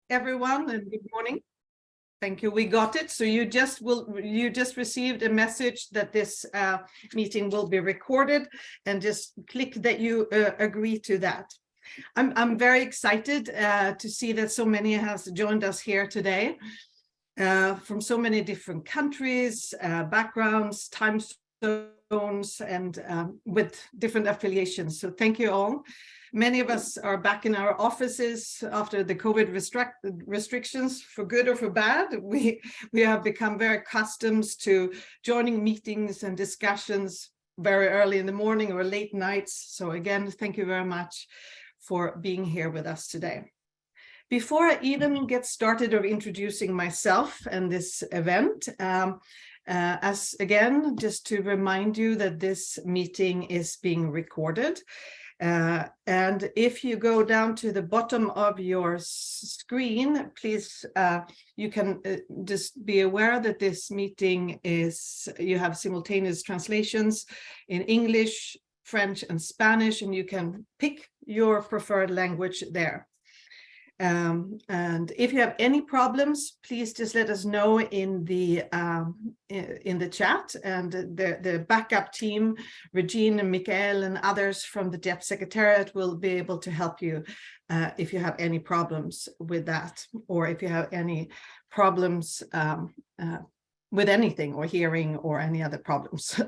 everyone, and good morning. Thank you. We got it. So you just received a message that this meeting will be recorded, and just click that you agree to that. I'm very excited to see that so many has joined us here today from so many different countries, backgrounds, time zones, and with different affiliations. So thank you all. Many of us are back in our offices after the COVID restrictions, for good or for bad. We have become very accustomed to joining meetings and discussions very early in the morning or late nights. So again, thank you very much for being here with us today. Before I even get started of introducing myself and this event, as again, just to remind you that this meeting is being recorded. And if you go down to the bottom of your screen, please, you can just be aware that this meeting you have simultaneous translations in English, French, and Spanish, and you can pick your preferred language there. And if you have any problems, please just let us know in the chat, and the backup team, Regine and Mikael and others from the GEF Secretariat, will be able to help you if you have any problems with that, or if you have any problems with anything, or hearing, or any other problems.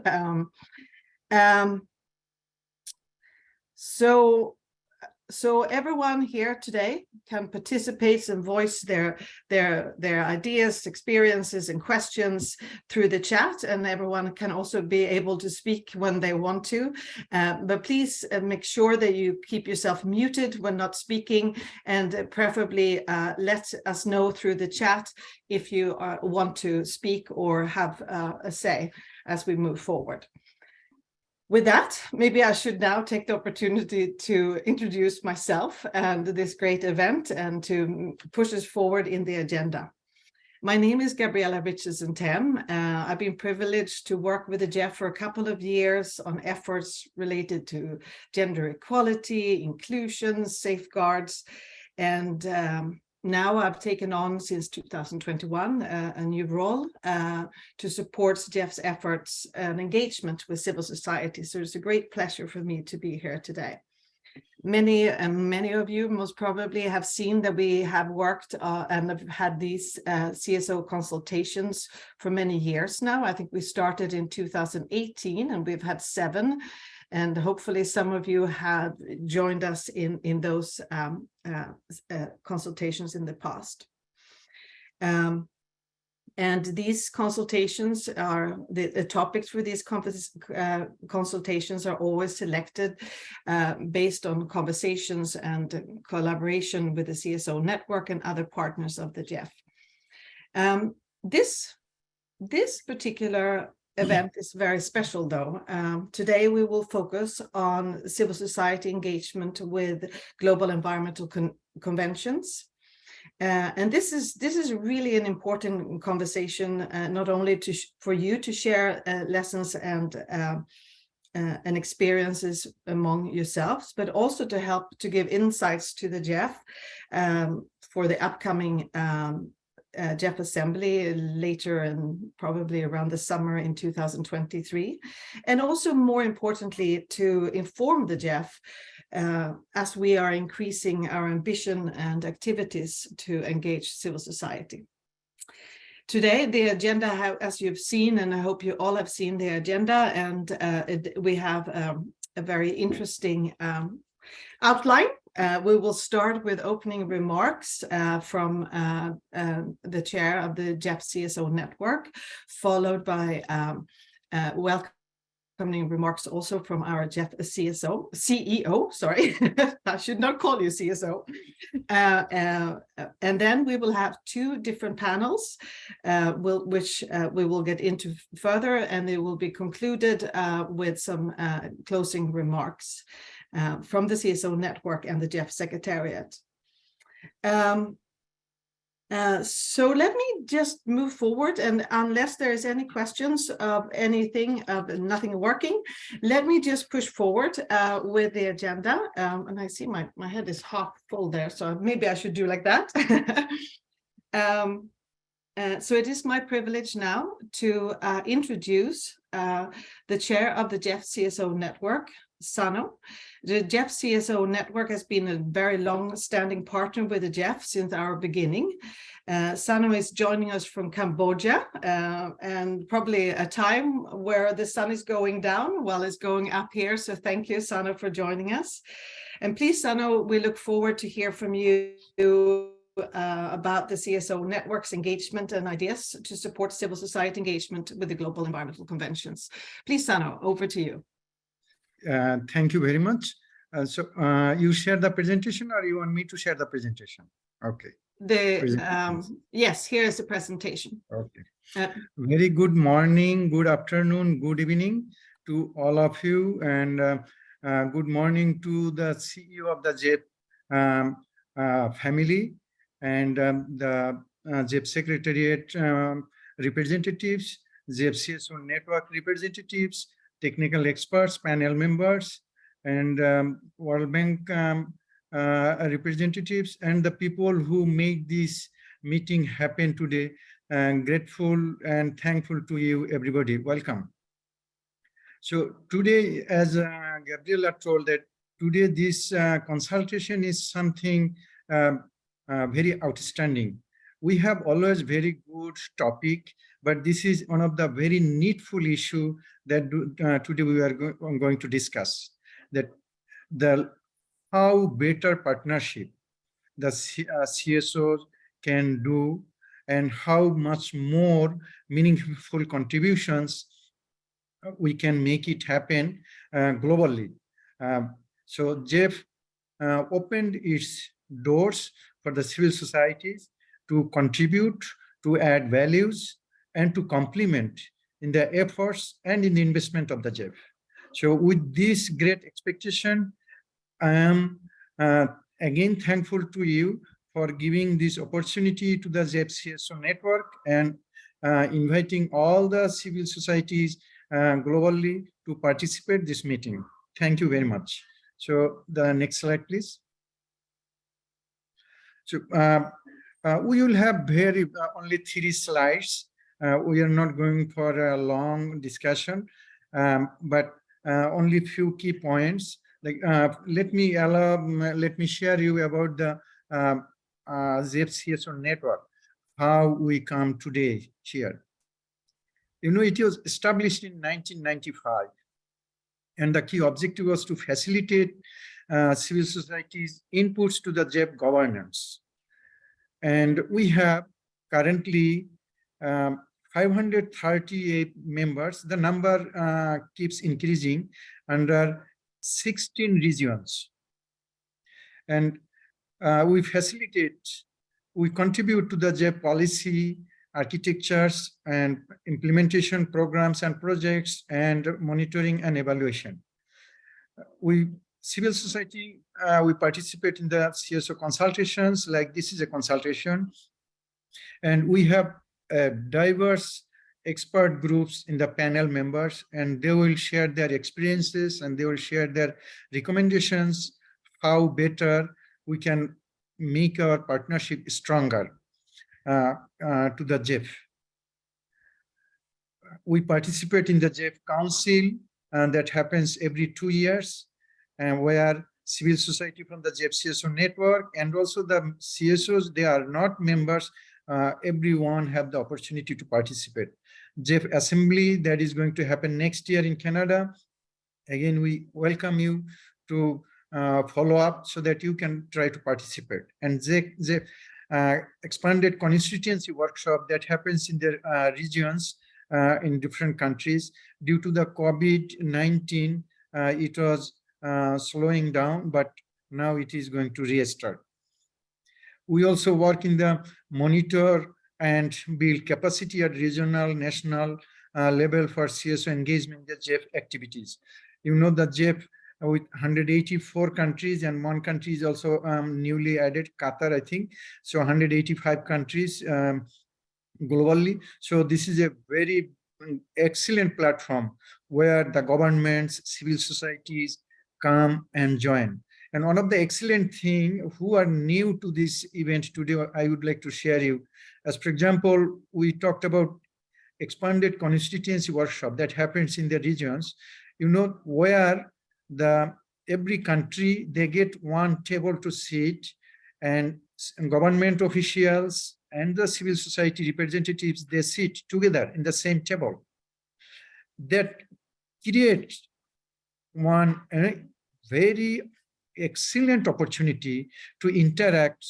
So everyone here today can participate and voice their ideas, experiences, and questions through the chat, and everyone can also be able to speak when they want to. But please make sure that you keep yourself muted when not speaking, and preferably let us know through the chat if you want to speak or have a say as we move forward. With that, maybe I should now take the opportunity to introduce myself and this great event, and to push us forward in the agenda. My name is Gabriella Richardson-Tem. I've been privileged to work with the GEF for a couple of years on efforts related to gender equality, inclusion, safeguards, and now I've taken on, since 2021, a new role to support GEF's efforts and engagement with civil society. So it's a great pleasure for me to be here today. Many of you most probably have seen that we have worked and have had these CSO consultations for many years now. I think we started in 2018, and we've had 7. And hopefully some of you have joined us in those consultations in the past. And these consultations are, the topics for these consultations are always selected based on conversations and collaboration with the CSO network and other partners of the GEF. This particular event is very special, though. Today we will focus on civil society engagement with global environmental conventions, and this is really an important conversation, not only for you to share lessons and experiences among yourselves, but also to help to give insights to the GEF for the upcoming GEF Assembly later, and probably around the summer in 2023, and also more importantly to inform the GEF as we are increasing our ambition and activities to engage civil society. Today, the agenda, as you've seen, and I hope you all have seen the agenda, and we have a very interesting outline. We will start with opening remarks from the chair of the GEF CSO network, followed by welcoming remarks also from our GEF CEO, sorry, I should not call you CSO. And then we will have 2 different panels, which we will get into further, and they will be concluded with some closing remarks from the CSO network and the GEF Secretariat. So let me just move forward, and unless there is any questions of anything of nothing working, let me just push forward with the agenda. And I see my head is half full there, so maybe I should do like that. So it is my privilege now to introduce the chair of the GEF CSO network, Sano. The GEF CSO network has been a very long-standing partner with the GEF since our beginning. Sano is joining us from Cambodia, and probably a time where the sun is going down while it's going up here. So thank you, Sano, for joining us. And please, Sano, we look forward to hear from you about the CSO network's engagement and ideas to support civil society engagement with the global environmental conventions. Please, Sano, over to you. Thank you very much. You share the presentation, or you want me to share the presentation? Okay. Yes, here is the presentation. Okay. Very good morning, good afternoon, good evening to all of you, and good morning to the CEO of the GEF family, and the GEF Secretariat representatives, GEF CSO network representatives, technical experts, panel members, and World Bank representatives, and the people who make this meeting happen today. Grateful and thankful to you, everybody. Welcome. So today, as Gabriela told, that today this consultation is something very outstanding. We have always very good topic, but this is one of the very needful issue that today we are going to discuss, that how better partnership the CSOs can do, and how much more meaningful contributions we can make it happen globally. So GEF opened its doors for the civil societies to contribute, to add values, and to complement in the efforts and in the investment of the GEF. So with this great expectation, I am again thankful to you for giving this opportunity to the GEF CSO network, and inviting all the civil societies globally to participate in this meeting. Thank you very much. So the next slide, please. So we will have only 3 slides. We are not going for a long discussion, but only a few key points. Like let me share you about the GEF CSO network, how we come today here. You know, it was established in 1995, and the key objective was to facilitate civil society's inputs to the GEF governance. And we have currently 538 members. The number keeps increasing under 16 regions. And we contribute to the GEF policy, architectures, and implementation programs and projects, and monitoring and evaluation. Civil society, we participate in the CSO consultations, like this is a consultation. And we have diverse expert groups in the panel members, and they will share their experiences, and they will share their recommendations, how better we can make our partnership stronger to the GEF. We participate in the GEF Council, and that happens every 2 years, and where civil society from the GEF CSO network, and also the CSOs, they are not members, everyone have the opportunity to participate. GEF Assembly, that is going to happen next year in Canada. Again, we welcome you to follow up so that you can try to participate. And GEF expanded constituency workshop that happens in the regions in different countries. Due to the COVID-19, it was slowing down, but now it is going to restart. We also work in the monitor and build capacity at regional, national level for CSO engagement in the GEF activities. You know, the GEF with 184 countries, and one country is also newly added, Qatar, I think. So 185 countries globally. So this is a very excellent platform where the governments, civil societies come and join. And one of the excellent thing who are new to this event today, I would like to share you. As for example, we talked about expanded constituency workshop that happens in the regions, where every country, they get one table to sit, and government officials and the civil society representatives, they sit together in the same table. That creates one very excellent opportunity to interact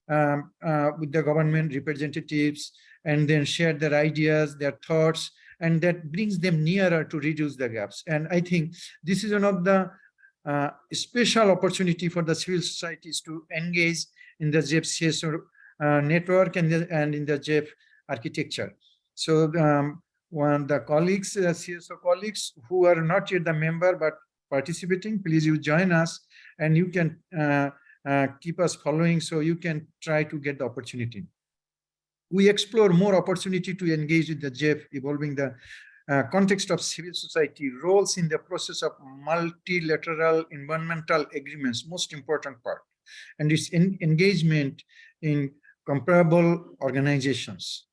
with the government representatives, and then share their ideas, their thoughts, and that brings them nearer to reduce the gaps. And I think this is one of the special opportunity for the civil societies to engage in the GEF CSO network and in the GEF architecture. So when the colleagues, CSO colleagues who are not yet the member but participating, please you join us, and you can keep us following, so you can try to get the opportunity. We explore more opportunity to engage with the GEF, evolving the context of civil society roles in the process of multilateral environmental agreements, most important part, and its engagement in comparable organizations.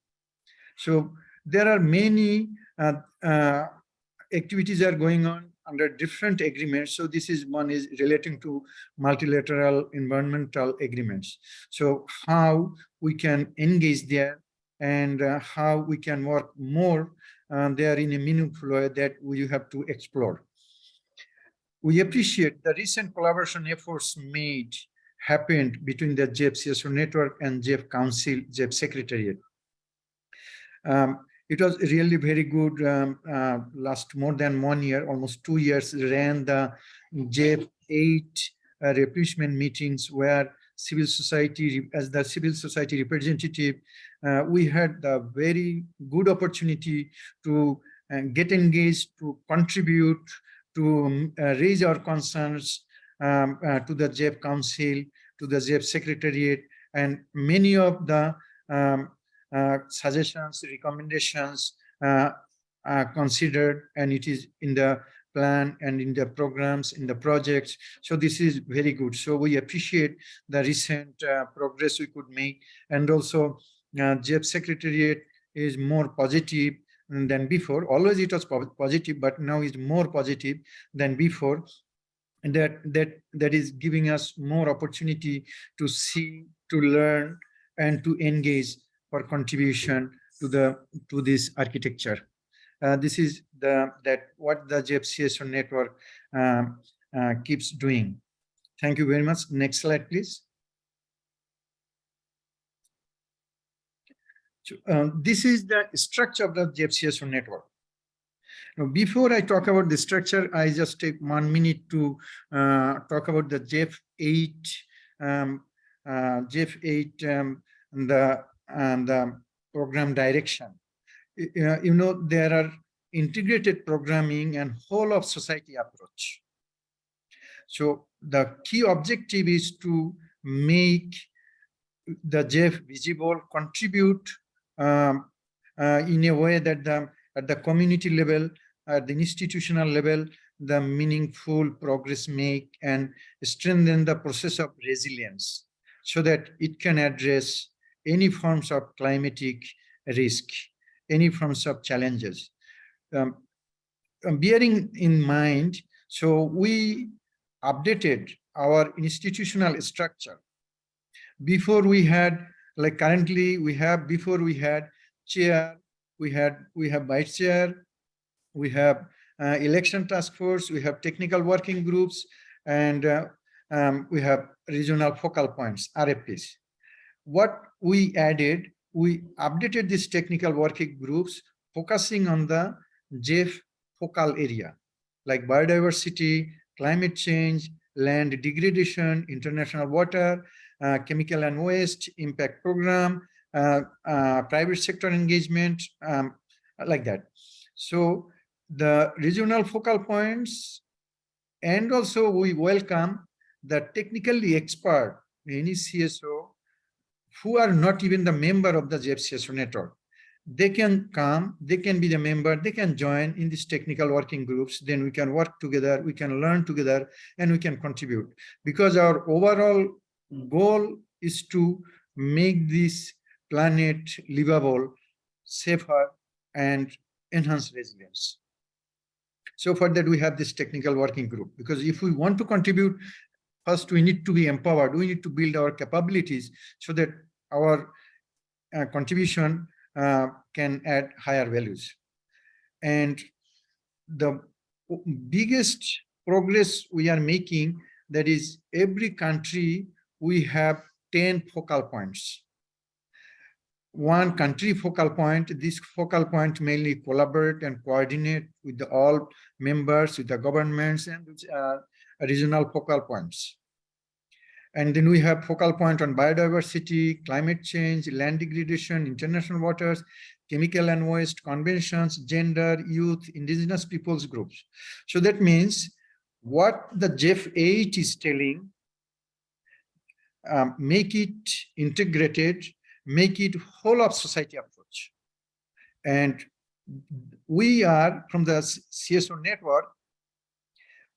So there are many activities are going on under different agreements. So this is one is relating to multilateral environmental agreements. So how we can engage there, and how we can work more there in a meaningful way, that we have to explore. We appreciate the recent collaboration efforts happened between the GEF CSO network and GEF Council, GEF Secretariat. It was really very good. Last more than 1 year, almost 2 years, ran the GEF 8 replenishment meetings, where civil society, as the civil society representative, we had the very good opportunity to get engaged, to contribute, to raise our concerns to the GEF Council, to the GEF Secretariat, and many of the suggestions, recommendations considered, and it is in the plan and in the programs, in the projects. So this is very good. So we appreciate the recent progress we could make, and also GEF Secretariat is more positive than before. Always it was positive, but now is more positive than before. And that is giving us more opportunity to see, to learn, and to engage for contribution to this architecture. This is what the GEF CSO network keeps doing. Thank you very much. Next slide, please. This is the structure of the GEF CSO network. Now, before I talk about the structure, I just take 1 minute to talk about the GEF 8, and the program direction. There are integrated programming and whole of society approach. So the key objective is to make the GEF visible, contribute in a way that at the community level, at the institutional level, the meaningful progress make and strengthen the process of resilience, so that it can address any forms of climatic risk, any forms of challenges. Bearing in mind, so we updated our institutional structure. Before we had, like currently we have, before we had chair, we have vice chair, we have election task force, we have technical working groups, and we have regional focal points, RFPs. What we added, we updated these technical working groups, focusing on the GEF focal area, like biodiversity, climate change, land degradation, international water, chemical and waste, impact program, private sector engagement, like that. So the regional focal points And also we welcome the technically expert, any CSO, who are not even the member of the GEF CSO network. They can come, they can be the member, they can join in these technical working groups, then we can work together, we can learn together, and we can contribute. Because our overall goal is to make this planet livable, safer, and enhance resilience. So for that, we have this technical working group, because if we want to contribute, first we need to be empowered, we need to build our capabilities so that our contribution can add higher values. And the biggest progress we are making, that is every country, we have 10 focal points. One country focal point, this focal point mainly collaborate and coordinate with all members, with the governments, and with, regional focal points. And then we have focal point on biodiversity, climate change, land degradation, international waters, chemical and waste, conventions, gender, youth, indigenous peoples groups. So that means what the GEF 8 is telling, make it integrated, make it whole of society approach. And we are from the CSO network,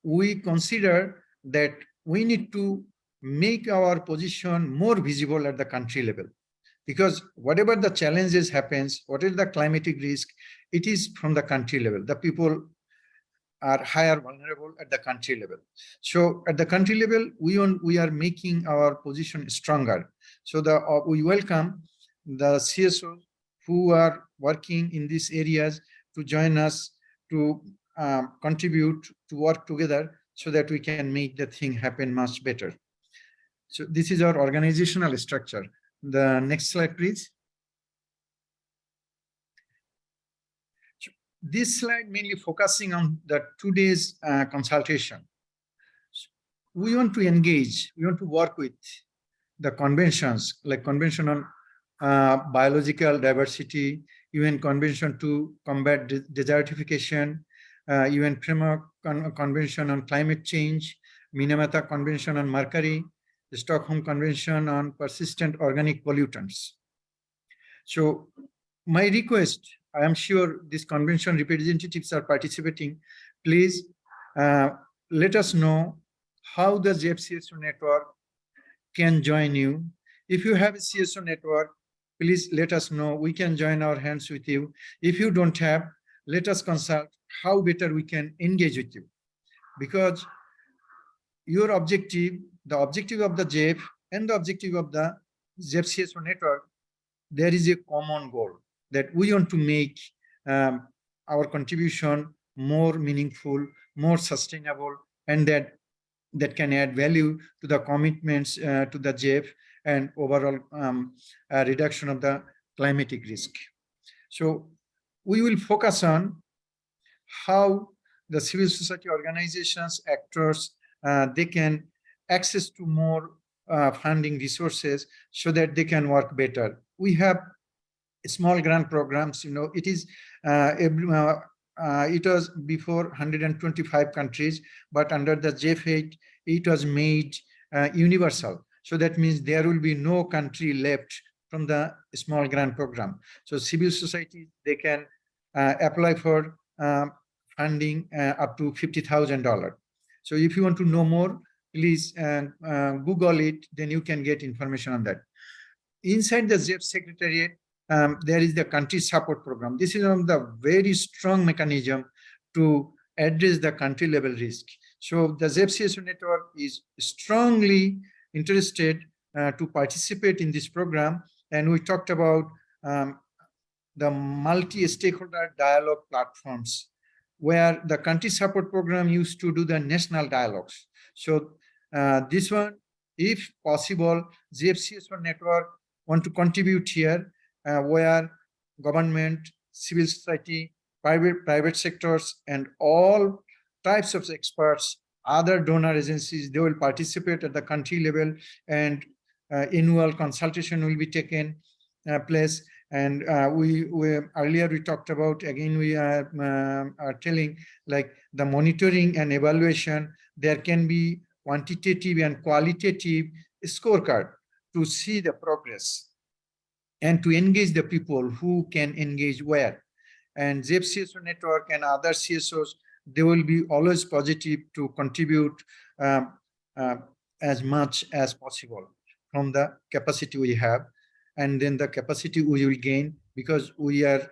we consider that we need to make our position more visible at the country level, because whatever the challenges happens, what is the climatic risk, it is from the country level. The people are higher vulnerable at the country level. So at the country level, we are making our position stronger. So we welcome the CSOs who are working in these areas to join us, to contribute, to work together, so that we can make the thing happen much better. So this is our organizational structure. The next slide, please. This slide mainly focusing on the today's consultation. We want to engage, we want to work with the conventions, like Convention on Biological Diversity, UN Convention to Combat Desertification, UN Framework Convention on Climate Change, Minamata Convention on Mercury, the Stockholm Convention on Persistent Organic Pollutants. So my request, I am sure these convention representatives are participating, please let us know how the GEF CSO network can join you. If you have a CSO network, please let us know, we can join our hands with you. If you don't have, let us consult how better we can engage with you. Because your objective, the objective of the GEF and the objective of the GEF CSO network, there is a common goal that we want to make our contribution more meaningful, more sustainable, and that can add value to the commitments to the GEF and overall reduction of the climatic risk. So we will focus on how the civil society organizations, actors, they can access to more funding resources so that they can work better. We have small grant programs, it is it was before 125 countries, but under the GEF 8, it was made universal. So that means there will be no country left from the small grant program. So civil society, they can apply for funding up to $50,000. So if you want to know more, please Google it, then you can get information on that. Inside the GEF Secretariat, there is the country support program. This is one of the very strong mechanism to address the country level risk. So the GEF CSO network is strongly interested to participate in this program. And we talked about the multi-stakeholder dialogue platforms, where the country support program used to do the national dialogues. So this one, if possible, GEF CSO network want to contribute here, where government, civil society, private sectors, and all types of experts, other donor agencies, they will participate at the country level, and annual consultation will be taken place. And we earlier we talked about, again we are telling, like the monitoring and evaluation there can be quantitative and qualitative scorecard to see the progress and to engage the people who can engage where. And GEF CSO network and other CSOs, they will be always positive to contribute um, uh, as much as possible from the capacity we have, and then the capacity we will gain because we are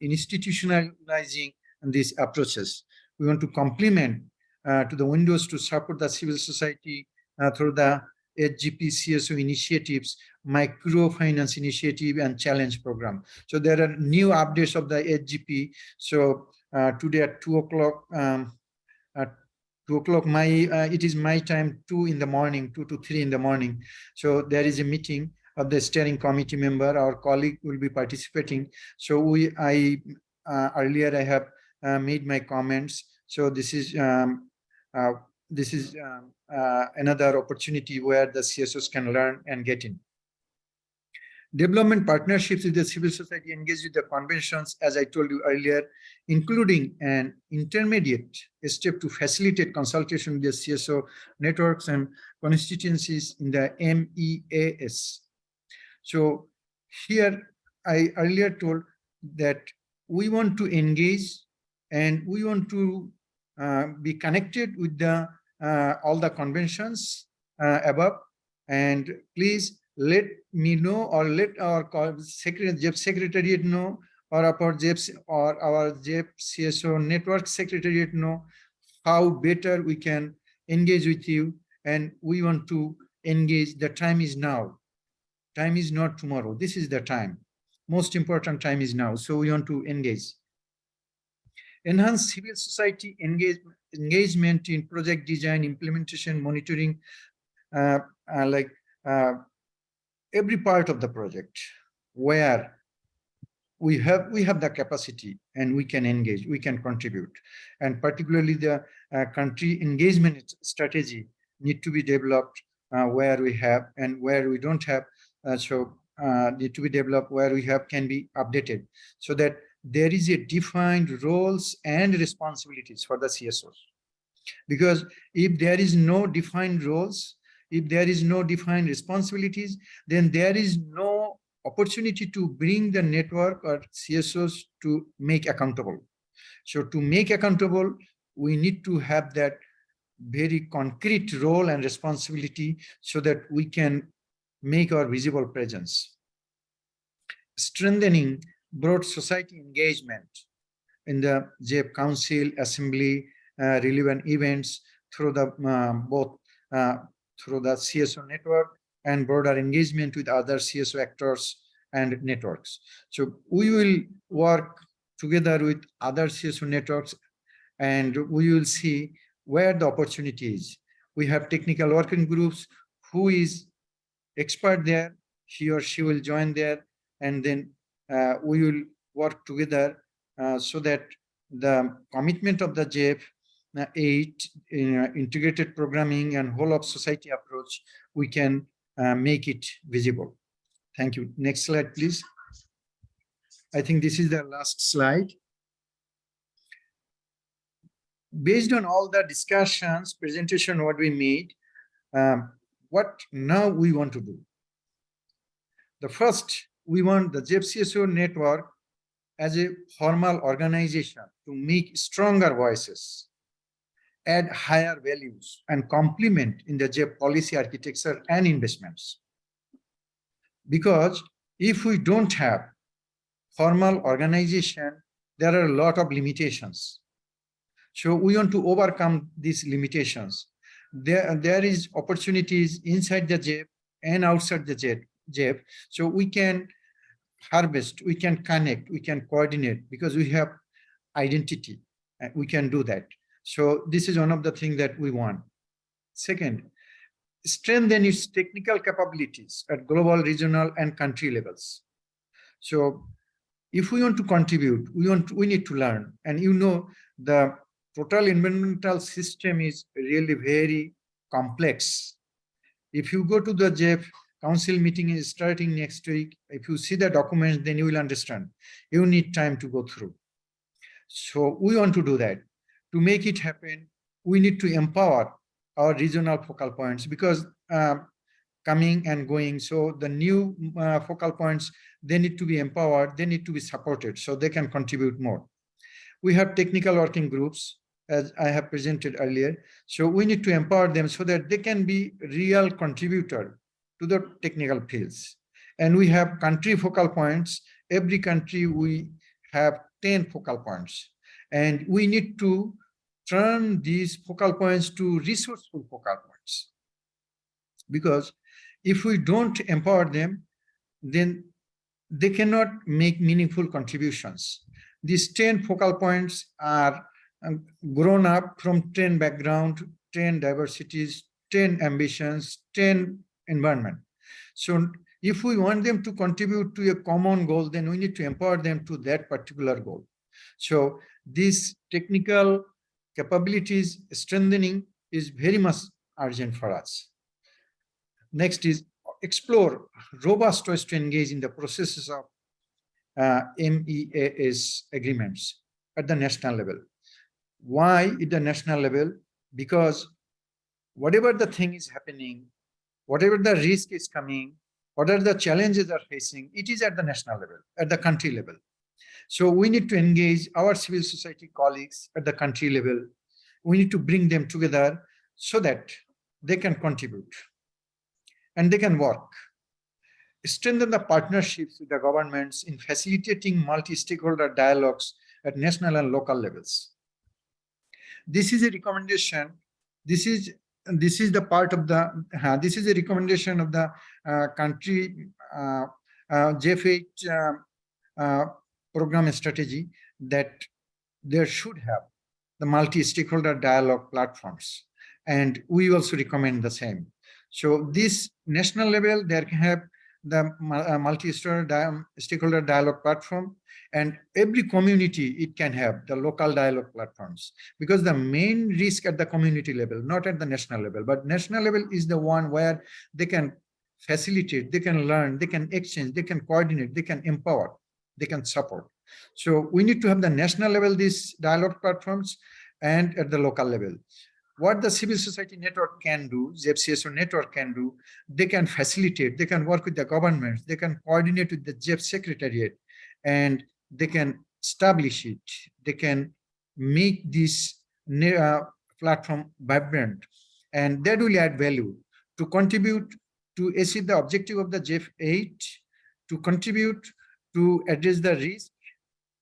institutionalizing these approaches. We want to complement to the windows to support the civil society through the HGP CSO initiatives, microfinance initiative, and challenge program. So there are new updates of the HGP. So today at 2 o'clock, at 2 o'clock, it is my time, 2 in the morning, 2 to 3 in the morning. So there is a meeting of the steering committee member. Our colleague will be participating. So earlier I have made my comments. So this is another opportunity where the CSOs can learn and get in. Development partnerships with the civil society engaged with the conventions, as I told you earlier, including an intermediate step to facilitate consultation with the CSO networks and constituencies in the MEAS. So here I earlier told that we want to engage and we want to be connected with the all the conventions above, and please let me know or let our GEF secretariat know, or our GEF or our GEF CSO network secretariat know how better we can engage with you. And we want to engage. The time is now. Time is not tomorrow. This is the time. Most important time is now. So we want to engage. Enhance civil society engagement in project design, implementation, monitoring, every part of the project where we have the capacity and we can engage, we can contribute. And particularly the country engagement strategy need to be developed where we have, and where we don't have, need to be developed where we have can be updated, so that there is a defined roles and responsibilities for the CSOs. Because if there is no defined roles, if there is no defined responsibilities, then there is no opportunity to bring the network or CSOs to make accountable. So to make accountable, we need to have that very concrete role and responsibility so that we can make our visible presence. Strengthening broad society engagement in the GEF Council, Assembly, relevant events through the both through the CSO network and broader engagement with other CSO actors and networks. So we will work together with other CSO networks, and we will see where the opportunity is. We have technical working groups. Who is expert there, he or she will join there, and then we will work together so that the commitment of the GEF 8 integrated programming and whole of society approach, we can make it visible. Thank you. Next slide, please. I think this is the last slide. Based on all the discussions, presentation, what we made, what now we want to do? The first, we want the GEF CSO network as a formal organization to make stronger voices, add higher values, and complement in the GEF policy architecture and investments. Because if we don't have formal organization, there are a lot of limitations. So we want to overcome these limitations. There is opportunities inside the GEF and outside the GEF. So we can harvest, we can connect, we can coordinate, because we have identity. We can do that. So this is one of the things that we want. Second, strengthen its technical capabilities at global, regional, and country levels. So if we want to contribute, we need to learn. And you know, the total environmental system is really very complex. If you go to the GEF Council meeting is starting next week, if you see the documents, then you will understand. You need time to go through. So we want to do that. To make it happen, we need to empower our regional focal points, because coming and going, so the new focal points, they need to be empowered, they need to be supported so they can contribute more. We have technical working groups, as I have presented earlier. So we need to empower them so that they can be real contributor to the technical fields. And we have country focal points. Every country we have 10 focal points. And we need to turn these focal points to resourceful focal points. Because if we don't empower them, then they cannot make meaningful contributions. These 10 focal points are grown up from 10 background, 10 diversities, 10 ambitions, 10 environment. So if we want them to contribute to a common goal, then we need to empower them to that particular goal. So this technical capabilities strengthening is very much urgent for us. Next is explore robust ways to engage in the processes of MEAS agreements at the national level. Why at the national level? Because whatever the thing is happening, whatever the risk is coming, whatever the challenges are facing, it is at the national level, at the country level. So we need to engage our civil society colleagues at the country level. We need to bring them together so that they can contribute and they can work. Strengthen the partnerships with the governments in facilitating multi-stakeholder dialogues at national and local levels. This is a recommendation. This is the part of the. This is a recommendation of the country GEF program strategy, that there should have the multi-stakeholder dialogue platforms, and we also recommend the same. So this national level, there can have the multi-stakeholder dialogue platform, and every community, it can have the local dialogue platforms, because the main risk at the community level, not at the national level, but national level is the one where they can facilitate, they can learn, they can exchange, they can coordinate, they can empower, they can support. So we need to have the national level, these dialogue platforms, and at the local level. What the civil society network can do, GEF CSO network can do, they can facilitate, they can work with the governments, they can coordinate with the GEF secretariat, and they can establish it, they can make this platform vibrant, and that will add value to contribute to achieve the objective of the GEF 8, to contribute to address the risk,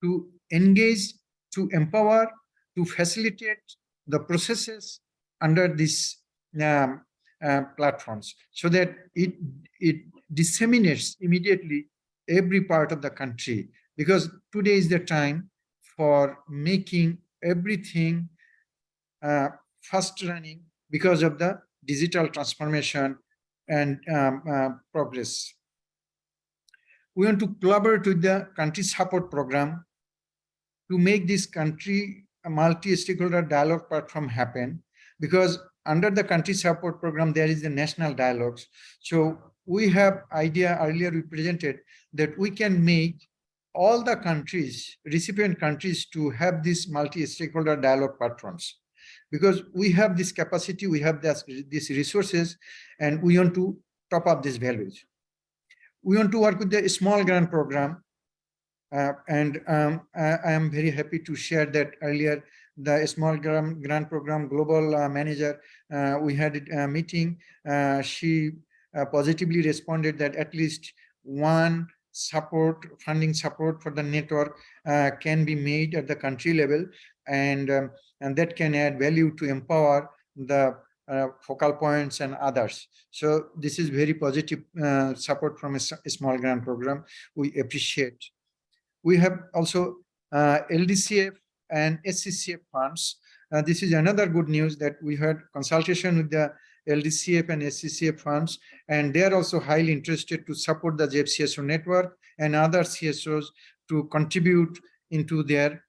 to engage, to empower, to facilitate the processes under these platforms, so that it disseminates immediately every part of the country, because today is the time for making everything fast running because of the digital transformation and progress. We want to collaborate with the country support program to make this country a multi-stakeholder dialogue platform happen, because under the country support program, there is the national dialogues. So we have idea earlier we presented that we can make all the countries, recipient countries, to have these multi-stakeholder dialogue platforms, because we have this capacity, we have these resources, and we want to top up these values. We want to work with the small grant program. I am very happy to share that earlier, the small grant program global manager, we had a meeting. She positively responded that at least one funding support for the network can be made at the country level, and that can add value to empower the focal points and others. So this is very positive support from a small grant program. We appreciate. We have also LDCF and SCCF funds. This is another good news, that we had consultation with the LDCF and SCCF funds, and they are also highly interested to support the GEF CSO network and other CSOs to contribute into their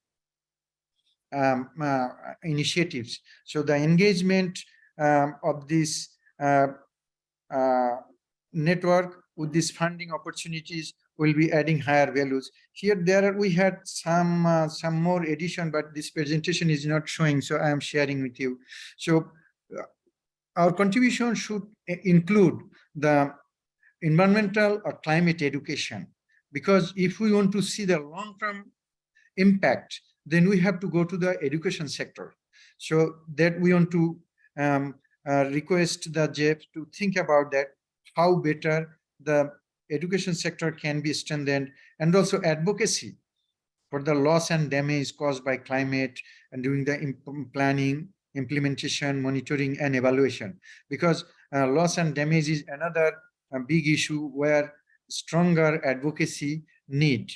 initiatives. So the engagement of this network with these funding opportunities will be adding higher values. Here, we had some more addition, but this presentation is not showing, so I am sharing with you. So our contribution should include the environmental or climate education, because if we want to see the long-term impact, then we have to go to the education sector. So that we want to request the GEF to think about that, how better the education sector can be strengthened, and also advocacy for the loss and damage caused by climate, and doing the planning, implementation, monitoring, and evaluation. Because loss and damage is another big issue where stronger advocacy need.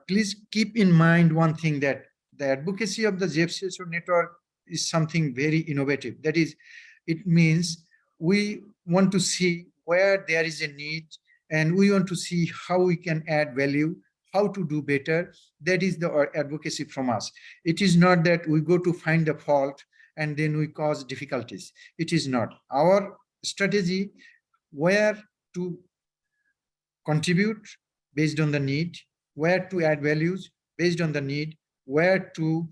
Please keep in mind one thing, that the advocacy of the GEF CSO network is something very innovative. That is, it means we want to see where there is a need, and we want to see how we can add value, how to do better. That is the advocacy from us. It is not that we go to find the fault and then we cause difficulties. It is not. Our strategy, where to contribute based on the need, where to add values based on the need, where to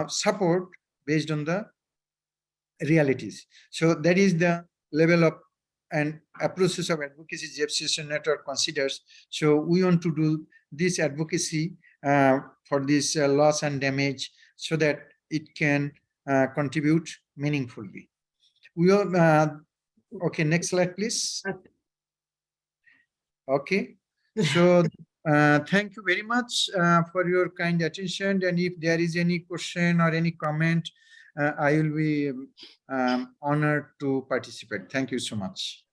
support based on the realities. So that is the level of and a process of advocacy GEF CSO network considers. So we want to do this advocacy for this loss and damage, so that it can contribute meaningfully. We are okay. Next slide, please. Okay. So thank you very much for your kind attention. And if there is any question or any comment, I will be honored to participate. Thank you so much.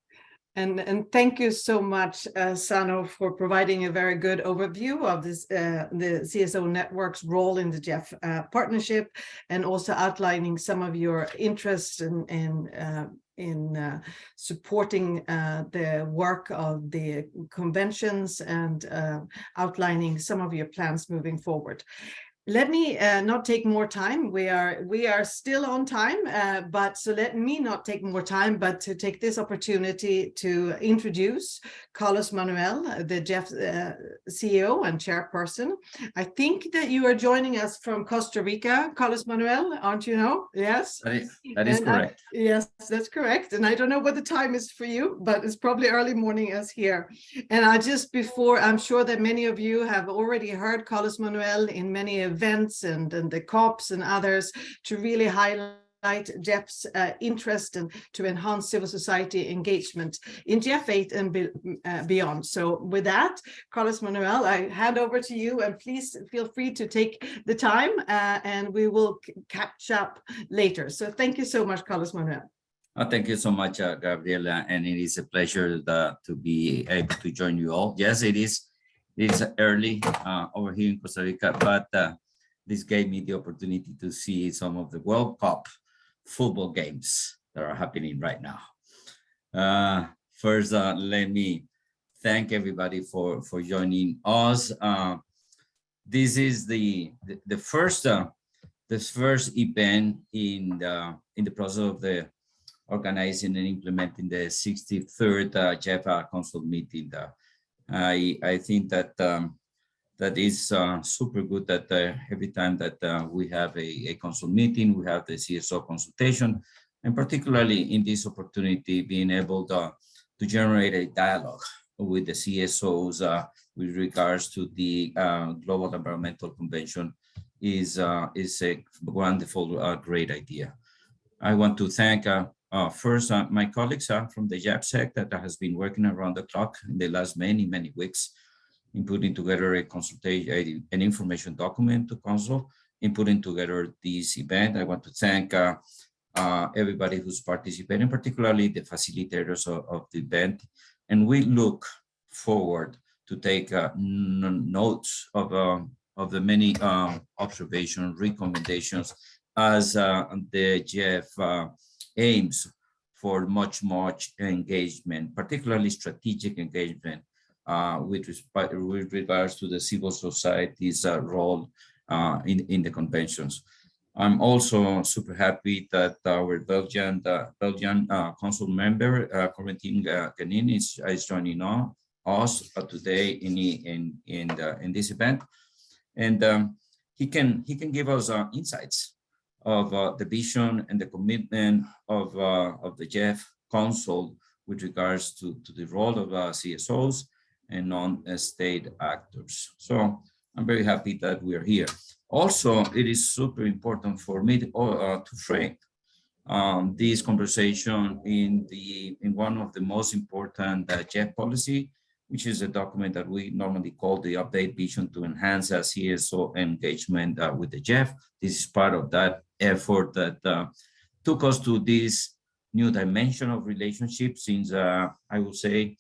And thank you so much, Sano, for providing a very good overview of this the CSO network's role in the GEF partnership, and also outlining some of your interests in supporting the work of the conventions, and outlining some of your plans moving forward. Let me not take more time. We are still on time, but so let me not take more time, but to take this opportunity to introduce Carlos Manuel, the GEF CEO and chairperson. I think that you are joining us from Costa Rica, Carlos Manuel, aren't you? Know? Yes. That is correct. Yes, that's correct. And I don't know what the time is for you, but it's probably early morning as here. And I'm sure that many of you have already heard Carlos Manuel in many events and the COPs and others, to really highlight GEF's interest and to enhance civil society engagement in GEF 8 and beyond. So with that, Carlos Manuel, I hand over to you, and please feel free to take the time and we will catch up later. So thank you so much, Carlos Manuel. Thank you so much, Gabriela, and it is a pleasure to be able to join you all. Yes, it is. It's early over here in Costa Rica, but this gave me the opportunity to see some of the World Cup football games that are happening right now. First, let me thank everybody for joining us. This is the first event in the process of the organizing and implementing the 63rd GEF Council meeting. I think that that is super good, that every time that we have a council meeting, we have the CSO consultation, and particularly in this opportunity, being able to generate a dialogue with the CSOs with regards to the Global Environmental Convention is a wonderful, great idea. I want to thank first my colleagues from the JAPSEC that has been working around the clock in the last many weeks in putting together a consultation, an information document to council, in putting together this event. I want to thank everybody who's participating, particularly the facilitators of the event. And we look forward to take notes of the many observations, recommendations as the GEF aims for much engagement, particularly strategic engagement with regards to the civil society's role in the conventions. I'm also super happy that our Belgian council member, Corentin Ganin, is joining us today in this event, and he can give us insights of the vision and the commitment of the GEF Council with regards to the role of CSOs and non-state actors. So I'm very happy that we are here. Also, it is super important for me to frame this conversation in one of the most important GEF policy, which is a document that we normally call the update vision to enhance CSO engagement with the GEF. This is part of that effort that took us to this new dimension of relationship since I would say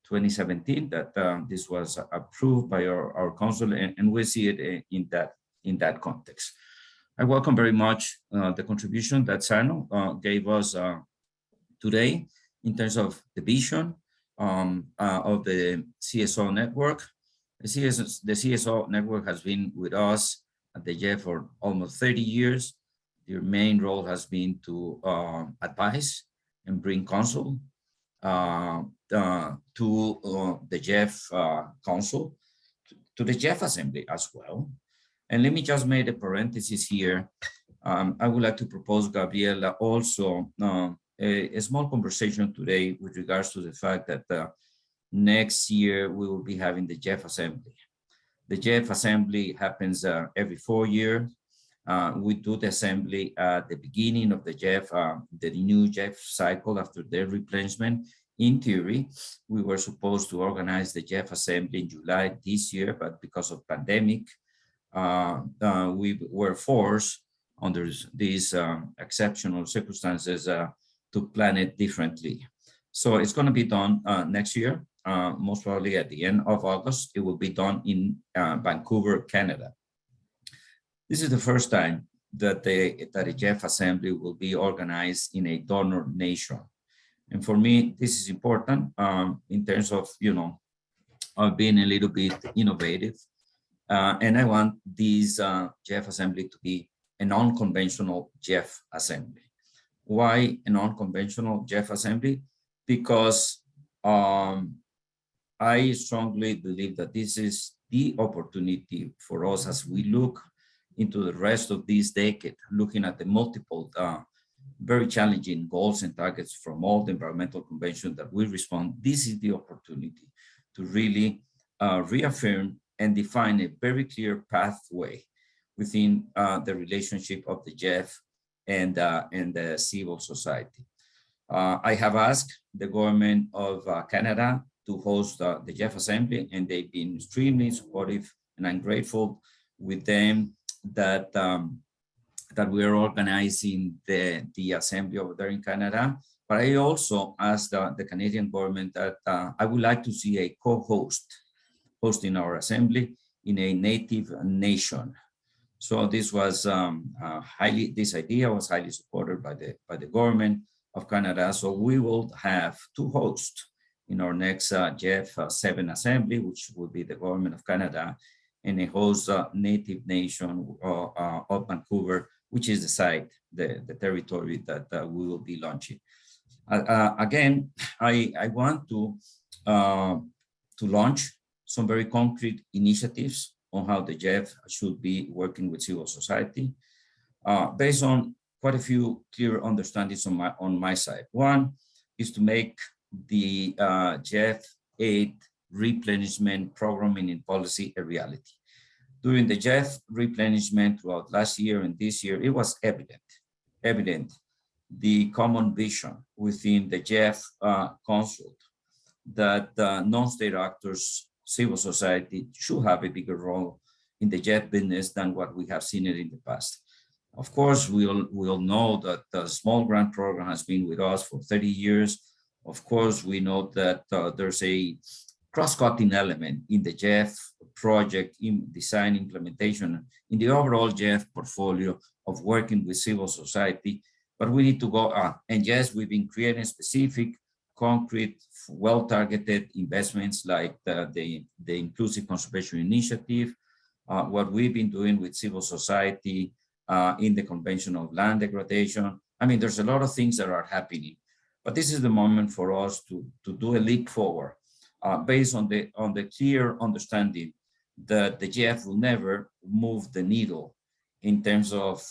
2017 that this was approved by our council, and we see it in that context. I welcome very much the contribution that Sano gave us today in terms of the vision of the CSO network. The CSO network has been with us at the GEF for almost 30 years. Their main role has been to advise and bring counsel to the GEF Council, to the GEF Assembly as well. And let me just make a parenthesis here. I would like to propose, Gabriela, also a small conversation today with regards to the fact that next year we will be having the GEF Assembly. The GEF Assembly happens every 4 years. We do the assembly at the beginning of the GEF, the new GEF cycle after their replenishment. In theory, we were supposed to organize the GEF Assembly in July this year, but because of pandemic, we were forced under these exceptional circumstances to plan it differently. So it's going to be done next year, most probably at the end of August. It will be done in Vancouver, Canada. This is the first time that the GEF Assembly will be organized in a donor nation. And for me, this is important in terms of, being a little bit innovative. And I want this GEF Assembly to be a non-conventional GEF Assembly. Why a non-conventional GEF Assembly? Because I strongly believe that this is the opportunity for us as we look into the rest of this decade, looking at the multiple very challenging goals and targets from all the environmental conventions that we respond. This is the opportunity to really reaffirm and define a very clear pathway within the relationship of the GEF and the civil society. I have asked the government of Canada to host the GEF Assembly, and they've been extremely supportive, and I'm grateful with them that that we are organizing the assembly over there in Canada. But I also asked the Canadian government that I would like to see a co-host hosting our assembly in a native nation. So this was this idea was highly supported by the government of Canada. So we will have two hosts in our next GEF 7 assembly, which will be the government of Canada, and a host native nation of Vancouver, which is the site, the territory that we will be launching. Again, I want to launch some very concrete initiatives on how the GEF should be working with civil society, based on quite a few clear understandings on my side. One is to make the GEF 8 replenishment programming and policy a reality. During the GEF replenishment throughout last year and this year, it was evident the common vision within the GEF Council that non-state actors, civil society should have a bigger role in the GEF business than what we have seen it in the past. Of course, we all know that the small grant program has been with us for 30 years. Of course, we know that there's a cross-cutting element in the GEF project, in design, implementation, in the overall GEF portfolio of working with civil society. But we need to go on. And yes, we've been creating specific, concrete, well-targeted investments like the Inclusive Conservation Initiative, what we've been doing with civil society in the Convention of Land Degradation. I mean, there's a lot of things that are happening, but this is the moment for us to do a leap forward based on the clear understanding that the GEF will never move the needle in terms of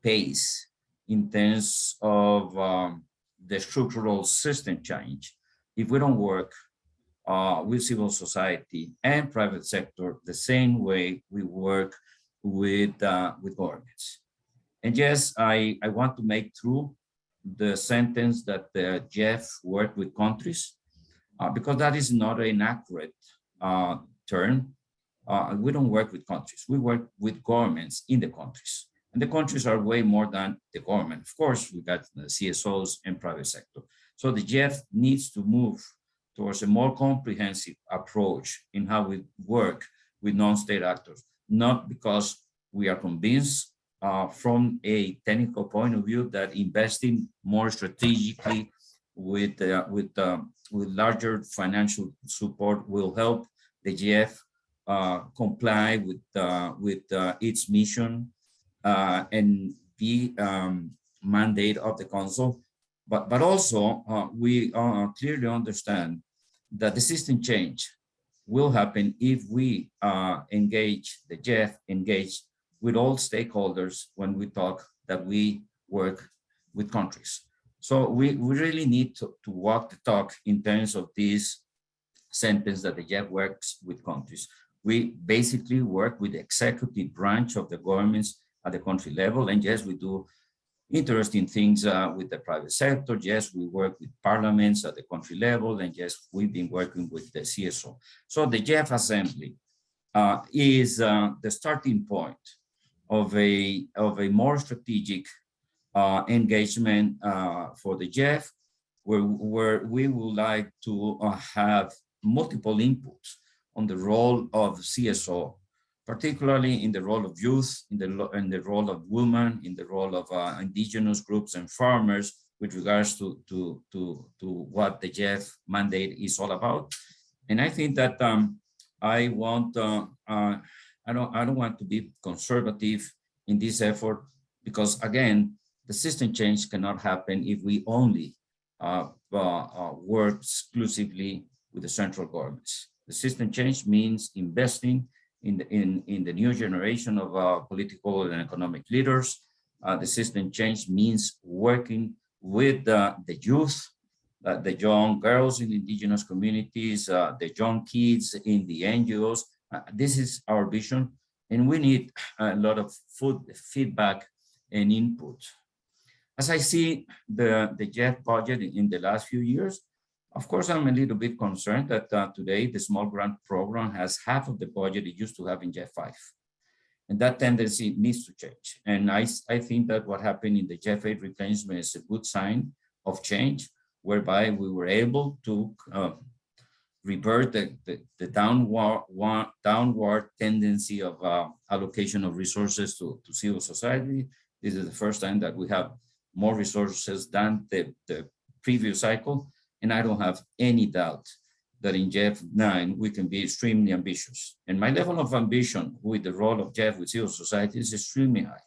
pace, in terms of the structural system change, if we don't work with civil society and private sector the same way we work with governments. And yes, I want to make true the sentence that the GEF work with countries, because that is not an accurate term. We don't work with countries. We work with governments in the countries. And the countries are way more than the government. Of course, we got the CSOs and private sector. So the GEF needs to move towards a more comprehensive approach in how we work with non-state actors, not because we are convinced from a technical point of view that investing more strategically with larger financial support will help the GEF comply with its mission and the mandate of the council. But also we clearly understand that the system change will happen if we engage, the GEF engage with all stakeholders when we talk that we work with countries. So we really need to walk the talk in terms of this sentence that the GEF works with countries. We basically work with the executive branch of the governments at the country level. And yes, we do interesting things with the private sector. Yes, we work with parliaments at the country level. And yes, we've been working with the CSO. So the GEF Assembly is the starting point of a more strategic engagement for the GEF, where we would like to have multiple inputs on the role of CSO, particularly in the role of youth, in the role of women, in the role of indigenous groups and farmers, with regards to what the GEF mandate is all about. And I think that I don't want to be conservative in this effort, because again, the system change cannot happen if we only work exclusively with the central governments. The system change means investing in the new generation of political and economic leaders. The system change means working with the youth, the young girls in indigenous communities, the young kids in the NGOs. This is our vision, and we need a lot of feedback and input. As I see the GEF budget in the last few years, of course, I'm a little bit concerned that today the small grant program has half of the budget it used to have in GEF 5. And that tendency needs to change. And I think that what happened in the GEF 8 replenishment is a good sign of change, whereby we were able to revert the downward tendency of allocation of resources to civil society. This is the first time that we have more resources than the previous cycle. And I don't have any doubt that in GEF 9, we can be extremely ambitious. And my level of ambition with the role of GEF with civil society is extremely high.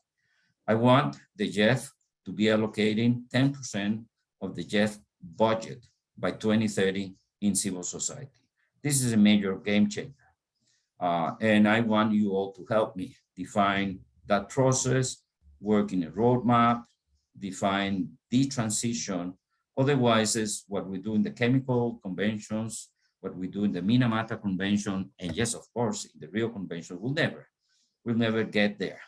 I want the GEF to be allocating 10% of the GEF budget by 2030 in civil society. This is a major game changer. And I want you all to help me define that process, work in a roadmap, define the transition. Otherwise, it's what we do in the chemical conventions, what we do in the Minamata Convention, and yes, of course, in the Rio Convention, we'll never get there.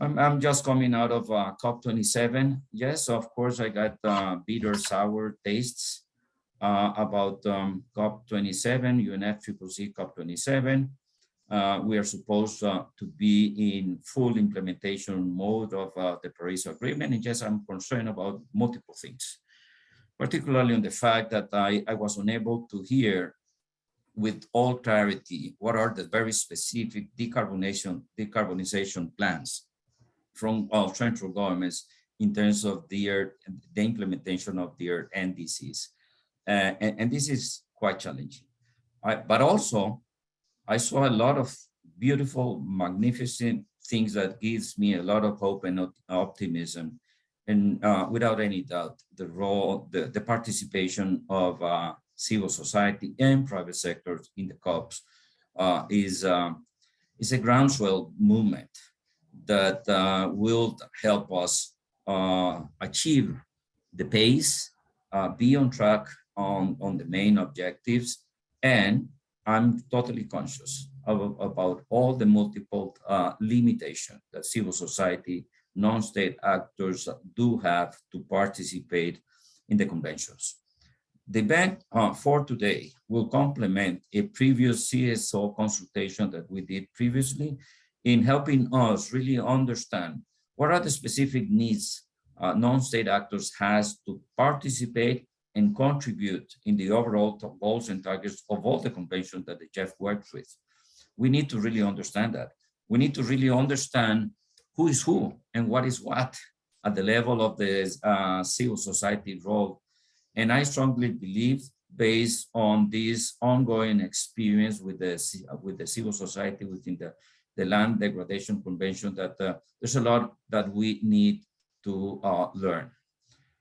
I'm just coming out of COP27. Yes, of course, I got bitter, sour tastes about COP27, UNFCCC COP27. We are supposed to be in full implementation mode of the Paris Agreement. And yes, I'm concerned about multiple things, particularly on the fact that I was unable to hear with all clarity what are the very specific decarbonization plans from central governments in terms of the implementation of their NDCs. And this is quite challenging. But also, I saw a lot of beautiful, magnificent things that gives me a lot of hope and optimism. And without any doubt, the role, the participation of civil society and private sectors in the COPs is a groundswell movement that will help us achieve the pace, be on track on the main objectives. And I'm totally conscious about all the multiple limitations that civil society, non-state actors do have to participate in the conventions. The event for today will complement a previous CSO consultation that we did previously in helping us really understand what are the specific needs non-state actors has to participate and contribute in the overall goals and targets of all the conventions that the GEF works with. We need to really understand that. We need to really understand who is who and what is what at the level of the civil society role. And I strongly believe, based on this ongoing experience with the civil society within the Land Degradation Convention, that there's a lot that we need to learn.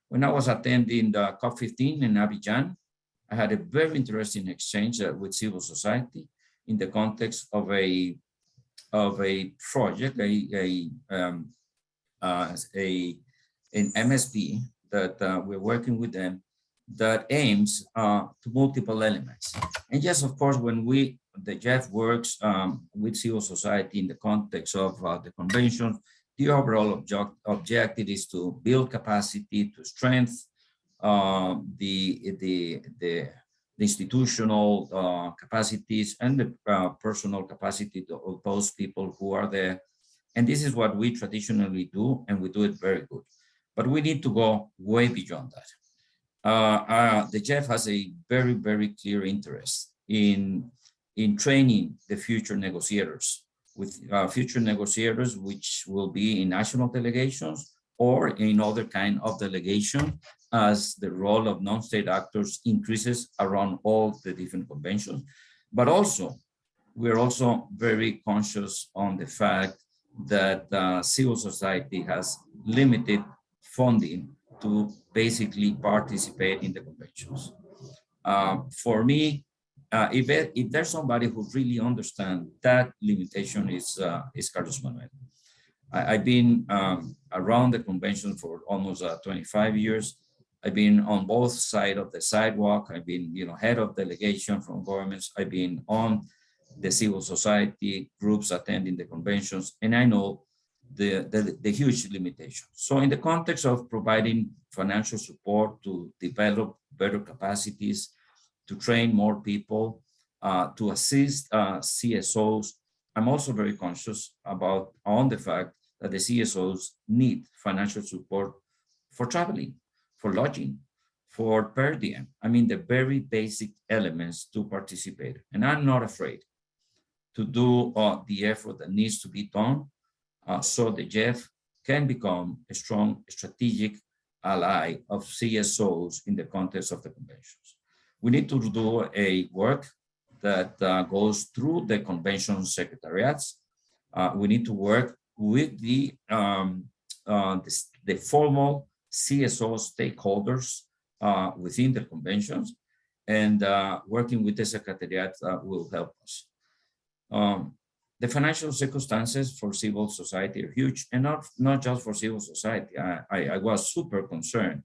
When I was attending the COP15 in Abidjan, I had a very interesting exchange with civil society in the context of a project, an MSP that we're working with them that aims to multiple elements. And yes, of course, when the GEF works with civil society in the context of the convention, the overall objective is to build capacity, to strengthen the institutional capacities and the personal capacity of those people who are there. And this is what we traditionally do, and we do it very good. But we need to go way beyond that. The GEF has a very, very clear interest in training the future negotiators, with future negotiators, which will be in national delegations or in other kind of delegation, as the role of non-state actors increases around all the different conventions. But also, we're also very conscious on the fact that civil society has limited funding to basically participate in the conventions. For me, if there's somebody who really understands that limitation, is Carlos Manuel. I've been around the convention for almost 25 years. I've been on both sides of the sidewalk. I've been, head of delegation from governments. I've been on the civil society groups attending the conventions, and I know the huge limitations. So in the context of providing financial support to develop better capacities, to train more people, to assist CSOs, I'm also very conscious on the fact that the CSOs need financial support for traveling, for lodging, for per diem. I mean, the very basic elements to participate. And I'm not afraid to do the effort that needs to be done so the GEF can become a strong strategic ally of CSOs in the context of the conventions. We need to do a work that goes through the convention secretariats. We need to work with the formal CSO stakeholders within the conventions, and working with the secretariat will help us. The financial circumstances for civil society are huge, and not just for civil society. I was super concerned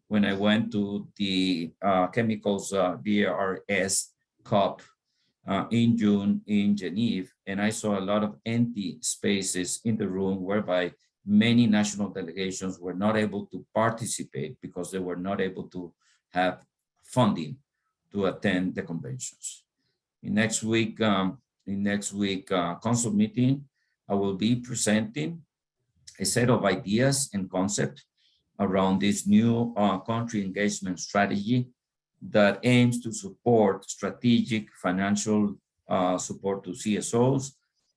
when I went to the chemicals BRS COP in June in Geneva, and I saw a lot of empty spaces in the room whereby many national delegations were not able to participate because they were not able to have funding to attend the conventions. In next week council meeting, I will be presenting a set of ideas and concepts around this new country engagement strategy that aims to support strategic financial support to CSOs,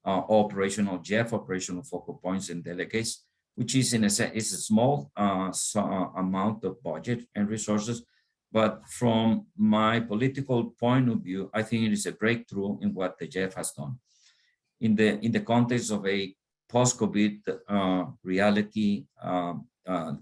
operational GEF, operational focal points and delegates, which is a small amount of budget and resources. But from my political point of view, I think it is a breakthrough in what the GEF has done. In the context of a post-COVID reality,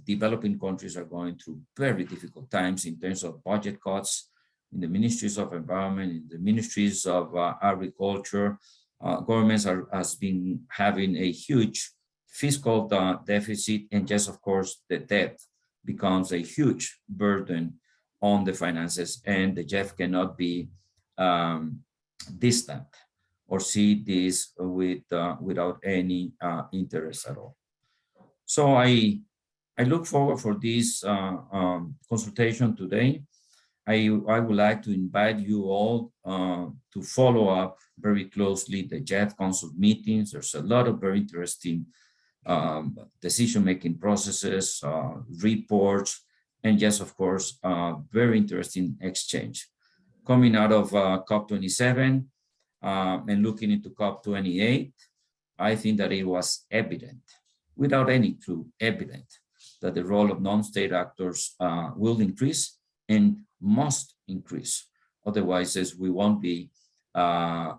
developing countries are going through very difficult times in terms of budget cuts, in the ministries of environment, in the ministries of agriculture. Governments has been having a huge fiscal deficit, and just of course the debt becomes a huge burden on the finances, and the GEF cannot be distant or see this without any interest at all. So I look forward for this consultation today. I would like to invite you all to follow up very closely the GEF Council meetings. There's a lot of very interesting decision-making processes, reports, and yes, of course, very interesting exchange. Coming out of COP27 and looking into COP28, I think that it was evident, without any clue, evident, that the role of non-state actors will increase and must increase. Otherwise, as we won't be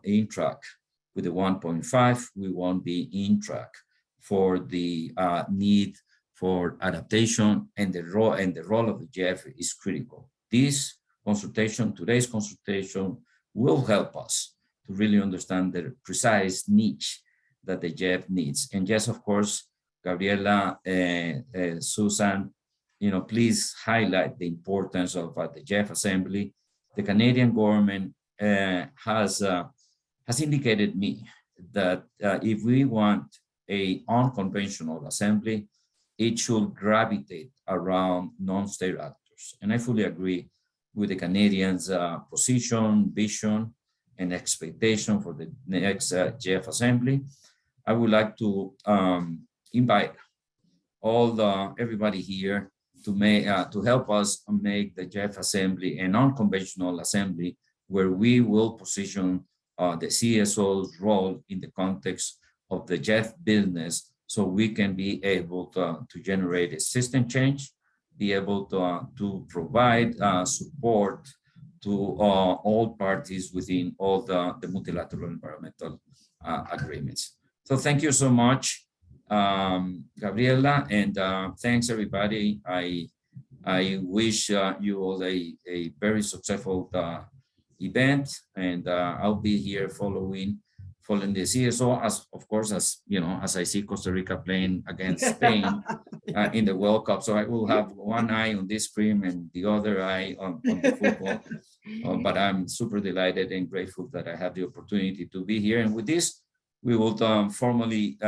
in track with the 1.5, we won't be in track for the need for adaptation, and the role of the GEF is critical. This consultation, today's consultation, will help us to really understand the precise niche that the GEF needs. And yes, of course, Gabriela, Susan, please highlight the importance of the GEF Assembly. The Canadian government has indicated me that if we want an unconventional assembly, it should gravitate around non-state actors. And I fully agree with the Canadians' position, vision, and expectation for the next GEF Assembly. I would like to invite everybody here to help us make the GEF Assembly an unconventional assembly where we will position the CSO's role in the context of the GEF business, so we can be able to generate a system change, be able to provide support to all parties within all the multilateral environmental agreements. So thank you so much, Gabriela, and thanks everybody. I wish you all a very successful event, and I'll be here following the CSO, as I see Costa Rica playing against Spain in the World Cup. So I will have one eye on this screen and the other eye on the football. But I'm super delighted and grateful that I have the opportunity to be here. And with this, we will formally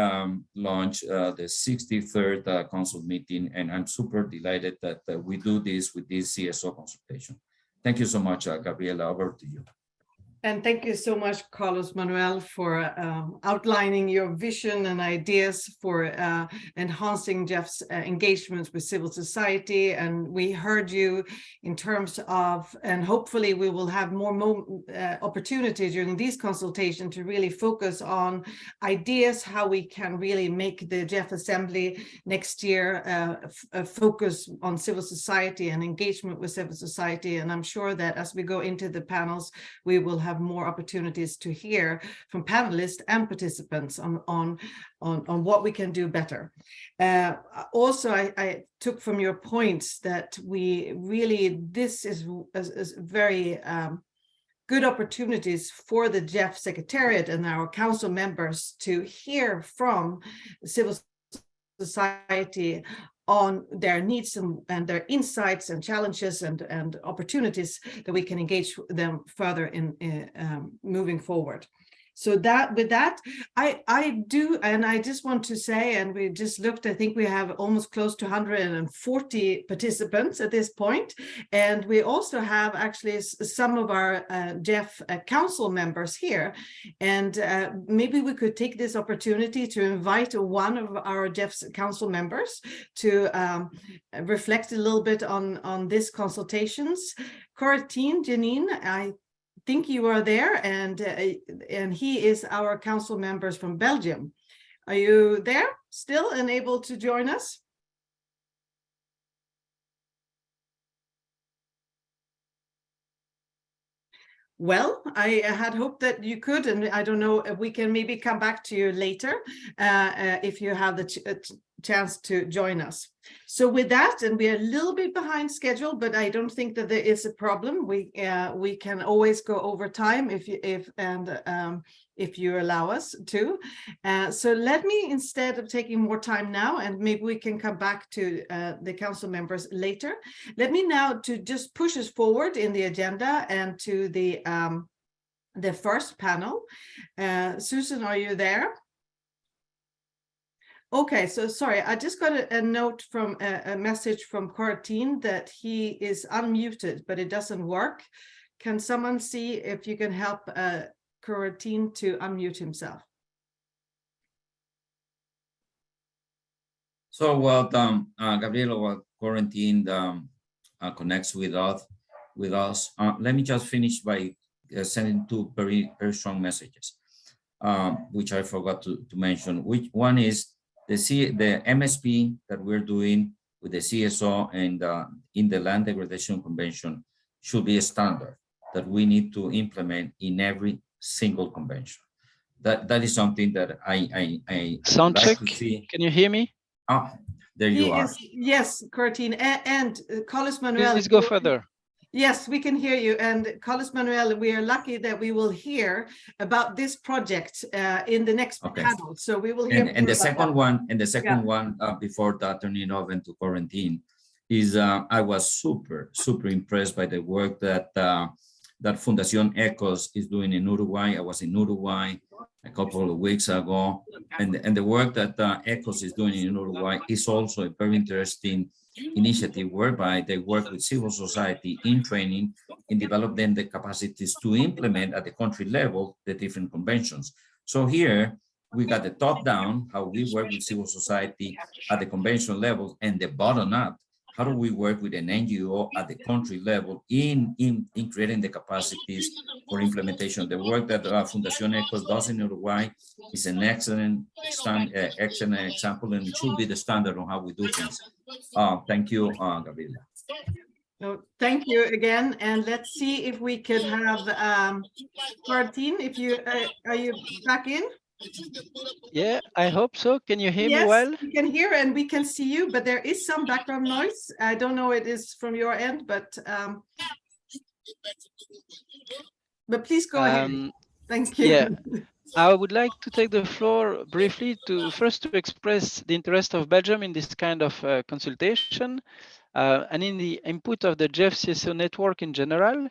launch the 63rd Council meeting. And I'm super delighted that we do this with this CSO consultation. Thank you so much, Gabriela. Over to you. And thank you so much, Carlos Manuel, for outlining your vision and ideas for enhancing GEF's engagements with civil society. And we heard you in terms of, and hopefully we will have more opportunities during these consultations to really focus on ideas, how we can really make the GEF Assembly next year focus on civil society and engagement with civil society. And I'm sure that as we go into the panels, we will have more opportunities to hear from panelists and participants on what we can do better. Also, I took from your points that this is very good opportunities for the GEF Secretariat and our council members to hear from civil society on their needs and their insights and challenges and opportunities that we can engage them further in moving forward. So with that, I just want to say, and we just looked, I think we have almost close to 140 participants at this point. And we also have actually some of our GEF Council members here. And maybe we could take this opportunity to invite one of our GEF Council members to reflect a little bit on this consultations. Coratine Janine, I think you are there, and he is our council members from Belgium. Are you there still and able to join us? Well, I had hoped that you could, and I don't know if we can maybe come back to you later if you have the chance to join us. So with that, and we're a little bit behind schedule, but I don't think that there is a problem. We can always go over time if you allow us to. So let me, instead of taking more time now, and maybe we can come back to the council members later, let me now to just push us forward in the agenda and to the first panel. Susan, are you there? Okay, so sorry, I just got a note from a message from Coratin that he is unmuted, but it doesn't work. Can someone see if you can help Coratin to unmute himself? So well done, Gabriela. While Coratin connects with us, let me just finish by sending two very strong messages, which I forgot to mention. Which one is the MSP that we're doing with the CSO and in the Land Degradation Convention should be a standard that we need to implement in every single convention. That is something that I Sound like check. to see. Can you hear me? Ah, there you are. Yes, Coratin, and Carlos Manuel. Please go further. Yes, we can hear you. And Carlos Manuel, we are lucky that we will hear about this project in the next panel. So we will hear. And the second one, before that, turning over to Coratin, is I was super impressed by the work that that Fundación Ecos is doing in Uruguay. I was in Uruguay a couple of weeks ago, and the work that Ecos is doing in Uruguay is also a very interesting initiative whereby they work with civil society in training, in developing the capacities to implement at the country level the different conventions. So here we got the top down, how we work with civil society at the convention level, and the bottom up, how do we work with an NGO at the country level in creating the capacities for implementation. The work that Fundación Ecos does in Uruguay is an excellent example, and it should be the standard on how we do things. Thank you, Gabriela. No, thank you again, and let's see if we could have Martin. If you are you back in? Yeah, I hope so. Can you hear me Yes, well? we can hear and we can see you, but there is some background noise. I don't know it is from your end, but please go ahead. Thank you. Yeah, I would like to take the floor briefly to first to express the interest of Belgium in this kind of consultation and in the input of the GEF CSO network in general.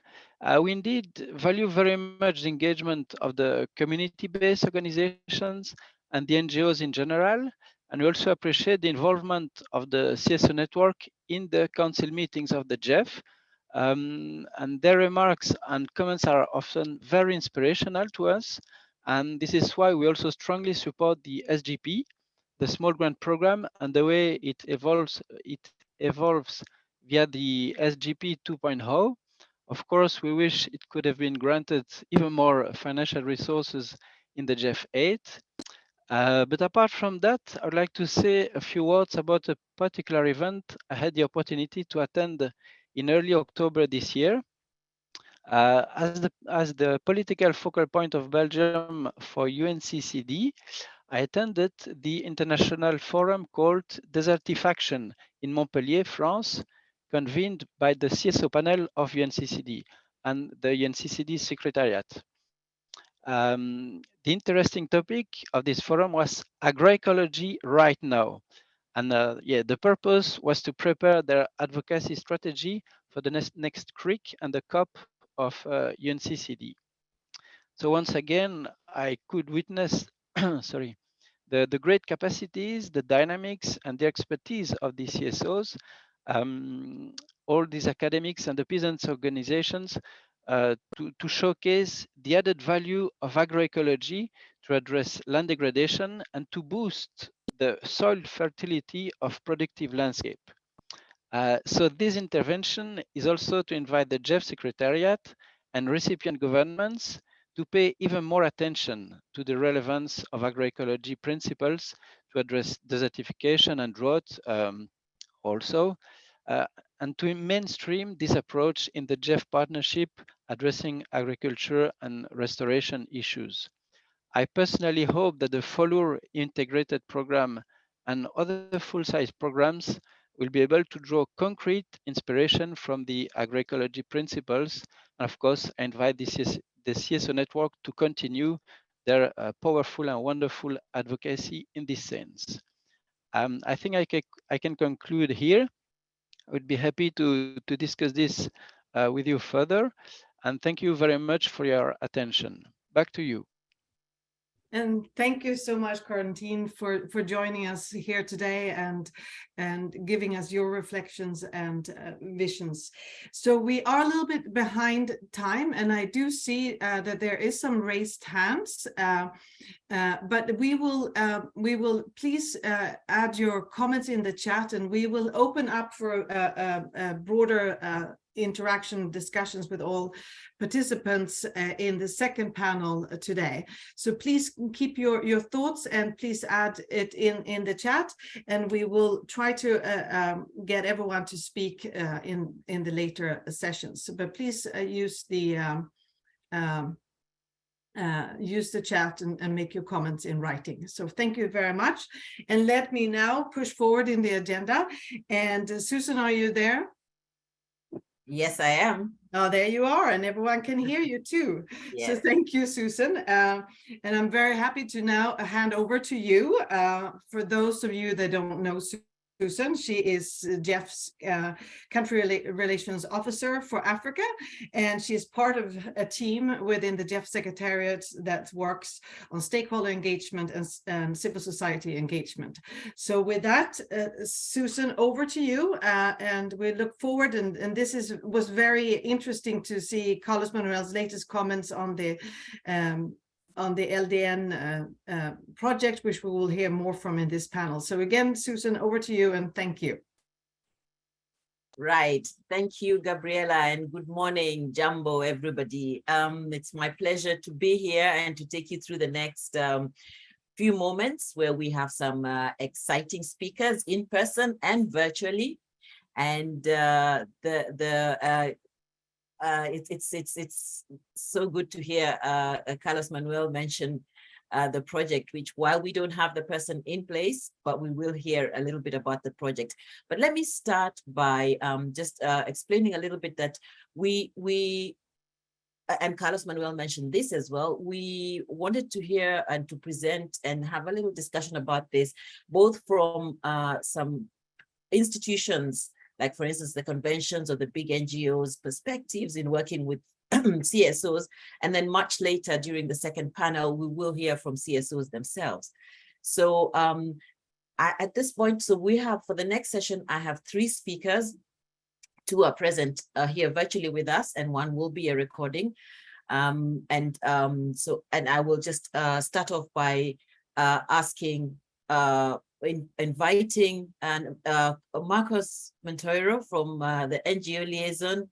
We indeed value very much the engagement of the community-based organizations and the NGOs in general. And we also appreciate the involvement of the CSO network in the council meetings of the GEF. And their remarks and comments are often very inspirational to us. And this is why we also strongly support the SGP, the small grant program, and the way it evolves via the SGP 2.0. Of course, we wish it could have been granted even more financial resources in the GEF 8. But apart from that, I would like to say a few words about a particular event I had the opportunity to attend in early October this year. As the political focal point of Belgium for UNCCD, I attended the international forum called Desertifaction in Montpellier, France, convened by the CSO panel of UNCCD and the UNCCD Secretariat. The interesting topic of this forum was agroecology right now. And the purpose was to prepare their advocacy strategy for the next CRIC and the COP of UNCCD. So once again, I could witness, sorry, the great capacities, the dynamics, and the expertise of the CSOs, all these academics and the peasants organizations to showcase the added value of agroecology to address land degradation and to boost the soil fertility of productive landscape. So this intervention is also to invite the GEF Secretariat and recipient governments to pay even more attention to the relevance of agroecology principles to address desertification and drought also, and to mainstream this approach in the GEF partnership addressing agriculture and restoration issues. I personally hope that the FOLUR integrated program and other full-size programs will be able to draw concrete inspiration from the agroecology principles. And of course, I invite the CSO network to continue their powerful and wonderful advocacy in this sense. I think I can conclude here. I would be happy to discuss this with you further. And thank you very much for your attention. Back to you. And thank you so much, Quarantine, for joining us here today and giving us your reflections and visions. So we are a little bit behind time, and I do see that there is some raised hands, but we will please add your comments in the chat, and we will open up for a broader interaction discussions with all participants in the second panel today. So please keep your thoughts and please add it in the chat, and we will try to get everyone to speak in the later sessions. But please use the chat and make your comments in writing. So thank you very much. And let me now push forward in the agenda. And Susan, are you there? Yes, I am. Oh, there you are, and everyone can hear you too. Yes. So thank you, Susan. And I'm very happy to now hand over to you. For those of you that don't know Susan, she is GEF's country relations officer for Africa, and she is part of a team within the GEF Secretariat that works on stakeholder engagement and civil society engagement. So with that, Susan, over to you, and we look forward, and this was very interesting to see Carlos Manuel's latest comments on the LDN project, which we will hear more from in this panel. So again, Susan, over to you, and thank you. Right. Thank you, Gabriela, and good morning, Jumbo, everybody. It's my pleasure to be here and to take you through the next few moments where we have some exciting speakers in person and virtually. And it's so good to hear Carlos Manuel mention the project, which while we don't have the person in place, but we will hear a little bit about the project. But let me start by just explaining a little bit that we and Carlos Manuel mentioned this as well, we wanted to hear and to present and have a little discussion about this, both from some institutions, like for instance, the conventions or the big NGOs' perspectives in working with CSOs. And then much later during the second panel, we will hear from CSOs themselves. So at this point, so we have, for the next session, I have 3 speakers. 2 are present here virtually with us, and 1 will be a recording. And I will just start off by asking, inviting Marcos Monteiro from the NGO liaison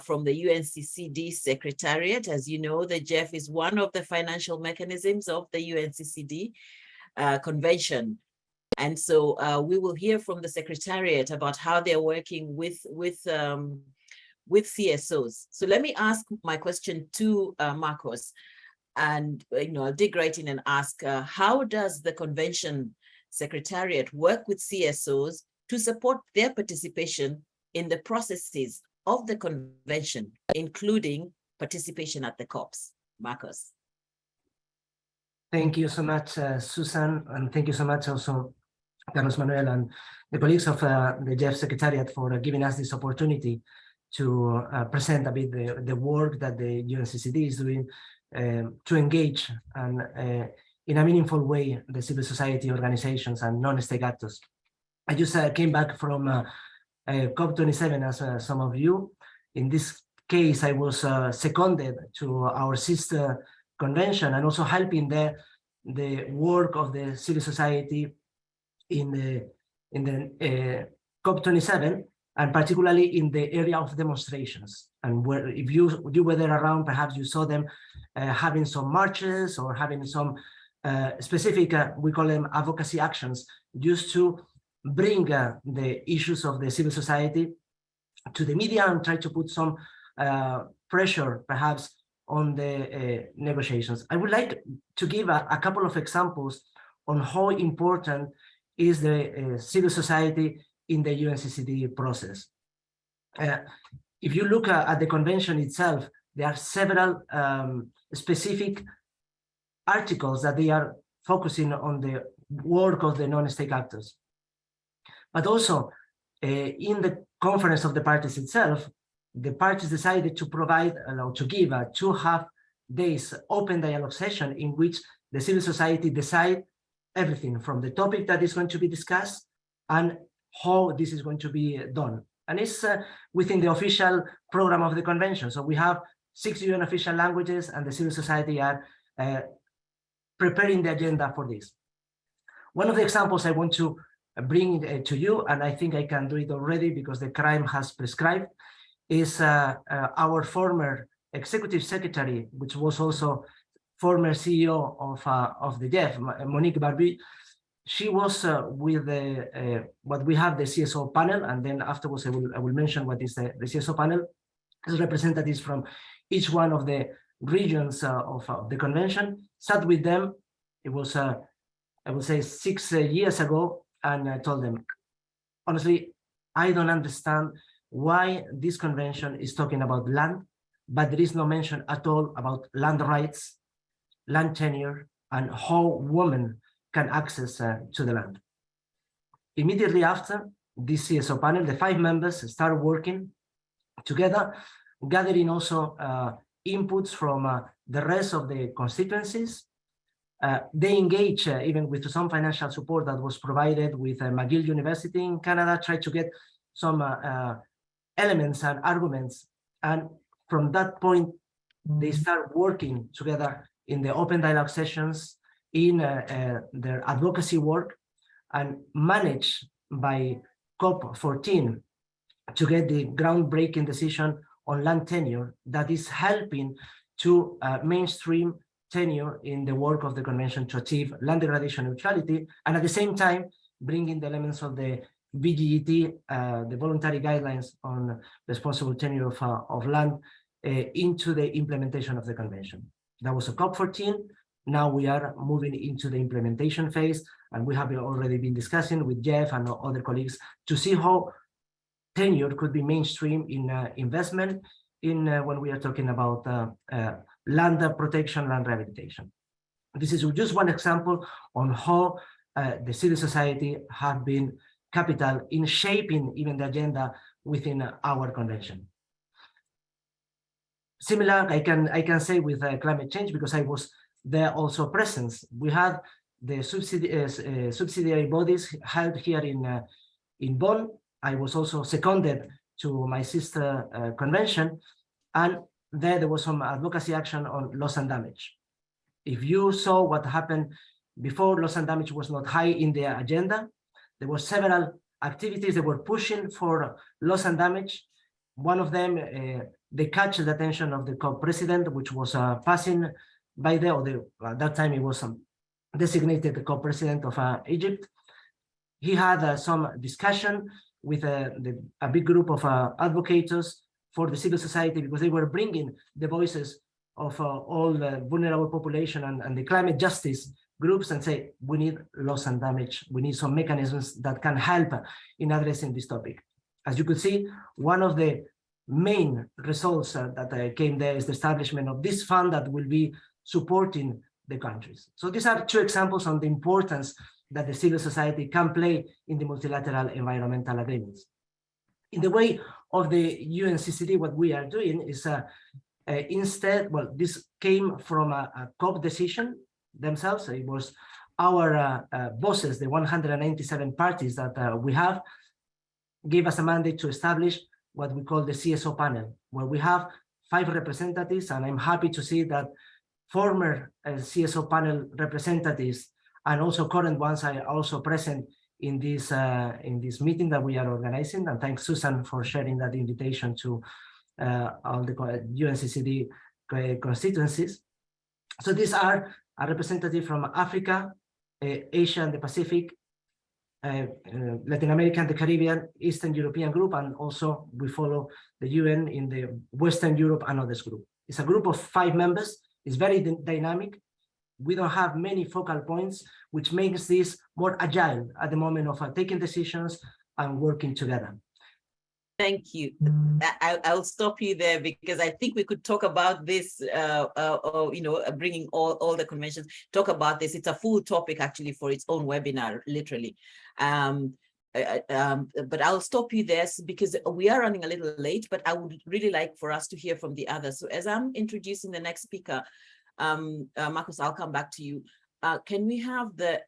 from the UNCCD Secretariat. As you know, the GEF is one of the financial mechanisms of the UNCCD convention. And so we will hear from the Secretariat about how they're working with CSOs. So let me ask my question to Marcos. And I'll dig right in and ask, how does the convention secretariat work with CSOs to support their participation in the processes of the convention, including participation at the COPs? Marcos. Thank you so much, Susan, and thank you so much also, Carlos Manuel, and the colleagues of the GEF Secretariat for giving us this opportunity to present a bit the work that the UNCCD is doing to engage and in a meaningful way the civil society organizations and non-state actors. I just came back from COP27 as some of you. In this case, I was seconded to our sister convention and also helping the work of the civil society in the COP27, and particularly in the area of demonstrations. And where, if you were there around, perhaps you saw them having some marches or having some specific, we call them advocacy actions, used to bring the issues of the civil society to the media and try to put some pressure, perhaps, on the negotiations. I would like to give a couple of examples on how important is the civil society in the UNCCD process. If you look at the convention itself, there are several specific articles that they are focusing on the work of the non-state actors. But also in the conference of the parties itself, the parties decided to provide, to give a 2.5 days open dialogue session in which the civil society decide everything from the topic that is going to be discussed and how this is going to be done. And it's within the official program of the convention. So we have 6 UN official languages, and the civil society are preparing the agenda for this. One of the examples I want to bring to you, and I think I can do it already because the crime has prescribed, is our former executive secretary, which was also former CEO of the GEF, Monique Barbie. She was with what we have the CSO panel, and then afterwards I will mention what is the CSO panel. As representatives from each one of the regions of the convention, sat with them. It was, I would say, 6 years ago, and I told them, honestly, I don't understand why this convention is talking about land, but there is no mention at all about land rights, land tenure, and how women can access to the land. Immediately after this CSO panel, the 5 members started working together, gathering also inputs from the rest of the constituencies. They engage even with some financial support that was provided with McGill University in Canada, tried to get some elements and arguments. And from that point, they start working together in the open dialogue sessions, in their advocacy work, and managed by COP14 to get the groundbreaking decision on land tenure that is helping to mainstream tenure in the work of the convention to achieve land degradation neutrality, and at the same time bringing the elements of the VGET, the voluntary guidelines on responsible tenure of land, into the implementation of the convention. That was a COP14. Now we are moving into the implementation phase, and we have already been discussing with Jeff and other colleagues to see how tenure could be mainstream in investment in when we are talking about land protection, land rehabilitation. This is just one example on how the civil society have been capital in shaping even the agenda within our convention. Similar, I can say with climate change, because I was there also present. We had the subsidiary bodies held here in Bonn. I was also seconded to my sister convention, and there was some advocacy action on loss and damage. If you saw what happened before, loss and damage was not high in the agenda. There were several activities that were pushing for loss and damage. One of them, they catch the attention of the COP president, which was passing by there, at that time he was designated the COP president of Egypt. He had some discussion with a big group of advocates for the civil society, because they were bringing the voices of all the vulnerable population and the climate justice groups, and say, we need loss and damage. We need some mechanisms that can help in addressing this topic. As you could see, one of the main results that came there is the establishment of this fund that will be supporting the countries. So these are 2 examples on the importance that the civil society can play in the multilateral environmental agreements. In the way of the UNCCD, what we are doing is instead, well, this came from a COP decision themselves. It was our bosses, the 197 parties that we have, gave us a mandate to establish what we call the CSO panel, where we have 5 representatives, and I'm happy to see that former CSO panel representatives and also current ones are also present in this meeting that we are organizing. And thanks, Susan, for sharing that invitation to all the UNCCD constituencies. So these are a representative from Africa, Asia and the Pacific, Latin America and the Caribbean, Eastern European group, and also we follow the UN in the Western Europe and others group. It's a group of 5 members. It's very dynamic. We don't have many focal points, which makes this more agile at the moment of taking decisions and working together. Thank you. I'll stop you there because I think we could talk about this, bringing all the conventions, talk about this. It's a full topic actually for its own webinar, literally. But I'll stop you there because we are running a little late, but I would really like for us to hear from the others. So as I'm introducing the next speaker, Marcus, I'll come back to you. Can we have the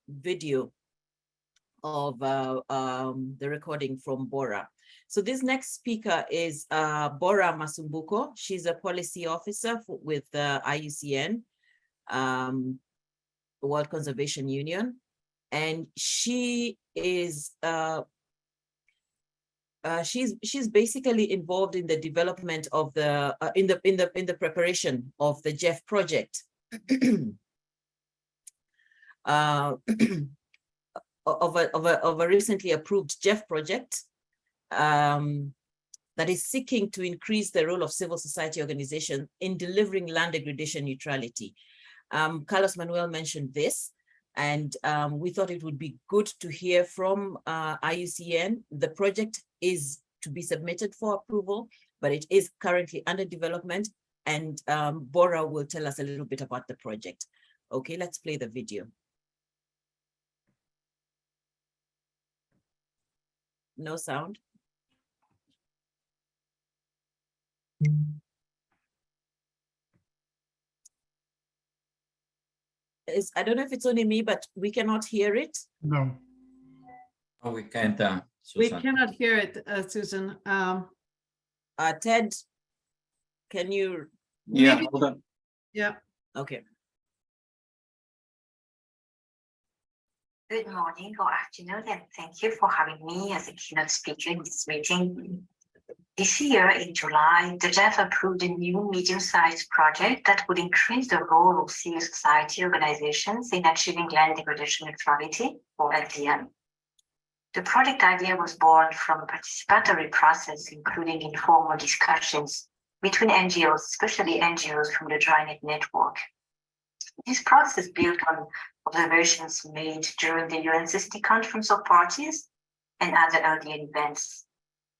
video of the recording from Bora? So this next speaker is Bora Masumbuko. She's a policy officer with IUCN, World Conservation Union, and she is she's basically involved in the development of the in the preparation of the GEF project. Of a recently approved GEF project that is seeking to increase the role of civil society organizations in delivering land degradation neutrality. Carlos Manuel mentioned this, and we thought it would be good to hear from IUCN. The project is to be submitted for approval, but it is currently under development, and Bora will tell us a little bit about the project. Okay, let's play the video. No sound. I don't know if it's only me, but we cannot hear it. No. Oh, we can't, We Susan. cannot hear it, Susan. Ted, can you? Yeah, maybe- hold on. Yeah. Okay. Good morning or afternoon, and thank you for having me as a keynote speaker in this meeting. This year, in July, the GEF approved a new medium-sized project that would increase the role of civil society organizations in achieving land degradation neutrality, or LDN. The project idea was born from a participatory process, including informal discussions between NGOs, especially NGOs from the DryNet network. This process built on observations made during the UNCCD Conference of Parties and other LDN events.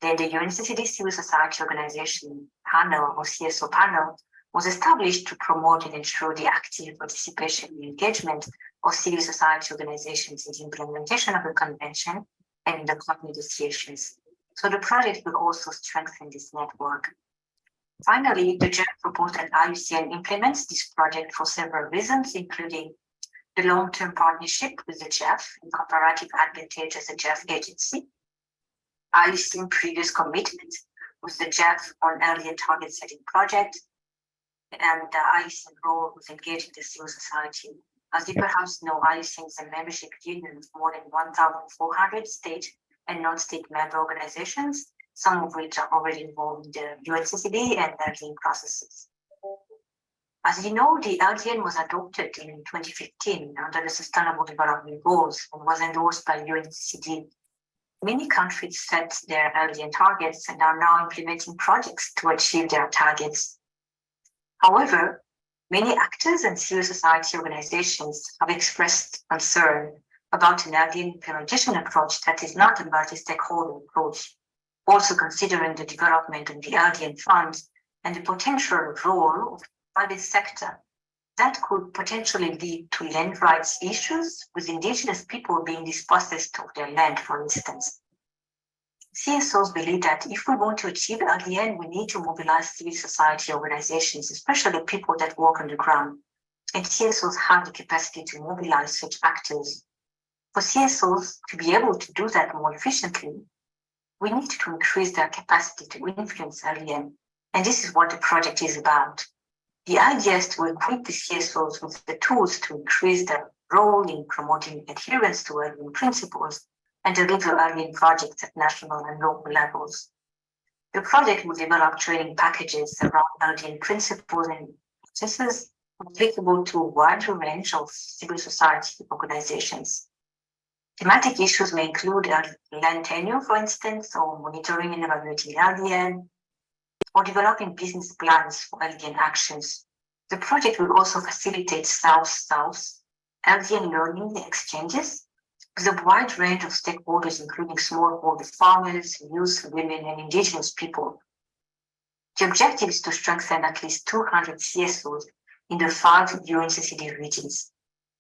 Then the UNCCD Civil Society Organization panel, or CSO panel, was established to promote and ensure the active participation and engagement of civil society organizations in the implementation of the convention and in the COP negotiations. So the project will also strengthen this network. Finally, the GEF proposed that IUCN implements this project for several reasons, including the long-term partnership with the GEF and comparative advantage as a GEF agency, IUCN previous commitment with the GEF on earlier target setting project, and the IUCN role with engaging the civil society. As you perhaps know, IUCN is a membership union of more than 1,400 state and non-state member organizations, some of which are already involved in the UNCCD and LDN processes. As you know, the LDN was adopted in 2015 under the Sustainable Development Goals and was endorsed by UNCCD. Many countries set their LDN targets and are now implementing projects to achieve their targets. However, many actors and civil society organizations have expressed concern about an LDN implementation approach that is not a multi-stakeholder approach, also considering the development of the LDN funds and the potential role of the private sector that could potentially lead to land rights issues with indigenous people being dispossessed of their land, for instance. CSOs believe that if we want to achieve LDN, we need to mobilize civil society organizations, especially people that work on the ground. And CSOs have the capacity to mobilize such actors. For CSOs to be able to do that more efficiently, we need to increase their capacity to influence LDN. And this is what the project is about. The idea is to equip the CSOs with the tools to increase their role in promoting adherence to LDN principles and deliver LDN projects at national and local levels. The project will develop training packages around LDN principles and processes applicable to a wider range of civil society organizations. Thematic issues may include land tenure, for instance, or monitoring and evaluating LDN, or developing business plans for LDN actions. The project will also facilitate South-South LDN learning exchanges with a wide range of stakeholders, including smallholder farmers, youth, women, and indigenous people. The objective is to strengthen at least 200 CSOs in the 5 UNCCD regions.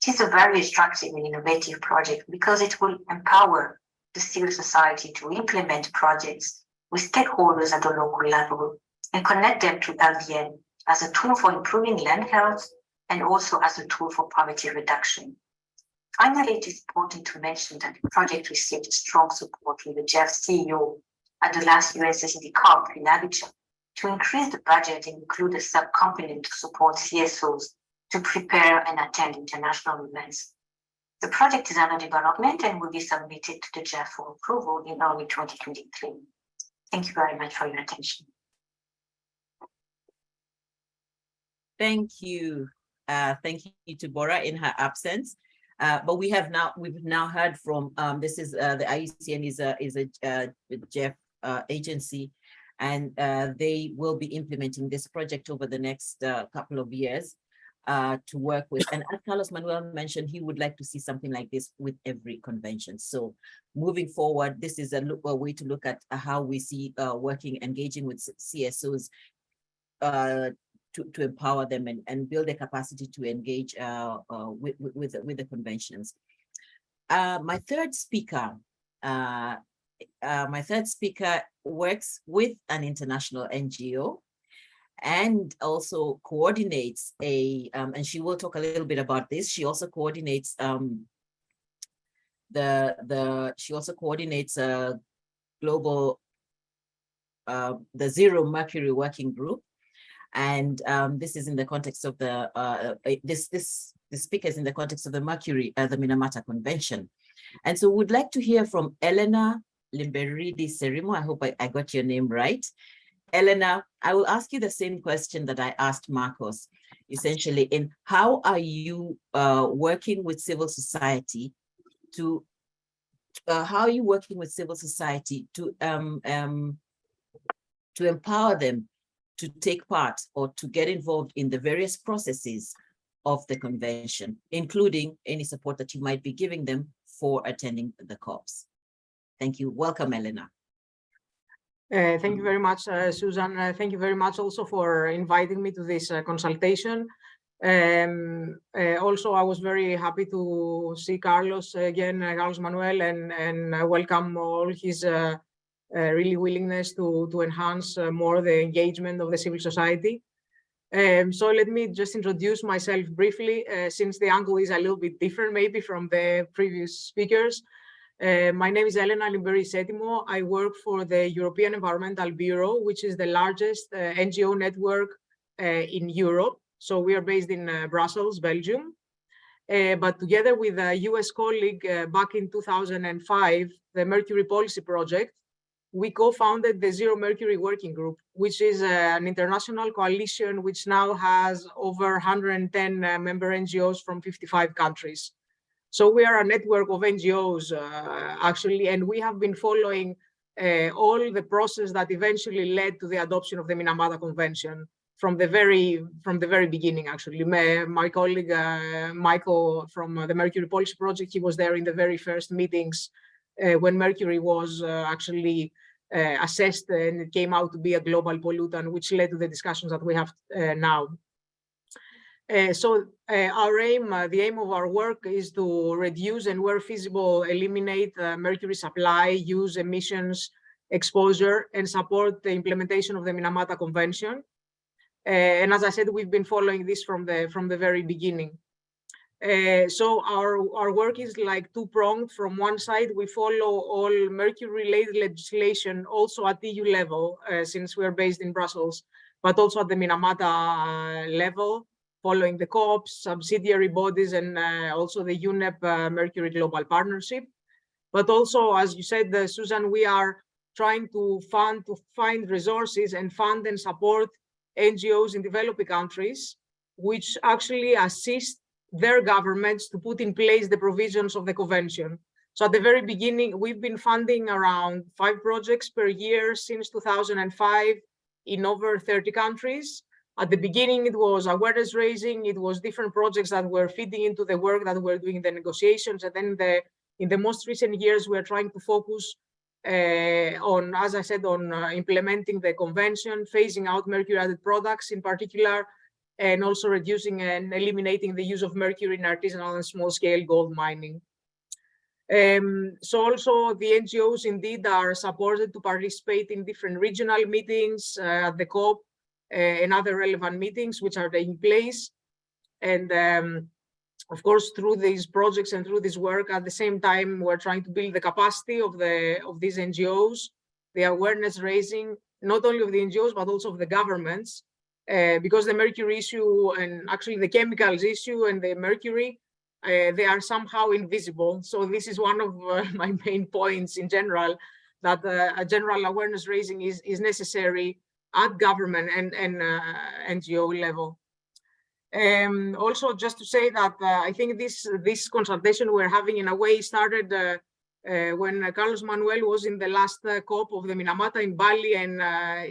It is a very attractive and innovative project because it will empower the civil society to implement projects with stakeholders at the local level and connect them to LDN as a tool for improving land health and also as a tool for poverty reduction. Finally, it is important to mention that the project received strong support from the GEF CEO at the last UNCCD COP in Abidjan to increase the budget and include a sub-component to support CSOs to prepare and attend international events. The project is under development and will be submitted to the GEF for approval in early 2023. Thank you very much for your attention. Thank you. Thank you to Bora in her absence. But we've now heard from this is the IUCN is a GEF agency, and they will be implementing this project over the next couple of years to work with. And as Carlos Manuel mentioned, he would like to see something like this with every convention. So moving forward, this is a way to look at how we see engaging with CSOs to empower them and build a capacity to engage with the conventions. My third speaker works with an international NGO and also coordinates and she will talk a little bit about this. She also coordinates global the Zero Mercury Working Group. And this is in the context of the the speaker is in the context of the the Minamata Convention. And so we'd like to hear from Elena Limberidi Serimo. I hope I got your name right. Elena, I will ask you the same question that I asked Marcos, essentially, in how are you working with civil society to empower them to take part or to get involved in the various processes of the convention, including any support that you might be giving them for attending the COPs. Thank you. Welcome, Elena. Thank you very much, Susan. Thank you very much also for inviting me to this consultation. Also, I was very happy to see Carlos again, Carlos Manuel, and welcome all his really willingness to enhance more the engagement of the civil society. So let me just introduce myself briefly, since the angle is a little bit different maybe from the previous speakers. My name is Elena Limberi Setimo. I work for the European Environmental Bureau, which is the largest NGO network in Europe. So we are based in Brussels, Belgium. But together with a US colleague back in 2005, the Mercury Policy Project, we co-founded the Zero Mercury Working Group, which is an international coalition which now has over 110 member NGOs from 55 countries. So we are a network of NGOs, actually, and we have been following all the process that eventually led to the adoption of the Minamata Convention from the very beginning, actually. My colleague, Michael from the Mercury Policy Project, he was there in the very first meetings when Mercury was actually assessed and it came out to be a global pollutant, which led to the discussions that we have now. So our aim, the aim of our work is to reduce and where feasible, eliminate mercury supply, use, emissions, exposure, and support the implementation of the Minamata Convention. And as I said, we've been following this from the very beginning. So our work is like two-pronged. From one side, we follow all mercury-related legislation also at EU level, since we're based in Brussels, but also at the Minamata level, following the COPs, subsidiary bodies, and also the UNEP Mercury Global Partnership. But also, as you said, Susan, we are trying to find resources and fund and support NGOs in developing countries, which actually assist their governments to put in place the provisions of the convention. So at the very beginning, we've been funding around 5 projects per year since 2005 in over 30 countries. At the beginning, it was awareness raising. It was different projects that were feeding into the work that we're doing in the negotiations. And then in the most recent years, we're trying to focus on, as I said, on implementing the convention, phasing out mercury-added products in particular, and also reducing and eliminating the use of mercury in artisanal and small-scale gold mining. So also the NGOs indeed are supported to participate in different regional meetings at the COP and other relevant meetings which are taking place. And of course, through these projects and through this work, at the same time, we're trying to build the capacity of these NGOs, the awareness raising, not only of the NGOs, but also of the governments, because the mercury issue and actually the chemicals issue and the mercury, they are somehow invisible. So this is one of my main points in general, that a general awareness raising is necessary at government and NGO level. Also, just to say that I think this consultation we're having in a way started when Carlos Manuel was in the last COP of the Minamata in Bali, and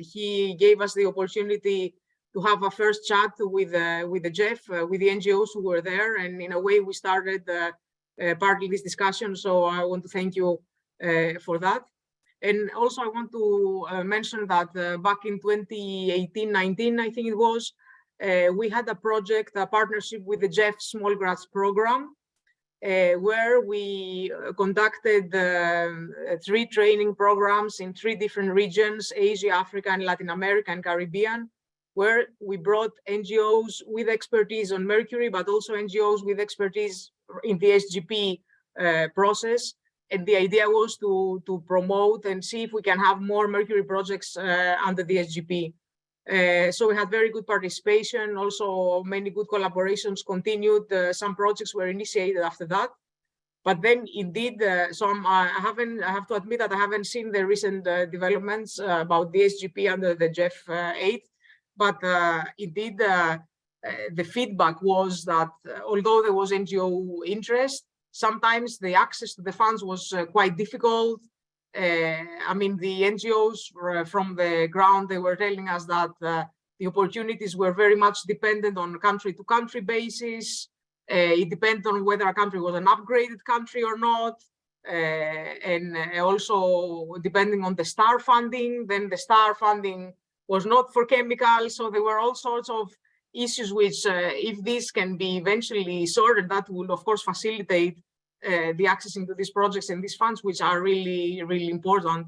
he gave us the opportunity to have a first chat with the GEF, with the NGOs who were there, and in a way we started partly this discussion. So I want to thank you for that. And also I want to mention that back in 2018-19, I think it was, we had a project, a partnership with the GEF Small Grass Program, where we conducted 3 training programs in 3 different regions, Asia, Africa, and Latin America and Caribbean, where we brought NGOs with expertise on mercury, but also NGOs with expertise in the SGP process. And the idea was to promote and see if we can have more mercury projects under the SGP. So we had very good participation, also many good collaborations continued. Some projects were initiated after that. But then indeed, I have to admit that I haven't seen the recent developments about the SGP under the GEF 8. But indeed, the feedback was that although there was NGO interest, sometimes the access to the funds was quite difficult. I mean, the NGOs from the ground, they were telling us that the opportunities were very much dependent on country-to-country basis. It depended on whether a country was an upgraded country or not. And also depending on the STAR funding, then the STAR funding was not for chemicals. So there were all sorts of issues which, if this can be eventually sorted, that will of course facilitate the accessing to these projects and these funds, which are really, really important.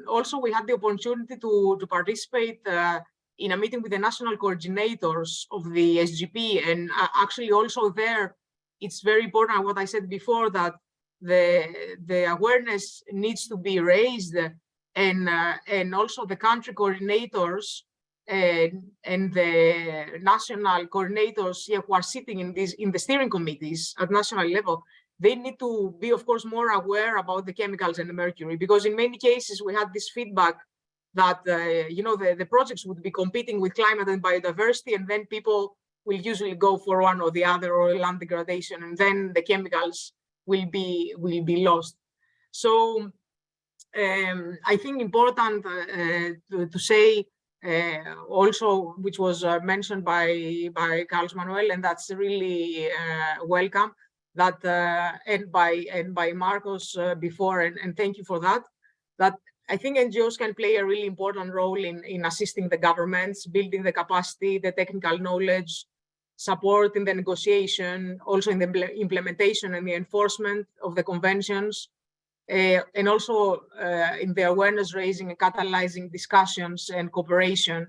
Also, we had the opportunity to participate in a meeting with the national coordinators of the SGP. And actually also there, it's very important what I said before, that the awareness needs to be raised, and also the country coordinators and the national coordinators who are sitting in the steering committees at national level, they need to be, of course, more aware about the chemicals and the mercury, because in many cases we had this feedback that the projects would be competing with climate and biodiversity, and then people will usually go for one or the other, or land degradation, and then the chemicals will be lost. So I think important to say also, which was mentioned by Carlos Manuel, and that's really welcome, that and by Marcos before, and thank you for that, that I think NGOs can play a really important role in assisting the governments, building the capacity, the technical knowledge, support in the negotiation, also in the implementation and the enforcement of the conventions, and also in the awareness raising and catalyzing discussions and cooperation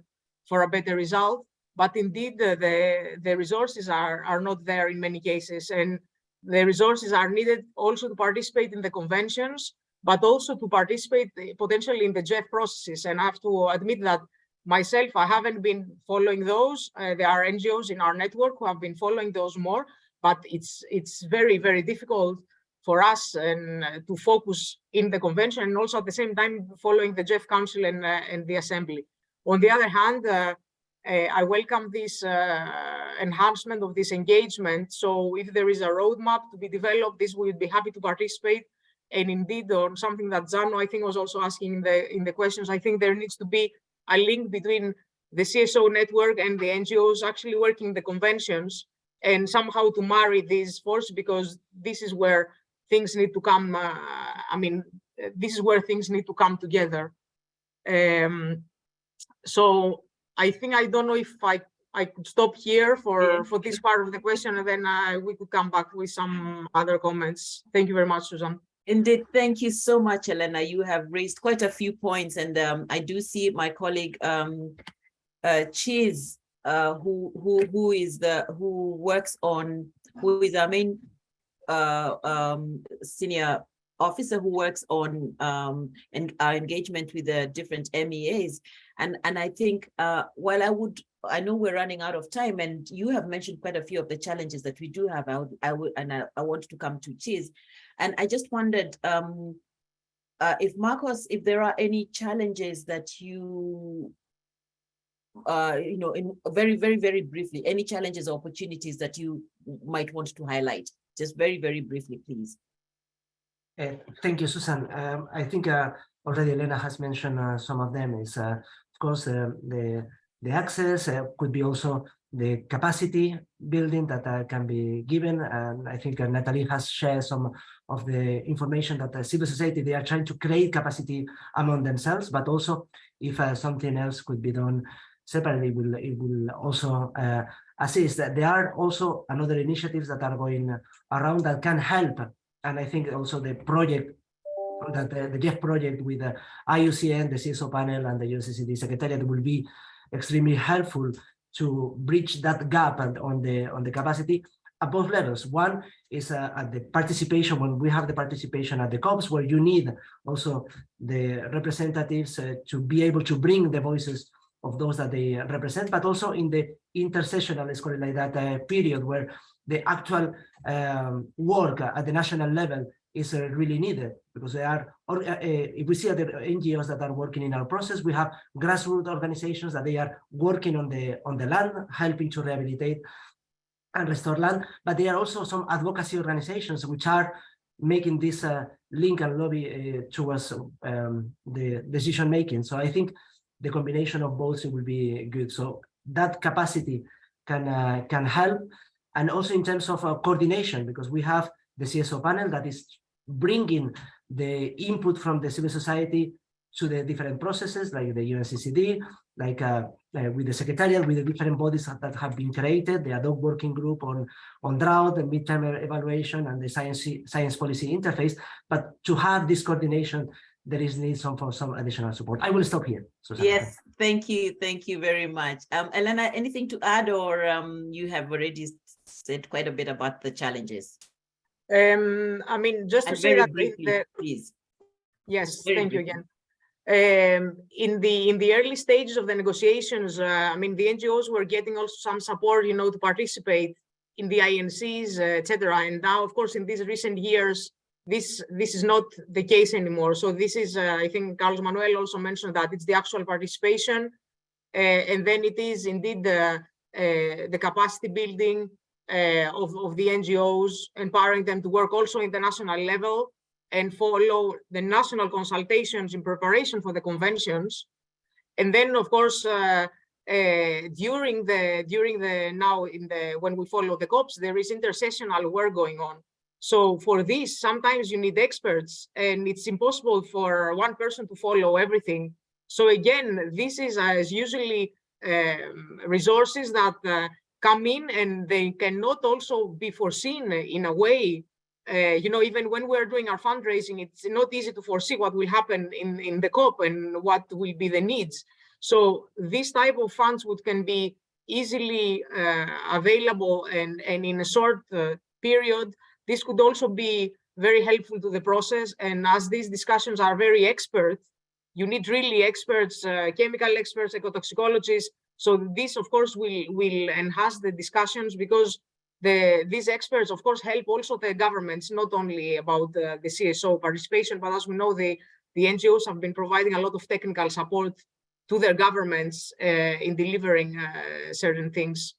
for a better result. But indeed, the resources are not there in many cases, and the resources are needed also to participate in the conventions, but also to participate potentially in the GEF processes. And I have to admit that myself, I haven't been following those. There are NGOs in our network who have been following those more, but it's very, very difficult for us to focus in the convention, and also at the same time following the GEF Council and the Assembly. On the other hand, I welcome this enhancement of this engagement. So if there is a roadmap to be developed, this we would be happy to participate. And indeed, on something that Zano, I think, was also asking in the questions, I think there needs to be a link between the CSO network and the NGOs actually working the conventions and somehow to marry these forces, because this is where things need to come. This is where things need to come together. So I think, I don't know if I could stop here for this part of the question, and then we could come back with some other comments. Thank you very much, Susan. Indeed, thank you so much, Elena. You have raised quite a few points, and I do see my colleague Chiz, who is our main senior officer who works on and our engagement with the different MEAs. And I think while I know we're running out of time, and you have mentioned quite a few of the challenges that we do have. I want to come to Chiz, and I just wondered if Marcos, if there are any challenges that you in very, very, very briefly, any challenges or opportunities that you might want to highlight, just very, very briefly, please. Thank you, Susan. I think already Elena has mentioned some of them. Is of course the access, could be also the capacity building that can be given, and I think Natalie has shared some of the information that the civil society, they are trying to create capacity among themselves, but also if something else could be done separately, it will also assist. There are also another initiatives that are going around that can help, and I think also the project that the GEF project with the IUCN, the CSO panel, and the UNCCD Secretariat will be extremely helpful to bridge that gap and on the capacity at both levels. One is at the participation, when we have the participation at the COPs, where you need also the representatives to be able to bring the voices of those that they represent, but also in the intersessional, let's call it like that, period where the actual work at the national level is really needed, because they are, if we see at the NGOs that are working in our process, we have grassroots organizations that they are working on the land, helping to rehabilitate and restore land, but there are also some advocacy organizations which are making this link and lobby towards the decision making. So I think the combination of both will be good. So that capacity can help, and also in terms of coordination, because we have the CSO panel that is bringing the input from the civil society to the different processes, like the UNCCD, like with the Secretariat, with the different bodies that have been created, the ad hoc working group on drought and midterm evaluation and the science policy interface. But to have this coordination, there is need for some additional support. I will stop here. Susan. Yes, thank you very much. Elena, anything to add, or you have already said quite a bit about the challenges? I mean, just to say that briefly, please. Yes, thank you again. In the early stages of the negotiations, I mean, the NGOs were getting also some support, to participate in the INCs, etc. And now, of course, in these recent years, this is not the case anymore. So this is, I think Carlos Manuel also mentioned that it's the actual participation, and then it is indeed the capacity building of the NGOs, empowering them to work also in the national level and follow the national consultations in preparation for the conventions. And then, of course, when we follow the COPs, there is intersessional work going on. So for this, sometimes you need experts, and it's impossible for one person to follow everything. So again, this is usually resources that come in, and they cannot also be foreseen in a way. Even when we're doing our fundraising, it's not easy to foresee what will happen in the COP and what will be the needs. So this type of funds can be easily available, and in a short period. This could also be very helpful to the process. And as these discussions are very expert, you need really experts, chemical experts, ecotoxicologists. So this, of course, will enhance the discussions, because these experts, of course, help also the governments, not only about the CSO participation, but as we know, the NGOs have been providing a lot of technical support to their governments in delivering certain things.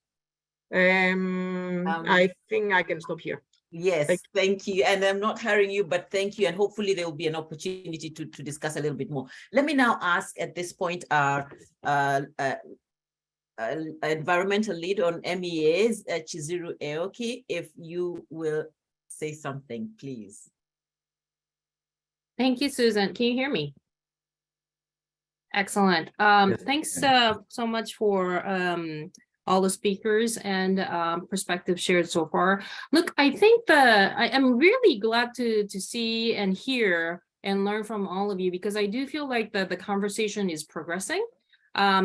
I think I can stop here. Yes, thank you. And I'm not hurrying you, but thank you. And hopefully there will be an opportunity to discuss a little bit more. Let me now ask at this point our environmental lead on MEAs, Chizuru Aoki. If you will say something, please. Thank you, Susan. Can you hear me? Excellent. Thanks so much for all the speakers and perspectives shared so far. Look, I think I am really glad to see and hear and learn from all of you, because I do feel like the conversation is progressing.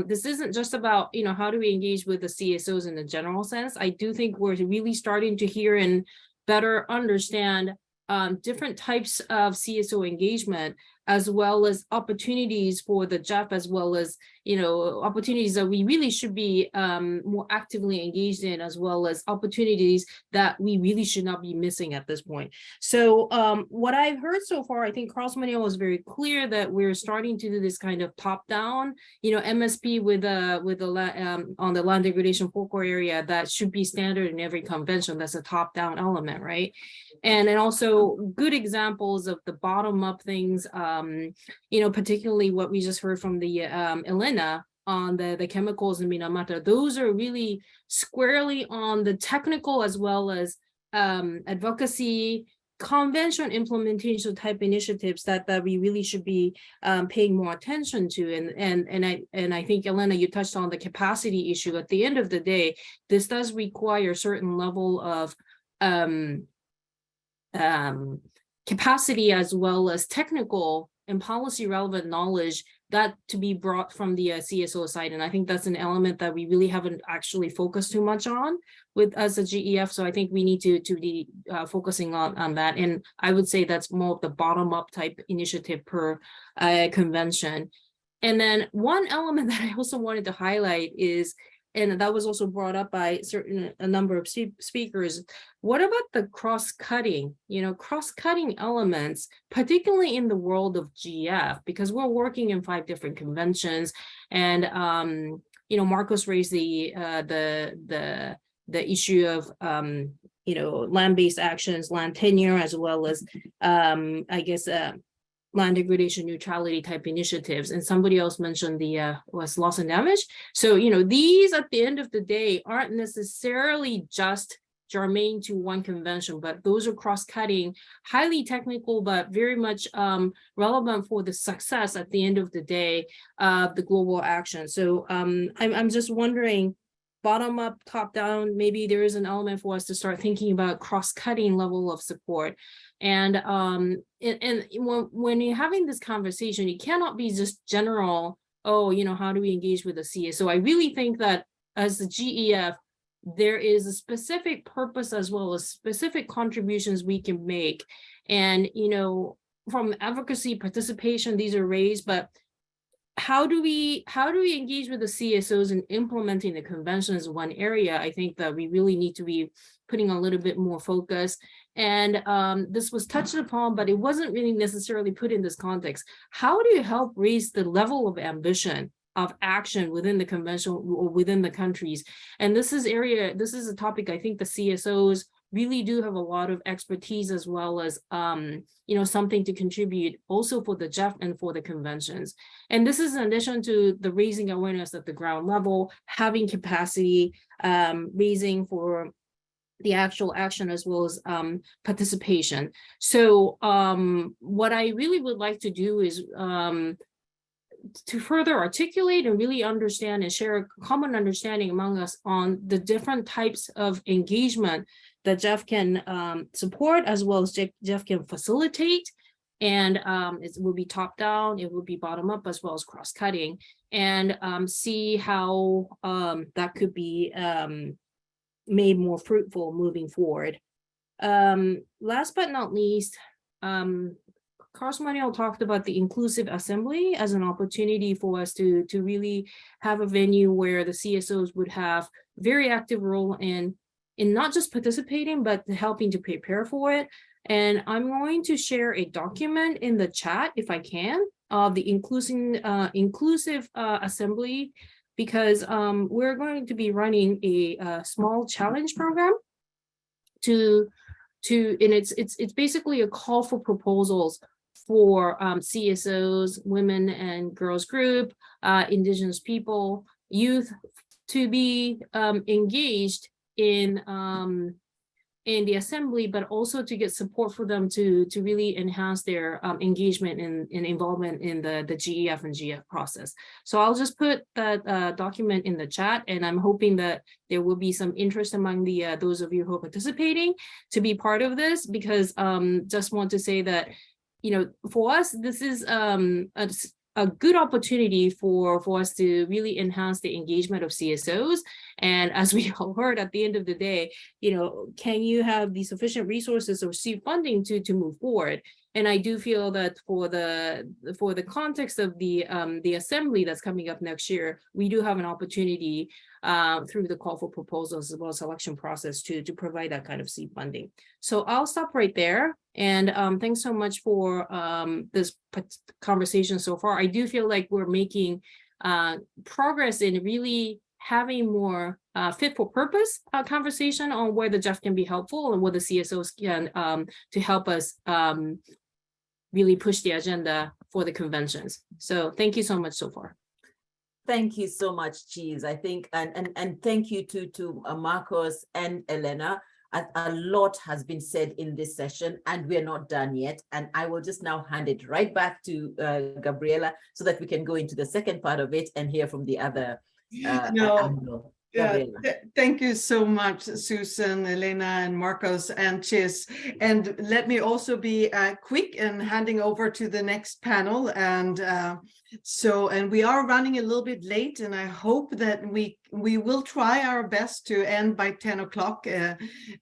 This isn't just about, how do we engage with the CSOs in the general sense. I do think we're really starting to hear and better understand different types of CSO engagement, as well as opportunities for the GEF, as well as, opportunities that we really should be more actively engaged in, as well as opportunities that we really should not be missing at this point. So what I've heard so far, I think Carlos Manuel was very clear that we're starting to do this kind of top-down, MSP with on the land degradation focal area that should be standard in every convention. That's a top-down element, right? And then also good examples of the bottom-up things, particularly what we just heard from the Elena on the chemicals in Minamata. Those are really squarely on the technical as well as advocacy, convention implementation type initiatives that we really should be paying more attention to. And I think, Elena, you touched on the capacity issue. At the end of the day, this does require a certain level of capacity as well as technical and policy relevant knowledge that to be brought from the CSO side. And I think that's an element that we really haven't actually focused too much on with as a GEF. So I think we need to be focusing on that. And I would say that's more of the bottom up type initiative per convention. And then one element that I also wanted to highlight is, and that was also brought up by a number of speakers, what about the cross-cutting, cross-cutting elements, particularly in the world of GF, because we're working in 5 different conventions. And, Marcos raised the issue of, land-based actions, land tenure, as well as, land degradation neutrality type initiatives. And somebody else mentioned the was loss and damage. So, these at the end of the day aren't necessarily just germane to one convention, but those are cross-cutting, highly technical, but very much relevant for the success at the end of the day of the global action. So I'm just wondering, bottom up, top down, maybe there is an element for us to start thinking about cross-cutting level of support. And when you're having this conversation, it cannot be just general, how do we engage with the CSO? I really think that as the GEF, there is a specific purpose as well as specific contributions we can make. And, from advocacy, participation, these are raised, but how do we engage with the CSOs in implementing the conventions in one area? I think that we really need to be putting a little bit more focus. And this was touched upon, but it wasn't really necessarily put in this context. How do you help raise the level of ambition of action within the convention or within the countries? And this is a topic I think the CSOs really do have a lot of expertise, as well as something to contribute also for the GEF and for the conventions. And this is in addition to the raising awareness at the ground level, having capacity, raising for the actual action, as well as participation. So what I really would like to do is to further articulate and really understand and share a common understanding among us on the different types of engagement that GEF can support, as well as GEF can facilitate. And it will be top down, it will be bottom up, as well as cross-cutting, and see how that could be made more fruitful moving forward. Last but not least, Carlos Manuel talked about the inclusive assembly as an opportunity for us to really have a venue where the CSOs would have very active role in not just participating, but helping to prepare for it. And I'm going to share a document in the chat, if I can, of the inclusive assembly, because we're going to be running a small challenge program and it's basically a call for proposals for CSOs, women and girls group, indigenous people, youth, to be engaged in the assembly, but also to get support for them to really enhance their engagement and involvement in the GEF and GF process. So I'll just put that document in the chat, and I'm hoping that there will be some interest among the those of you who are participating to be part of this, because just want to say that, you know, for us, this is a good opportunity for us to really enhance the engagement of CSOs. And as we all heard, at the end of the day, you know, can you have the sufficient resources or seed funding to move forward? And I do feel that for the context of the assembly that's coming up next year, we do have an opportunity through the call for proposals as well as selection process to provide that kind of seed funding. So I'll stop right there. And thanks so much for this conversation so far. I do feel like we're making progress in really having more fit for purpose conversation on where the GEF can be helpful and what the CSOs can to help us really push the agenda for the conventions. So thank you so much so far. Thank you so much, Cheese. I think, and thank you to Marcos and Elena. A lot has been said in this session, and we're not done yet. And I will just now hand it right back to Gabriela so that we can go into the second part of it and hear from the other angle. Yeah, thank you so much, Susan, Elena, and Marcos, and Chis. And let me also be quick in handing over to the next panel. And and we are running a little bit late, and I hope that we will try our best to end by 10 o'clock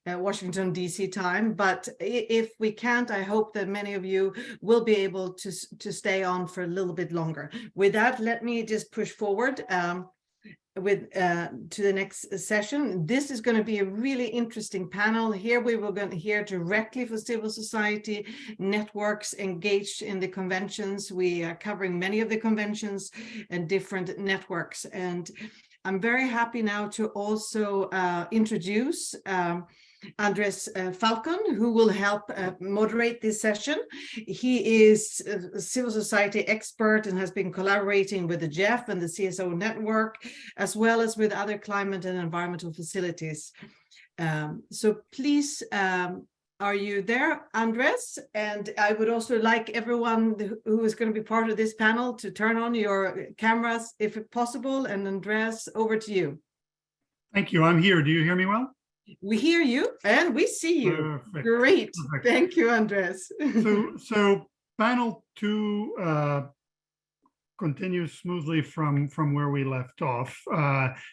Washington, D.C. time. But if we can't, I hope that many of you will be able to stay on for a little bit longer. With that, let me just push forward to the next session. This is going to be a really interesting panel. Here we were going to hear directly for civil society networks engaged in the conventions. We are covering many of the conventions and different networks. And I'm very happy now to also introduce Andres Falcon, who will help moderate this session. He is a civil society expert and has been collaborating with the GEF and the CSO network, as well as with other climate and environmental facilities. So please, are you there, Andres? And I would also like everyone who is going to be part of this panel to turn on your cameras if possible. And Andres, over to you. Thank you. I'm here. Do you hear me well? We hear you and we see you. Perfect. Great. Perfect. Thank you, Andres. So panel 2 continues smoothly from where we left off.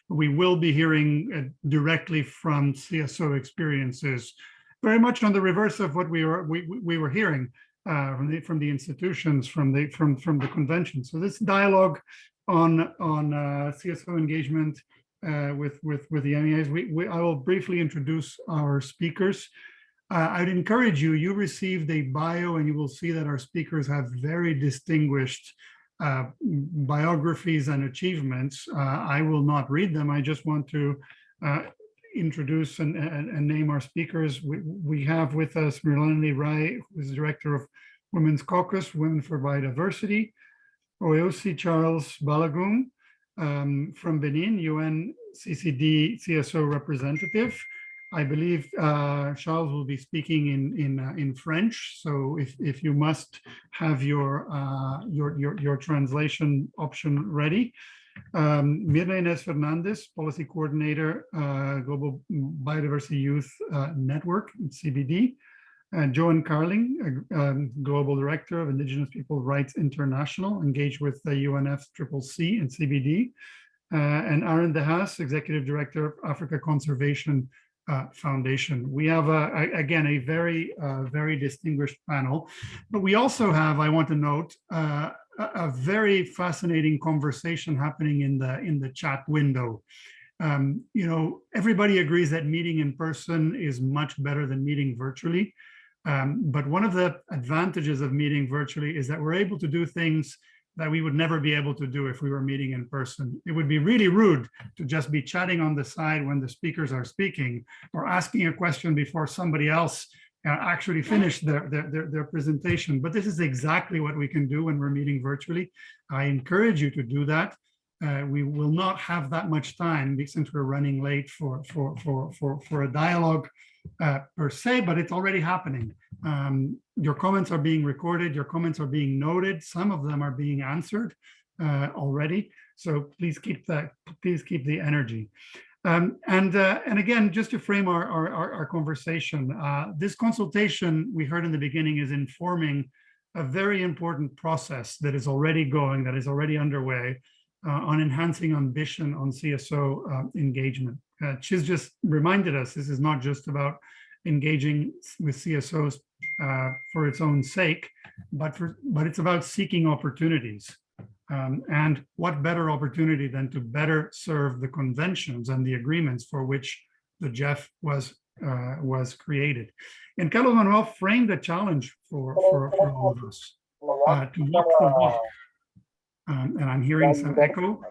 We will be hearing directly from CSO experiences, very much on the reverse of what we were hearing from the institutions, from the convention. So this dialogue on CSO engagement with the MEAs. I will briefly introduce our speakers. I'd encourage you, you received a bio and you will see that our speakers have very distinguished biographies and achievements. I will not read them. I just want to introduce and name our speakers. We have with us Mirlani Rai, who is Director of Women's Caucus, Women for Biodiversity, Oyosi Charles Balagoon, from Benin, UN CCD CSO representative. I believe Charles will be speaking in French, so if you must have your translation option ready. Mirna Inés Fernandez, Policy Coordinator, Global Biodiversity Youth Network, CBD. Joan Carling, Global Director of Indigenous People Rights International, engaged with the UNFCCC and CBD. And Aaron De Haas, Executive Director of Africa Conservation Foundation. We have, again, a very distinguished panel. But we also have, I want to note, a very fascinating conversation happening in the chat window. You know, everybody agrees that meeting in person is much better than meeting virtually. But one of the advantages of meeting virtually is that we're able to do things that we would never be able to do if we were meeting in person. It would be really rude to just be chatting on the side when the speakers are speaking, or asking a question before somebody else actually finished their presentation. But this is exactly what we can do when we're meeting virtually. I encourage you to do that. we will not have that much time since we're running late for a dialogue per se, but it's already happening. Your comments are being recorded, your comments are being noted, some of them are being answered already. So please keep the energy. And again, just to frame our conversation, this consultation we heard in the beginning is informing a very important process that is already going, that is already underway on enhancing ambition on CSO engagement. She's just reminded us this is not just about engaging with CSOs for its own sake, but it's about seeking opportunities. And what better opportunity than to better serve the conventions and the agreements for which the GEF was created. And Carlos Manuel framed a challenge for all of us to walk the walk. And I'm hearing some echo.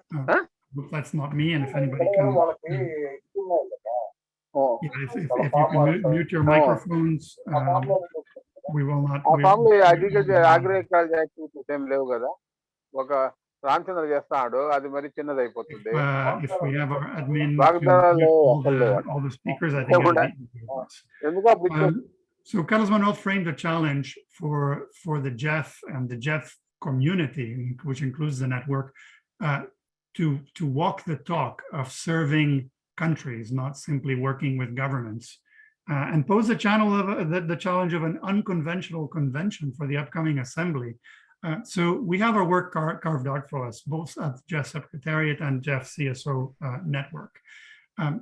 That's not me. And if anybody can, if you can mute your microphones, we will not. If we have our admin all the speakers, I think it'll be so Carlos Manuel framed a challenge for the GEF and the GEF community, which includes the network, to walk the talk of serving countries, not simply working with governments, and pose the challenge of an unconventional convention for the upcoming assembly. So we have our work carved out for us, both at GEF Secretariat and GEF CSO network.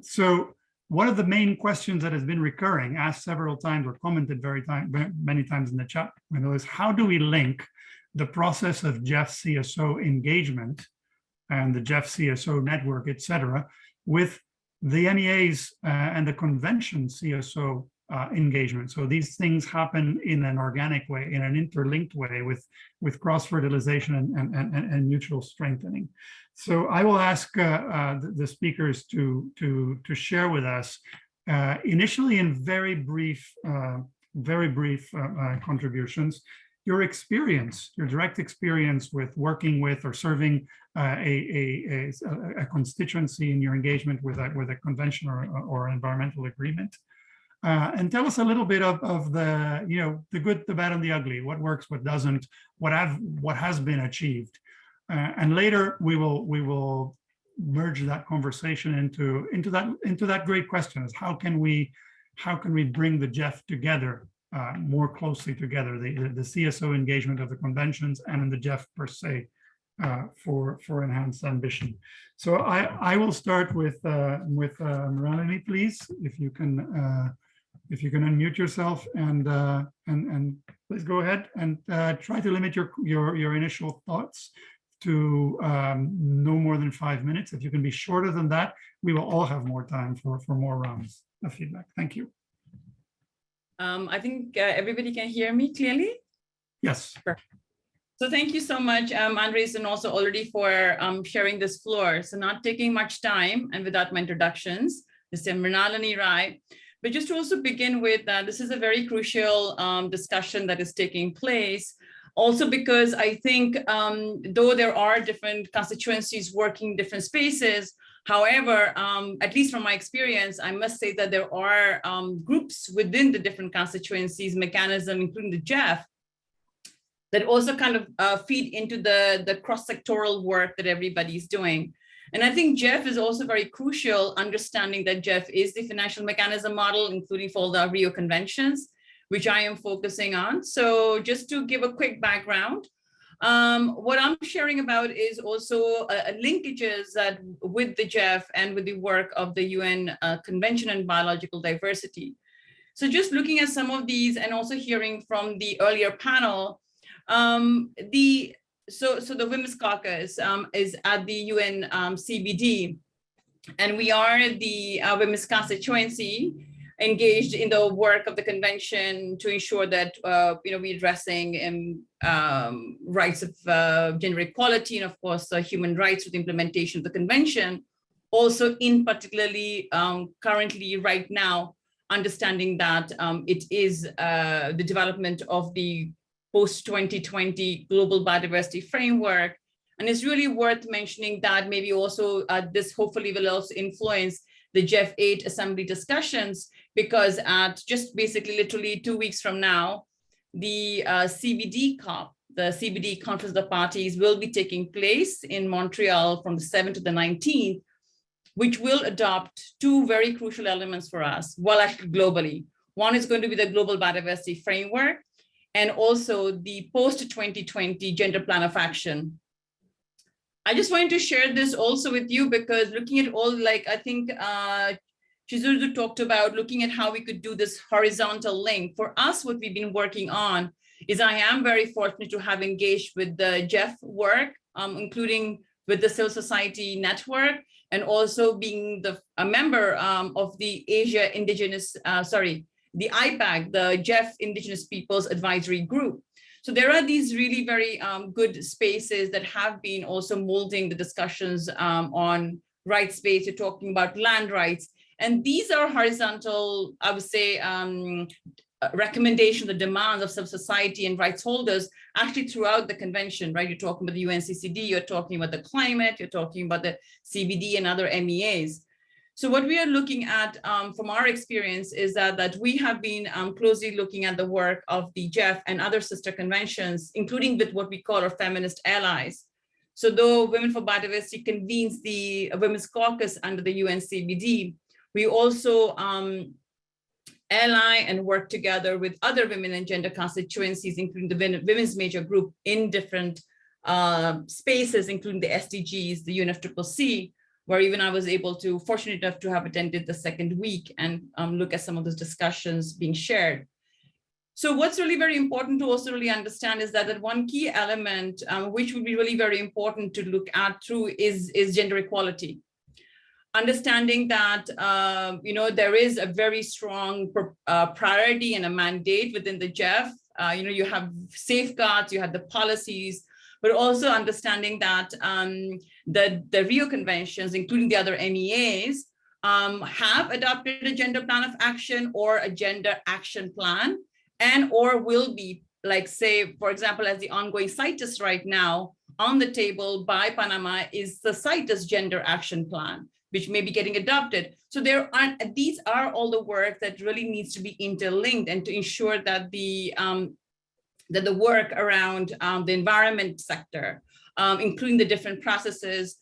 So one of the main questions that has been recurring, asked several times or commented many times in the chat window, is how do we link the process of GEF CSO engagement and the GEF CSO network, et cetera, with the NEA's and the convention CSO engagement. So these things happen in an organic way, in an interlinked way with cross-fertilization and mutual strengthening. So I will ask the speakers to share with us, initially in very brief contributions, your experience, your direct experience with working with or serving a constituency in your engagement with a convention or environmental agreement. And tell us a little bit of the the good, the bad, and the ugly. What works, what doesn't, what has been achieved, and later we will merge that conversation into that great question: is how can we bring the GEF together more closely together, the CSO engagement of the conventions and the GEF per se for enhanced ambition. So I will start with Melanie, please, if you can unmute yourself and please go ahead and try to limit your initial thoughts to no more than 5 minutes. If you can be shorter than that, we will all have more time for more rounds of feedback. Thank you. I think everybody can hear me clearly. Yes. Perfect. So thank you so much, Andres, and also already for sharing this floor. So not taking much time and without my introductions, Mr. Mrinalini Rai. But just to also begin with, this is a very crucial discussion that is taking place. Also because I think though there are different constituencies working in different spaces, however, at least from my experience, I must say that there are groups within the different constituencies, mechanism, including the GEF, that also kind of feed into the cross-sectoral work that everybody's doing. And I think GEF is also very crucial, understanding that GEF is the financial mechanism model, including for the Rio conventions, which I am focusing on. So just to give a quick background, what I'm sharing about is also linkages that with the GEF and with the work of the UN Convention on Biological Diversity. So just looking at some of these and also hearing from the earlier panel, so the Women's Caucus is at the UN CBD, and we are the Women's Constituency engaged in the work of the convention to ensure that we're addressing rights of gender equality and of course human rights with implementation of the convention. Also, in particularly currently right now, understanding that it is the development of the post-2020 global biodiversity framework And it's really worth mentioning that maybe also this hopefully will also influence the GEF 8 assembly discussions, because at just basically literally 2 weeks from now, the CBD COP, the CBD Conference of the Parties, will be taking place in Montreal from the 7th to the 19th, which will adopt two very crucial elements for us, well, actually globally. One is going to be the Global Biodiversity Framework, and also the post-2020 Gender Plan of Action. I just wanted to share this also with you, because looking at all, like I think Chizuru talked about looking at how we could do this horizontal link. For us, what we've been working on is I am very fortunate to have engaged with the GEF work, including with the Civil Society Network, and also being a member of the Asia Indigenous, the IPAC, the GEF Indigenous Peoples Advisory Group. So there are these really very good spaces that have been also molding the discussions on rights space. You're talking about land rights. And these are horizontal, I would say, recommendations, the demands of civil society and rights holders actually throughout the convention, right? You're talking about the UNCCD, you're talking about the climate, you're talking about the CBD and other MEAs. So what we are looking at from our experience is that we have been closely looking at the work of the GEF and other sister conventions, including with what we call our feminist allies. So though Women for Biodiversity convenes the Women's Caucus under the UNCBD, we also ally and work together with other women and gender constituencies, including the Women's Major Group in different spaces, including the SDGs, the UNFCCC, where even I was fortunate enough to have attended the second week and look at some of those discussions being shared. So what's really very important to also really understand is that one key element, which would be really very important to look at through is gender equality. Understanding that, there is a very strong priority and a mandate within the GEF. You have safeguards, you have the policies, but also understanding that the Rio conventions, including the other MEAs, have adopted a gender plan of action or a gender action plan, and or will be, like say, for example, as the ongoing CITES right now on the table by Panama is the CITES gender action plan, which may be getting adopted. So these are all the work that really needs to be interlinked, and to ensure that the work around the environment sector, including the different processes,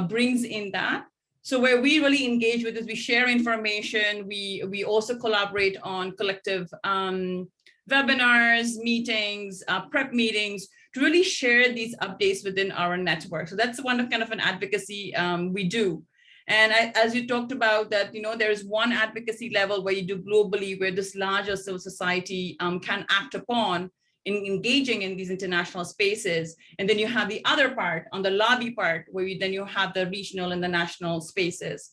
brings in that. So where we really engage with is we share information. We also collaborate on collective webinars, meetings, prep meetings, to really share these updates within our network. So that's one of kind of an advocacy we do. And as you talked about that, there's one advocacy level where you do globally, where this larger civil society can act upon in engaging in these international spaces. And then you have the other part, on the lobby part, where then you have the regional and the national spaces.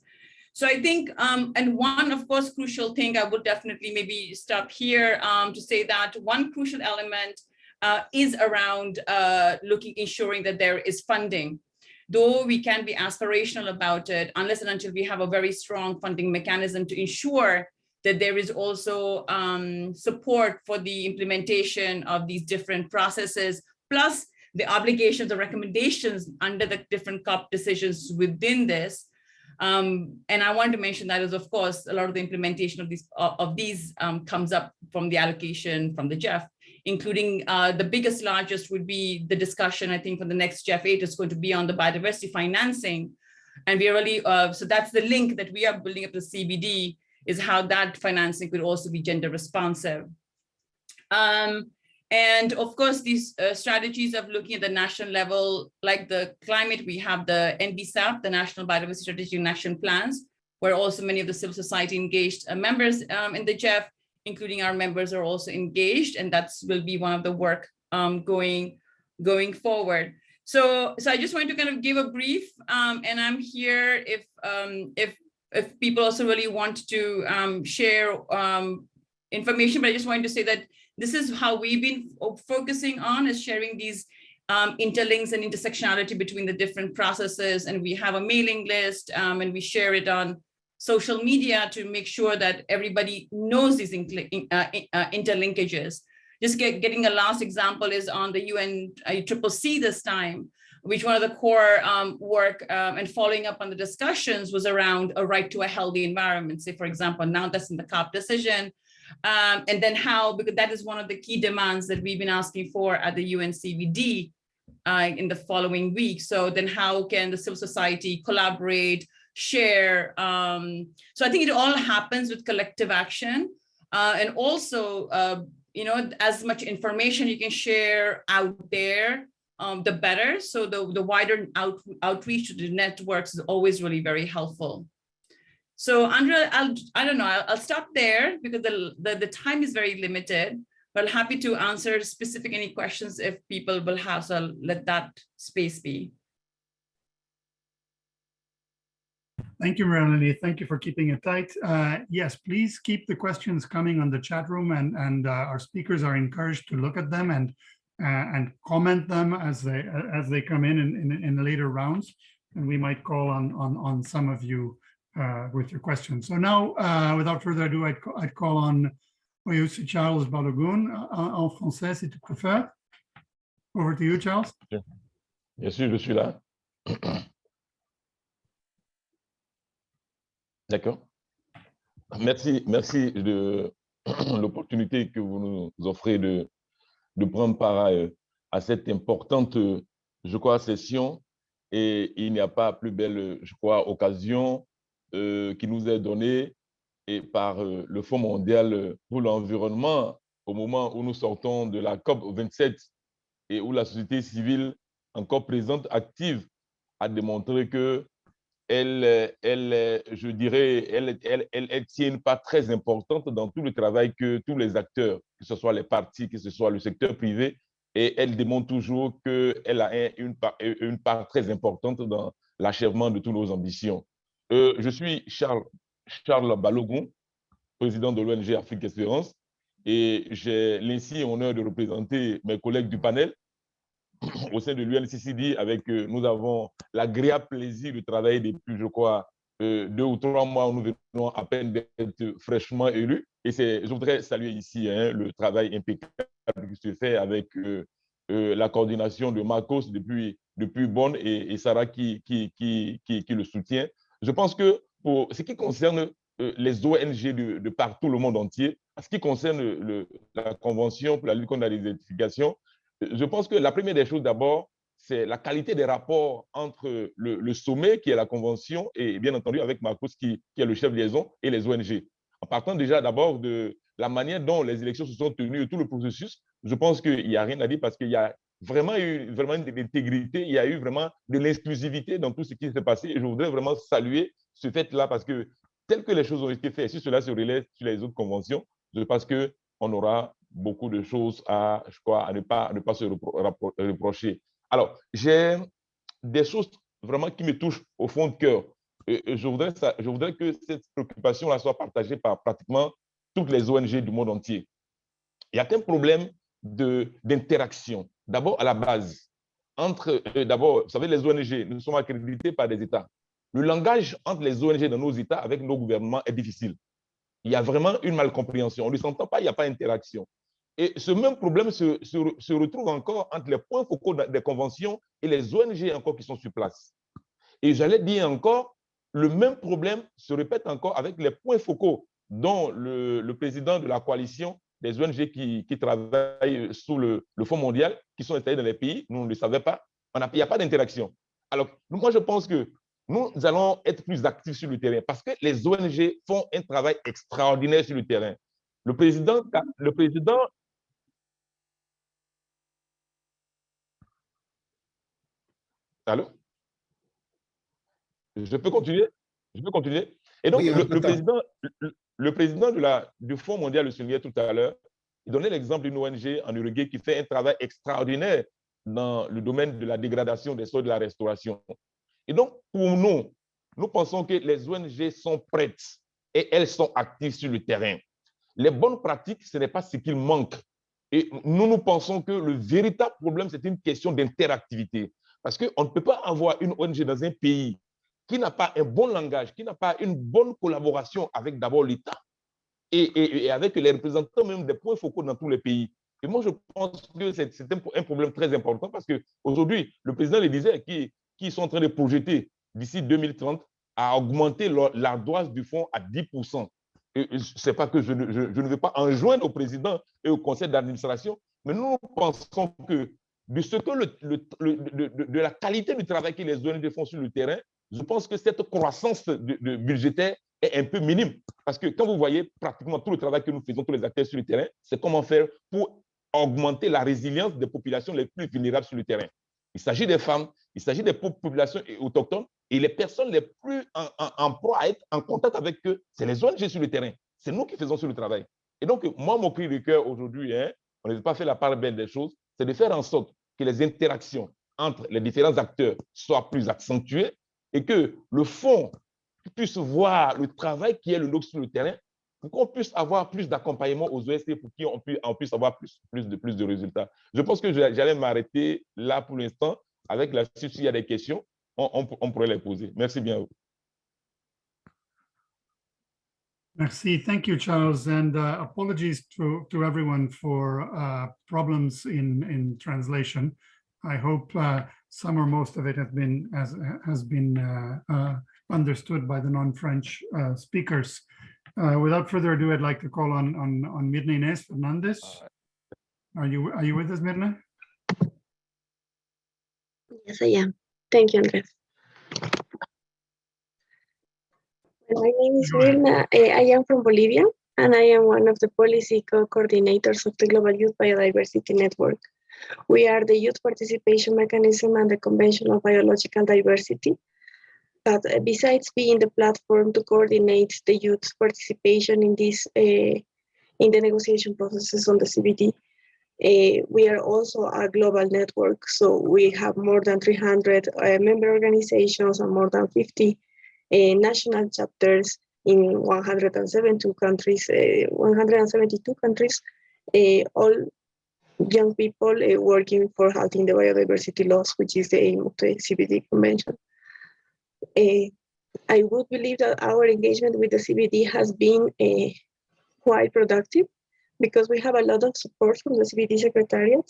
So I think, and one, of course, crucial thing, I would definitely maybe stop here to say that one crucial element is around ensuring that there is funding. Though we can be aspirational about it, unless and until we have a very strong funding mechanism to ensure that there is also support for the implementation of these different processes, plus the obligations, the recommendations under the different COP decisions within this. And I want to mention that is, of course, a lot of the implementation of these comes up from the allocation from the GEF, including the biggest, largest would be the discussion, I think, for the next GEF 8 is going to be on the biodiversity financing. And we are really, so that's the link that we are building up to CBD, is how that financing could also be gender responsive. And of course, these strategies of looking at the national level, like the climate, we have the NBSAP, the National Biodiversity Strategy and Action Plans, where also many of the civil society engaged members in the GEF, including our members, are also engaged, and that will be one of the work going forward. So I just wanted to kind of give a brief, and I'm here if people also really want to share information, but I just wanted to say that this is how we've been focusing on, is sharing these interlinks and intersectionality between the different processes. And we have a mailing list and we share it on social media to make sure that everybody knows these interlinkages. Just getting a last example is on the UNCCC this time. which one of the core work and following up on the discussions was around a right to a healthy environment. Say, for example, now that's in the COP decision. And then how, because that is one of the key demands that we've been asking for at the UNCVD in the following week. So then how can the civil society collaborate, share? So I think it all happens with collective action. And also, as much information you can share out there, the better. So the wider outreach to the networks is always really very helpful. So Andrea, I'll stop there because the time is very limited, but happy to answer specific any questions if people will have, so I'll let that space be. Thank you, Melanie. Thank you for keeping it tight. Yes, please keep the questions coming on the chat room, and our speakers are encouraged to look at them and comment them as they come in the later rounds, and we might call on some of you with your questions. So now, without further ado, I'd call on Oyusi Charles Balogun en français, si tu préfères. Over to you, Charles. Bien sûr, je suis là. D'accord. Merci de l'opportunité que vous nous offrez de prendre part à cette importante, je crois, session. Et il n'y a pas plus belle, je crois, occasion qui nous est donnée par le Fonds mondial pour l'environnement au moment où nous sortons de la COP 27 et où la société civile encore présente, active, a démontré que elle tient une part très importante dans tout le travail que tous les acteurs, que ce soit les partis, que ce soit le secteur privé, et elle démontre toujours qu'elle a une part très importante dans l'achèvement de toutes nos ambitions. Je suis Charles Balogun, président de l'ONG Afrique Espérance, et j'ai l'insigne honneur de représenter mes collègues du panel au sein de l'UNCCD. Nous avons l'agréable plaisir de travailler depuis, je crois, 2 ou 3 mois où nous venons à peine d'être fraîchement élus. Et je voudrais saluer ici le travail impeccable qui se fait avec la coordination de Marcos depuis Bonn et Sarah qui le soutient. Je pense que pour ce qui concerne les ONG de partout le monde entier, en ce qui concerne la Convention pour la lutte contre la désertification, je pense que la première des choses d'abord, c'est la qualité des rapports entre le sommet, qui est la Convention, et bien entendu avec Marcos, qui est le chef liaison, et les ONG. En partant déjà d'abord de la manière dont les élections se sont tenues et tout le processus, je pense qu'il n'y a rien à dire parce qu'il y a vraiment eu de l'intégrité, il y a eu vraiment de l'exclusivité dans tout ce qui s'est passé. Et je voudrais vraiment saluer ce fait-là parce que tel que les choses ont été faites, si cela se relève sur les autres conventions, je pense qu'on aura beaucoup de choses à ne pas se reprocher. Alors, j'ai des choses vraiment qui me touchent au fond de cœur. Je voudrais que cette préoccupation-là soit partagée par pratiquement toutes les ONG du monde entier. Il y a un problème d'interaction. D'abord, à la base, d'abord, vous savez, les ONG, nous sommes accrédités par des États. Le langage entre les ONG dans nos États avec nos gouvernements est difficile. Il y a vraiment une malcompréhension. On ne s'entend pas, il n'y a pas d'interaction. Et ce même problème se retrouve encore entre les points focaux des conventions et les ONG encore qui sont sur place. Et j'allais dire encore, le même problème se répète encore avec les points focaux dont le président de la coalition des ONG qui travaillent sous le Fonds mondial, qui sont installés dans les pays, nous ne le savions pas, il n'y a pas d'interaction. Alors, moi, je pense que nous allons être plus actifs sur le terrain parce que les ONG font un travail extraordinaire sur le terrain. Le président. Allô? Je peux continuer? Et donc, oui, le président du Fonds mondial le soulignait tout à l'heure, il donnait l'exemple d'une ONG en Uruguay qui fait un travail extraordinaire dans le domaine de la dégradation des sols, de la restauration. Et donc, pour nous pensons que les ONG sont prêtes et elles sont actives sur le terrain. Les bonnes pratiques, ce n'est pas ce qu'il manque. Et nous pensons que le véritable problème, c'est une question d'interactivité. Parce qu'on ne peut pas avoir une ONG dans un pays qui n'a pas un bon langage, qui n'a pas une bonne collaboration avec d'abord l'État et avec les représentants même des points focaux dans tous les pays. Et moi, je pense que c'est un problème très important parce qu'aujourd'hui, le président le disait, qui sont en train de projeter d'ici 2030 à augmenter l'ardoise du fonds à 10%. C'est pas que je ne veux pas enjoindre au président et au conseil d'administration, mais nous pensons que de la qualité du travail que les ONG font sur le terrain, je pense que cette croissance budgétaire est un peu minime. Parce que quand vous voyez pratiquement tout le travail que nous faisons, tous les acteurs sur le terrain, c'est comment faire pour augmenter la résilience des populations les plus vulnérables sur le terrain. Il s'agit des femmes, il s'agit des populations autochtones et les personnes les plus en proie à être en contact avec eux, c'est les ONG sur le terrain. C'est nous qui faisons sur le travail. Et donc, moi, mon cri de cœur aujourd'hui, on n'a pas fait la part belle des choses, c'est de faire en sorte que les interactions entre les différents acteurs soient plus accentuées et que le fonds puisse voir le travail qui est le nôtre sur le terrain pour qu'on puisse avoir plus d'accompagnement aux OST pour qu'on puisse avoir plus de résultats. Je pense que j'allais m'arrêter là pour l'instant. Avec la suite, s'il y a des questions, on pourrait les poser. Merci bien. Merci. Thank you, Charles. And apologies to everyone for problems in translation. I hope some or most of it has been understood by the non-French speakers. Without further ado, I'd like to call on Mirna Inés Fernandez. Are you with us, Mirna? Yes, I am. Thank you, Andres. My name is Mirna. I am from Bolivia, and I am one of the policy co-coordinators of the Global Youth Biodiversity Network. We are the youth participation mechanism and the Convention of Biological Diversity. But besides being the platform to coordinate the youth participation in this in the negotiation processes on the CBD, we are also a global network. So we have more than 300 member organizations and more than 50 national chapters in 172 countries, all young people working for halting the biodiversity loss, which is the aim of the CBD Convention. I would believe that our engagement with the CBD has been quite productive because we have a lot of support from the CBD Secretariat,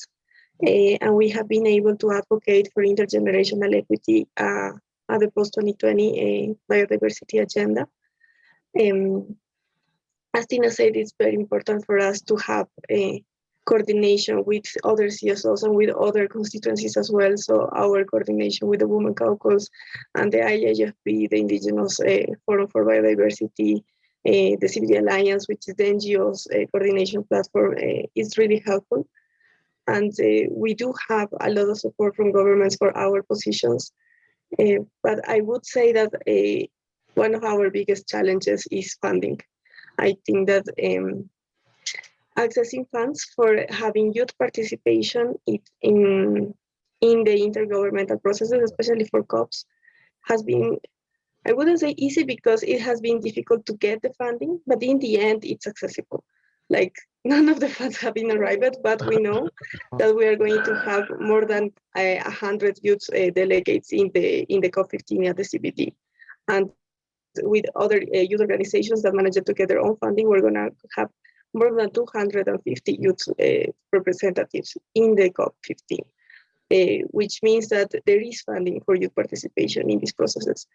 and we have been able to advocate for intergenerational equity at the post-2020 biodiversity agenda. As Tina said, it's very important for us to have a coordination with other CSOs and with other constituencies as well. So our coordination with the Women Caucus and the IIFB, the Indigenous Forum for Biodiversity, the CBD Alliance, which is the NGOs coordination platform, is really helpful. And we do have a lot of support from governments for our positions. But I would say that one of our biggest challenges is funding. I think that accessing funds for having youth participation in the intergovernmental processes, especially for COPs, has been, I wouldn't say easy because it has been difficult to get the funding, but in the end, it's accessible. Like none of the funds have been arrived, but we know that we are going to have more than 100 youth delegates in the COP15 at the CBD. And with other youth organizations that manage to get their own funding, we're going to have more than 250 youth representatives in the COP15, which means that there is funding for youth participation in these processes.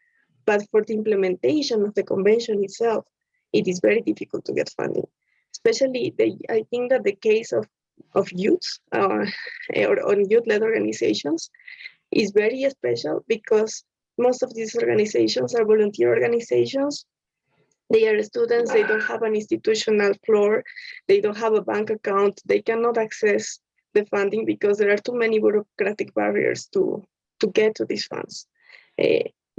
But for the implementation of the convention itself, it is very difficult to get funding. Especially, I think that the case of youth or on youth-led organizations is very special because most of these organizations are volunteer organizations. They are students, they don't have an institutional floor, they don't have a bank account, they cannot access the funding because there are too many bureaucratic barriers to get to these funds.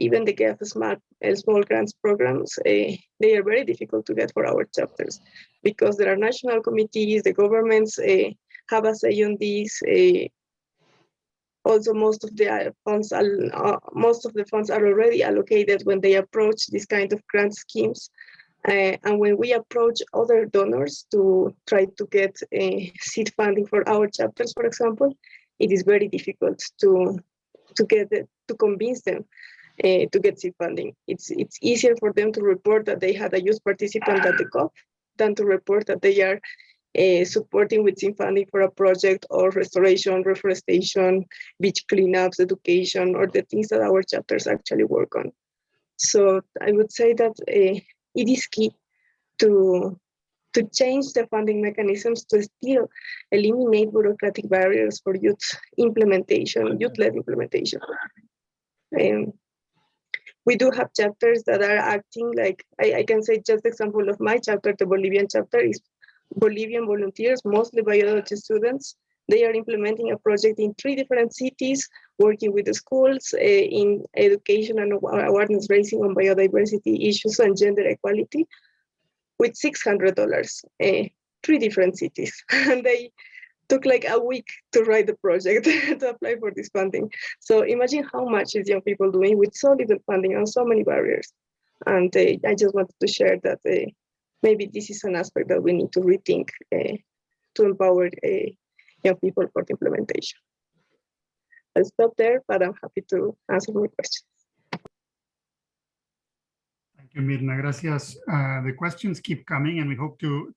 Even the GEF small grants programs, they are very difficult to get for our chapters because there are national committees, the governments have a say on these. Also, most of the funds are already allocated when they approach this kind of grant schemes. And when we approach other donors to try to get seed funding for our chapters, for example, it is very difficult to convince them to get seed funding. It's easier for them to report that they had a youth participant at the COP than to report that they are supporting with some funding for a project or restoration, reforestation, beach cleanups, education, or the things that our chapters actually work on. So I would say that it is key to change the funding mechanisms to still eliminate bureaucratic barriers for youth implementation, youth-led implementation. We do have chapters that are acting like, I can say just example of my chapter, the Bolivian chapter is Bolivian volunteers, mostly biology students. They are implementing a project in 3 different cities, working with the schools in education and awareness raising on biodiversity issues and gender equality with $600, 3 different cities. And they took like a week to write the project to apply for this funding. So imagine how much is young people doing with so little funding and so many barriers. And I just wanted to share that maybe this is an aspect that we need to rethink to empower young people for the implementation. I'll stop there, but I'm happy to answer more questions. Thank you, Mirna. Gracias. The questions keep coming, and we hope to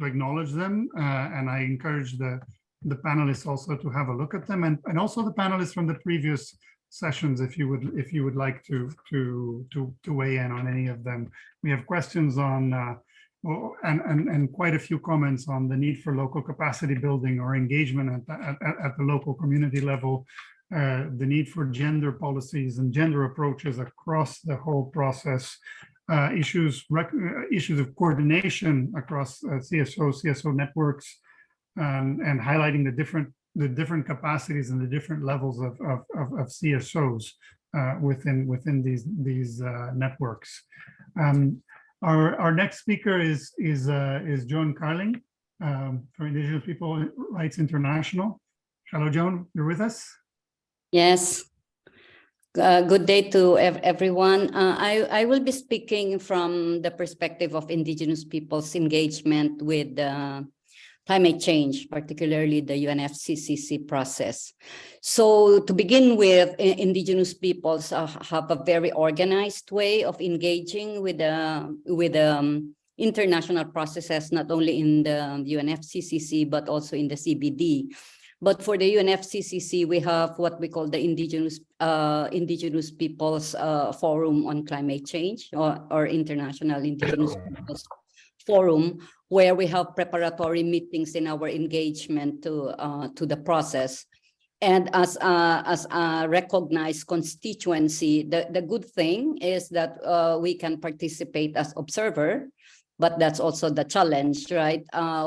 acknowledge them. And I encourage the panelists also to have a look at them, and also the panelists from the previous sessions, if you would like to weigh in on any of them. We have questions on and quite a few comments on the need for local capacity building or engagement at the local community level, the need for gender policies and gender approaches across the whole process, issues of coordination across CSO networks, and highlighting the different capacities and the different levels of CSOs within these networks. Our next speaker is Joan Carling from Indigenous People Rights International. Hello, Joan, you're with us? Yes. Good day to everyone. I will be speaking from the perspective of Indigenous people's engagement with climate change, particularly the UNFCCC process. So to begin with, Indigenous peoples have a very organized way of engaging with international processes, not only in the UNFCCC, but also in the CBD. But for the UNFCCC, we have what we call the Indigenous Peoples Forum on Climate Change, or International Indigenous Peoples Forum, where we have preparatory meetings in our engagement to the process. And as a recognized constituency, the good thing is that we can participate as observer, but that's also the challenge, right?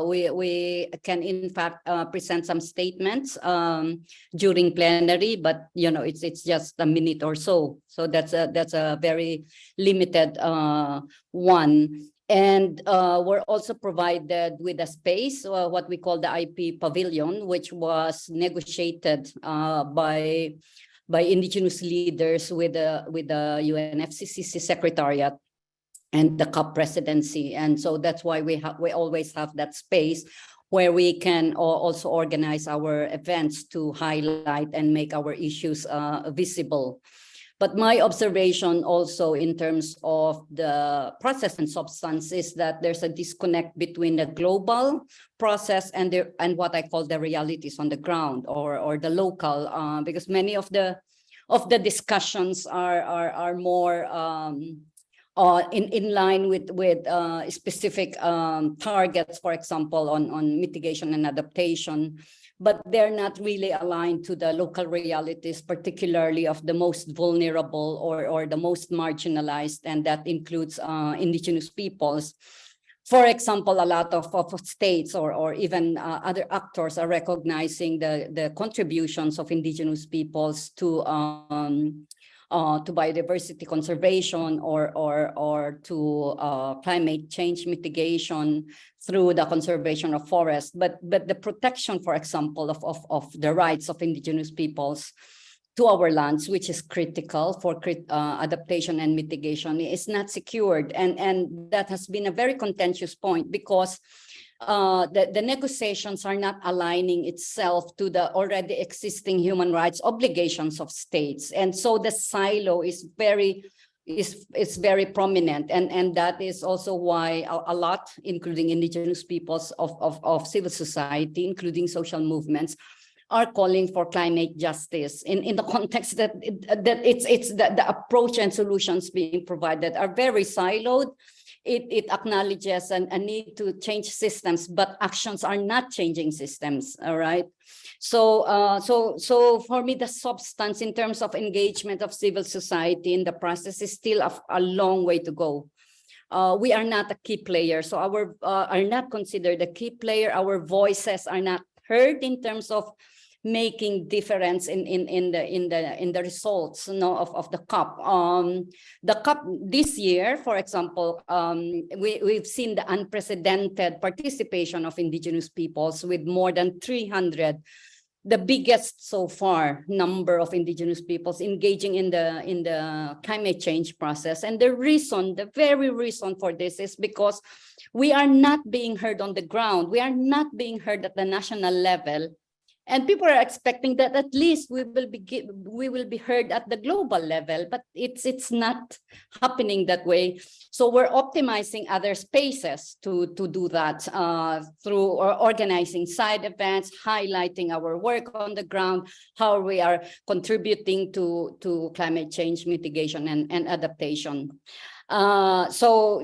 We can in fact present some statements during plenary, but it's just a minute or so. So that's a very limited one. And we're also provided with a space, what we call the IP Pavilion, which was negotiated by Indigenous leaders with the UNFCCC Secretariat and the COP presidency. And so that's why we always have that space where we can also organize our events to highlight and make our issues visible. But my observation also in terms of the process and substance is that there's a disconnect between the global process and what I call the realities on the ground, or the local, because many of the discussions are more in line with specific targets, for example, on mitigation and adaptation, but they're not really aligned to the local realities, particularly of the most vulnerable or the most marginalized, and that includes Indigenous peoples. For example, a lot of states or even other actors are recognizing the contributions of Indigenous peoples to biodiversity conservation or to climate change mitigation through the conservation of forests, but the protection, for example, of the rights of Indigenous peoples to our lands, which is critical for adaptation and mitigation, is not secured, and that has been a very contentious point because the negotiations are not aligning itself to the already existing human rights obligations of states. And so the silo is very is very prominent, and that is also why a lot, including indigenous peoples of civil society, including social movements, are calling for climate justice in the context that it's the approach and solutions being provided are very siloed. It acknowledges a need to change systems, but actions are not changing systems. All right. So for me, the substance in terms of engagement of civil society in the process is still a long way to go. We are not a key player, so our are not considered a key player. Our voices are not heard in terms of making difference in the results, of the COP. The COP this year, for example, we've seen the unprecedented participation of indigenous peoples with more than 300, the biggest so far number of indigenous peoples engaging in the climate change process. And the very reason for this is because we are not being heard on the ground. We are not being heard at the national level. And people are expecting that at least we will be heard at the global level, but it's not happening that way. So we're optimizing other spaces to do that through organizing side events, highlighting our work on the ground, how we are contributing to climate change mitigation and adaptation. So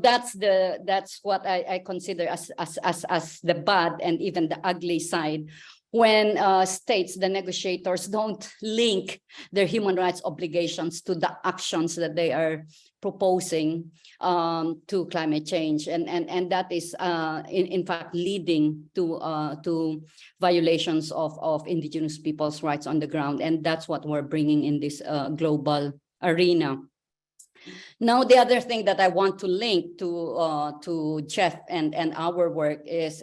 that's what I consider as the bad and even the ugly side, when states, the negotiators, don't link their human rights obligations to the actions that they are proposing to climate change, and that is in fact leading to violations of indigenous people's rights on the ground, and that's what we're bringing in this global arena. Now, the other thing that I want to link to GEF and our work is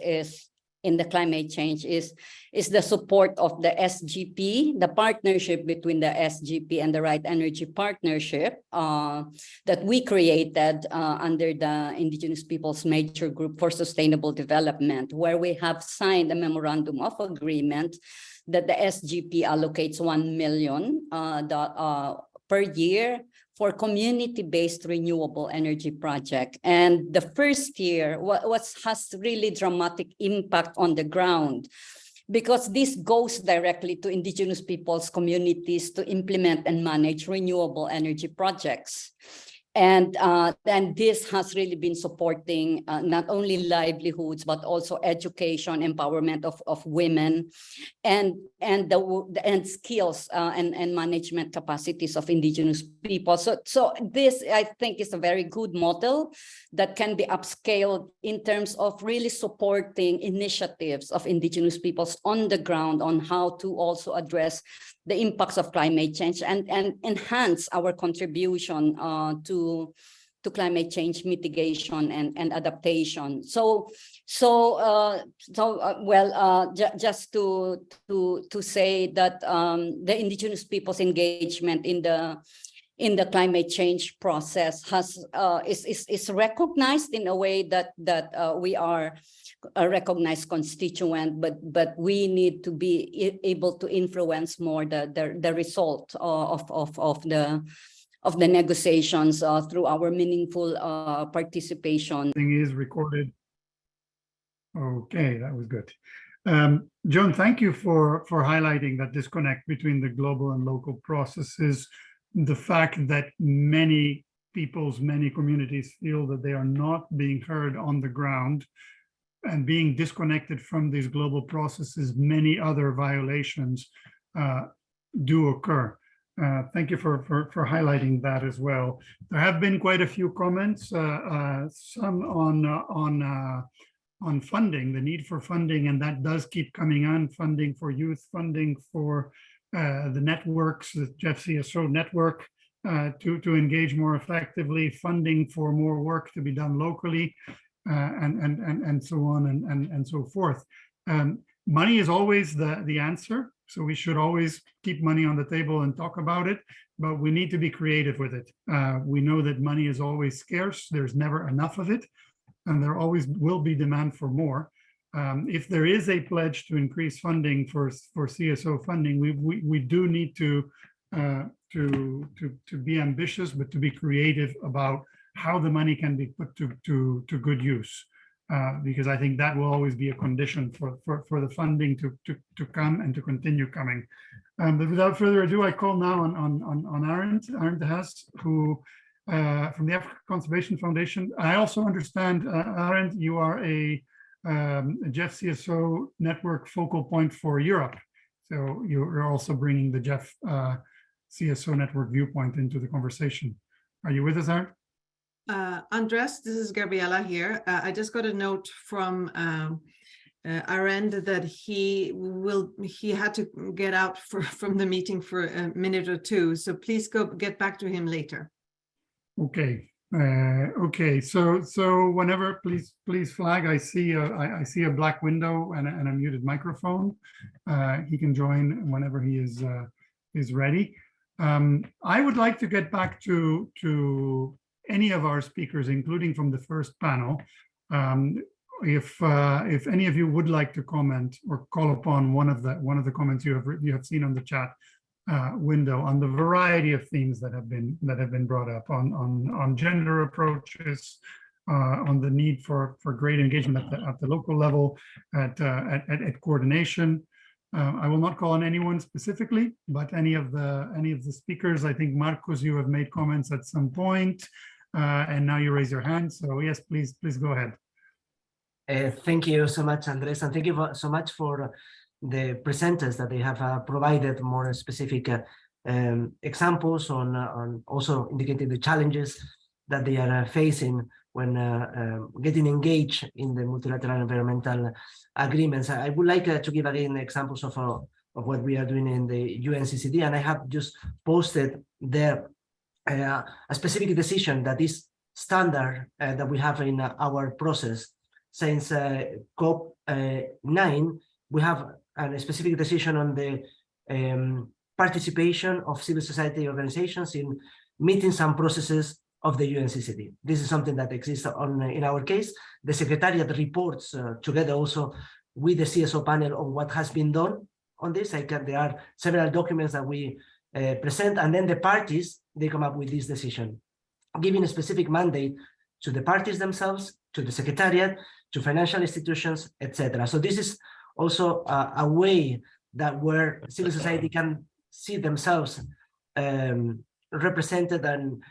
in the climate change is the support of the SGP, the partnership between the SGP and the Right Energy Partnership that we created under the Indigenous Peoples Major Group for Sustainable Development, where we have signed a memorandum of agreement that the SGP allocates $1 million per year for community-based renewable energy project. And the first year has really dramatic impact on the ground, because this goes directly to indigenous peoples' communities to implement and manage renewable energy projects. And this has really been supporting not only livelihoods, but also education, empowerment of women, and skills and management capacities of indigenous people. So this, I think, is a very good model that can be upscaled in terms of really supporting initiatives of indigenous peoples on the ground on how to also address the impacts of climate change and enhance our contribution to climate change mitigation and adaptation. Just to say that the indigenous people's engagement in the climate change process is recognized in a way that we are a recognized constituent, but we need to be able to influence more the result of the negotiations through our meaningful participation. Thing is recorded. Okay, that was good. Joan, thank you for highlighting that disconnect between the global and local processes. The fact that many peoples, many communities feel that they are not being heard on the ground and being disconnected from these global processes, many other violations do occur. Thank you for highlighting that as well. There have been quite a few comments, some on funding, the need for funding, and that does keep coming on, funding for youth, funding for the networks, the GEF CSO network, to engage more effectively, funding for more work to be done locally, and so on and so forth. Money is always the answer, so we should always keep money on the table and talk about it, but we need to be creative with it. We know that money is always scarce, there's never enough of it, and there always will be demand for more. If there is a pledge to increase funding for CSO funding, we do need to to be ambitious, but to be creative about how the money can be put to good use. Because I think that will always be a condition for the funding to come and to continue coming. But without further ado, I call now on Arend Haas, who from the Africa Conservation Foundation. I also understand, Arend, you are a GEF CSO network focal point for Europe. So you're also bringing the GEF CSO network viewpoint into the conversation. Are you with us, Arend? Andres, this is Gabriela here. I just got a note from Arend that he had to get out from the meeting for a minute or two. So please get back to him later. Okay. Okay. So whenever, please flag. I see a black window and a muted microphone. He can join whenever he is ready. I would like to get back to any of our speakers, including from the first panel. If any of you would like to comment or call upon one of the comments you have seen on the chat window on the variety of themes that have been brought up on gender approaches, on the need for great engagement at the local level, at coordination. I will not call on anyone specifically, but any of the speakers. I think Marcos, you have made comments at some point, and now you raise your hand. So yes, please go ahead. Thank you so much, Andres, and thank you so much for the presenters that they have provided more specific examples on also indicating the challenges that they are facing when getting engaged in the multilateral environmental agreements. I would like to give again examples of what we are doing in the UNCCD, and I have just posted there a specific decision that is standard that we have in our process. Since COP9, we have a specific decision on the participation of civil society organizations in meetings and processes of the UNCCD. This is something that exists in our case. The Secretariat reports together also with the CSO panel on what has been done on this. There are several documents that we present, and then the parties, they come up with this decision, giving a specific mandate to the parties themselves, to the Secretariat, to financial institutions, etc. So this is also a way that where civil society can see themselves represented and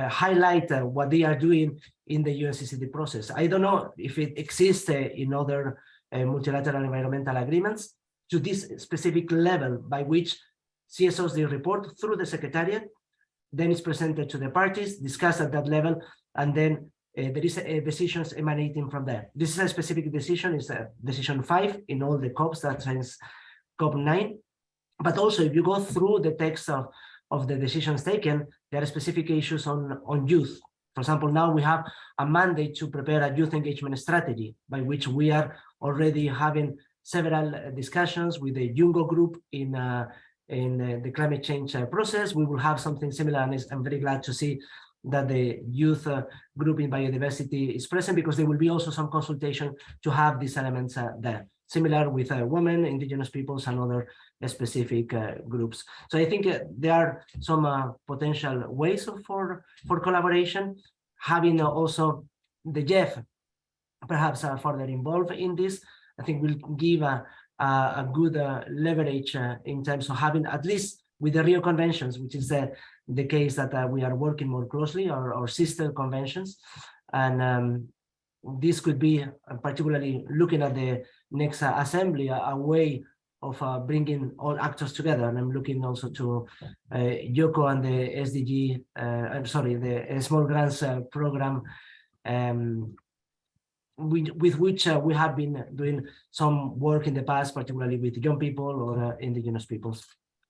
highlight what they are doing in the UNCCD process. I don't know if it exists in other multilateral environmental agreements to this specific level by which CSOs, they report through the Secretariat, then it's presented to the parties, discussed at that level, and then there is decisions emanating from there. This is a specific decision, it's decision 5 in all the COPs that since COP9. But also, if you go through the text of the decisions taken, there are specific issues on youth. For example, now we have a mandate to prepare a youth engagement strategy, by which we are already having several discussions with the Jungo group in the climate change process. We will have something similar, and I'm very glad to see that the youth group in biodiversity is present, because there will be also some consultation to have these elements there. Similar with women, indigenous peoples, and other specific groups. So I think there are some potential ways for collaboration. Having also the GEF perhaps further involved in this, I think will give a good leverage in terms of having, at least with the Rio Conventions, which is the case that we are working more closely, our sister conventions. And this could be, particularly looking at the next assembly, a way of bringing all actors together. And I'm looking also to Yoko and the SDG, I'm sorry, the Small Grants program, with which we have been doing some work in the past, particularly with young people or indigenous peoples.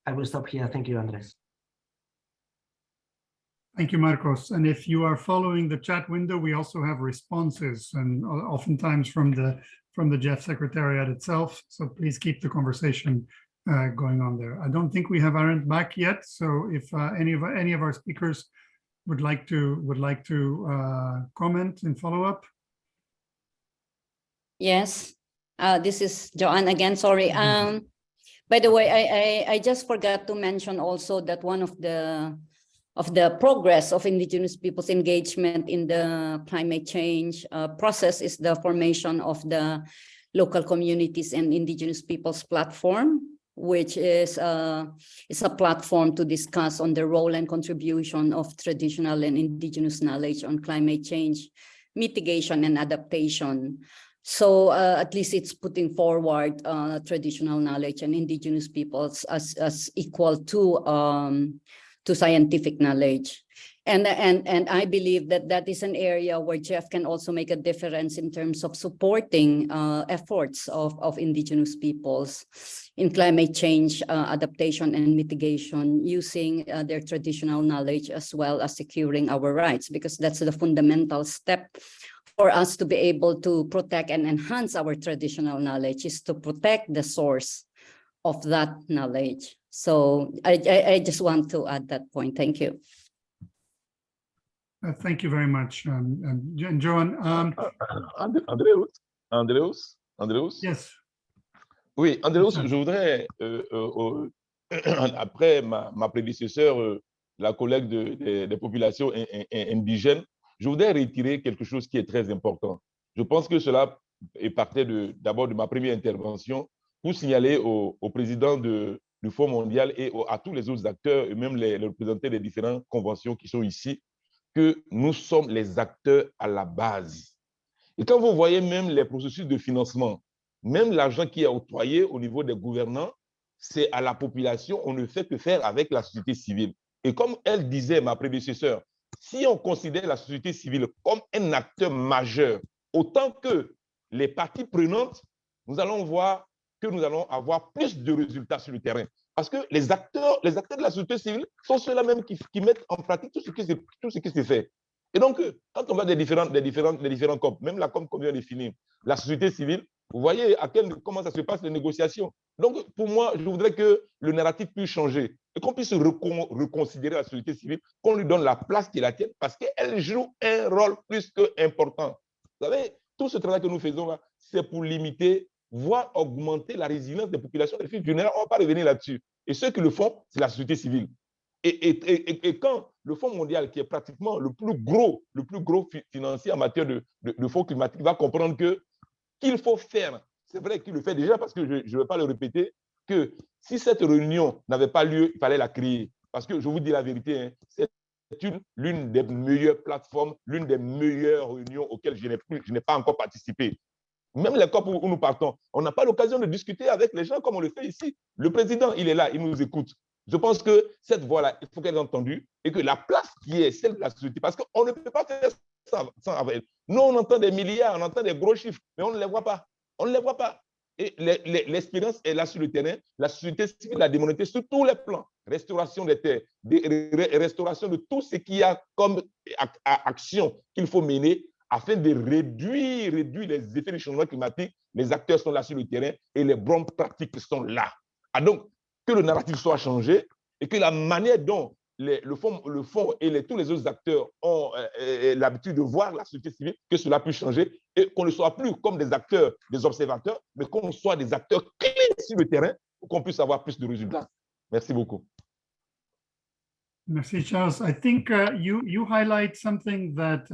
I will stop here. Thank you, Andres. Thank you, Marcos. And if you are following the chat window, we also have responses, and oftentimes from the GEF Secretariat itself. So please keep the conversation going on there. I don't think we have Arend back yet. So if any of our speakers would like to comment and follow up. Yes, this is Joanne again. Sorry. By the way, I just forgot to mention also that one of the progress of indigenous people's engagement in the climate change process is the formation of the local communities and indigenous peoples platform, which is a platform to discuss on the role and contribution of traditional and indigenous knowledge on climate change mitigation and adaptation. So at least it's putting forward traditional knowledge and indigenous peoples as equal to scientific knowledge. And I believe that that is an area where GEF can also make a difference in terms of supporting efforts of indigenous peoples in climate change adaptation and mitigation using their traditional knowledge as well as securing our rights, because that's the fundamental step for us to be able to protect and enhance our traditional knowledge, is to protect the source of that knowledge. So I just want to add that point. Thank you. Thank you very much, Joan. Andreus? Yes. Oui, Andreus, je voudrais, après ma prédécesseure, la collègue des populations indigènes, je voudrais retirer quelque chose qui est très important. Je pense que cela partait d'abord de ma première intervention pour signaler au président du Fonds mondial et à tous les autres acteurs, et même les représentants des différentes conventions qui sont ici, que nous sommes les acteurs à la base. Et quand vous voyez même les processus de financement, même l'argent qui est octroyé au niveau des gouvernants, c'est à la population, on ne fait que faire avec la société civile. Et comme elle disait, ma prédécesseure, si on considère la société civile comme un acteur majeur, autant que les parties prenantes, nous allons voir que nous allons avoir plus de résultats sur le terrain. Parce que les acteurs de la société civile sont ceux-là même qui mettent en pratique tout ce qui se fait. Et donc, quand on va des différents COP, même la COP qu'on vient de finir, la société civile, vous voyez comment ça se passe, les négociations. Donc, pour moi, je voudrais que le narratif puisse changer et qu'on puisse reconsidérer la société civile, qu'on lui donne la place qui est la tienne, parce qu'elle joue un rôle plus qu'important. Vous savez, tout ce travail que nous faisons là, c'est pour limiter, voire augmenter la résilience des populations. Et puis, on ne va pas revenir là-dessus. Et ceux qui le font, c'est la société civile. Et quand le Fonds mondial, qui est pratiquement le plus gros financier en matière de fonds climatiques, va comprendre qu'il faut faire, c'est vrai qu'il le fait déjà, parce que je ne vais pas le répéter, que si cette réunion n'avait pas lieu, il fallait la créer. Parce que je vous dis la vérité, hein, c'est l'une des meilleures plateformes, l'une des meilleures réunions auxquelles je n'ai pas encore participé. Même les COP où nous partons, on n'a pas l'occasion de discuter avec les gens comme on le fait ici. Le président, il est là, il nous écoute. Je pense que cette voix-là, il faut qu'elle soit entendue et que la place qui est celle de la société, parce qu'on ne peut pas faire ça sans avec elle. Nous, on entend des milliards, on entend des gros chiffres, mais on ne les voit pas. On ne les voit pas. Et l'expérience est là sur le terrain. La société civile a démontré sur tous les plans. Restauration des terres, restauration de tout ce qu'il y a comme action qu'il faut mener afin de réduire les effets du changement climatique. Les acteurs sont là sur le terrain et les bonnes pratiques sont là. Donc, que le narratif soit changé et que la manière dont le fonds et tous les autres acteurs ont l'habitude de voir la société civile, que cela puisse changer et qu'on ne soit plus comme des acteurs, des observateurs, mais qu'on soit des acteurs clés sur le terrain pour qu'on puisse avoir plus de résultats. Merci beaucoup. Merci, Charles. I think you highlight something that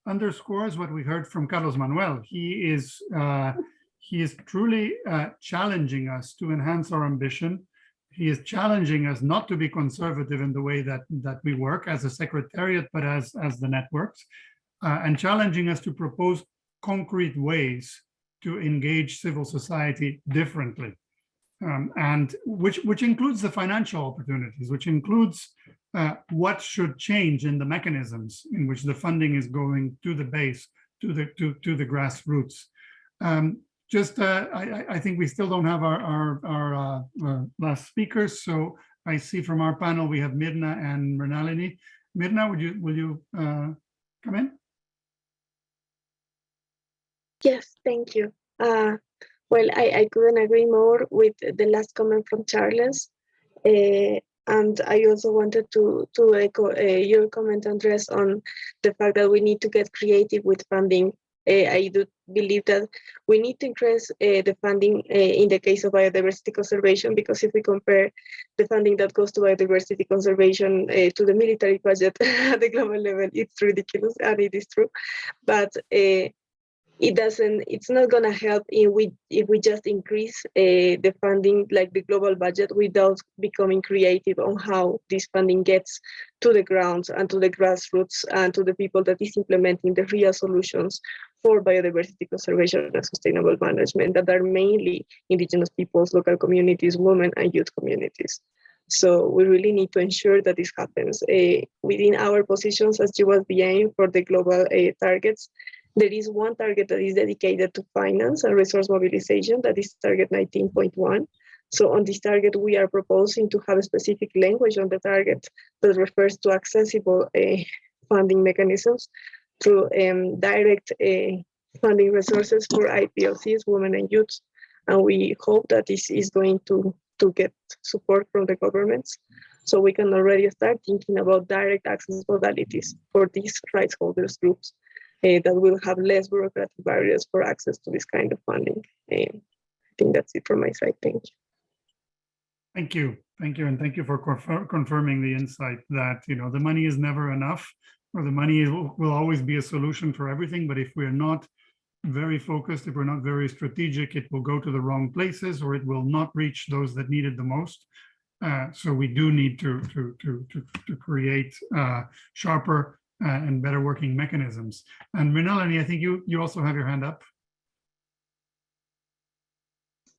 underscores what we heard from Carlos Manuel. He is truly challenging us to enhance our ambition. He is challenging us not to be conservative in the way that we work as a secretariat, but as the networks, and challenging us to propose concrete ways to engage civil society differently, and which includes the financial opportunities, which includes what should change in the mechanisms in which the funding is going to the base, to the grassroots. I think we still don't have our last speakers. So I see from our panel we have Mirna and Mrinalini. Mirna, will you come in? Yes, thank you. Well, I couldn't agree more with the last comment from Charles. And I also wanted to echo your comment, Andres, on the fact that we need to get creative with funding I do believe that we need to increase the funding in the case of biodiversity conservation, because if we compare the funding that goes to biodiversity conservation to the military budget at the global level, it's ridiculous, and it is true. But it's not going to help if we just increase the funding, like the global budget, without becoming creative on how this funding gets to the ground and to the grassroots and to the people that is implementing the real solutions for biodiversity conservation and sustainable management, that are mainly indigenous peoples, local communities, women and youth communities. So we really need to ensure that this happens within our positions as USBA for the global targets. There is one target that is dedicated to finance and resource mobilization, that is target 19.1. So on this target, we are proposing to have a specific language on the target that refers to accessible funding mechanisms through direct funding resources for IPLCs, women and youth. And we hope that this is going to get support from the governments, so we can already start thinking about direct access modalities for these rights holders groups. That will have less bureaucratic barriers for access to this kind of funding. I think that's it from my side. Thank you. Thank you. Thank you. And thank you for confirming the insight that, the money is never enough, or the money will always be a solution for everything. But if we're not very focused, if we're not very strategic, it will go to the wrong places, or it will not reach those that need it the most. So we do need to create sharper and better working mechanisms. And Mrinalini, I think you also have your hand up.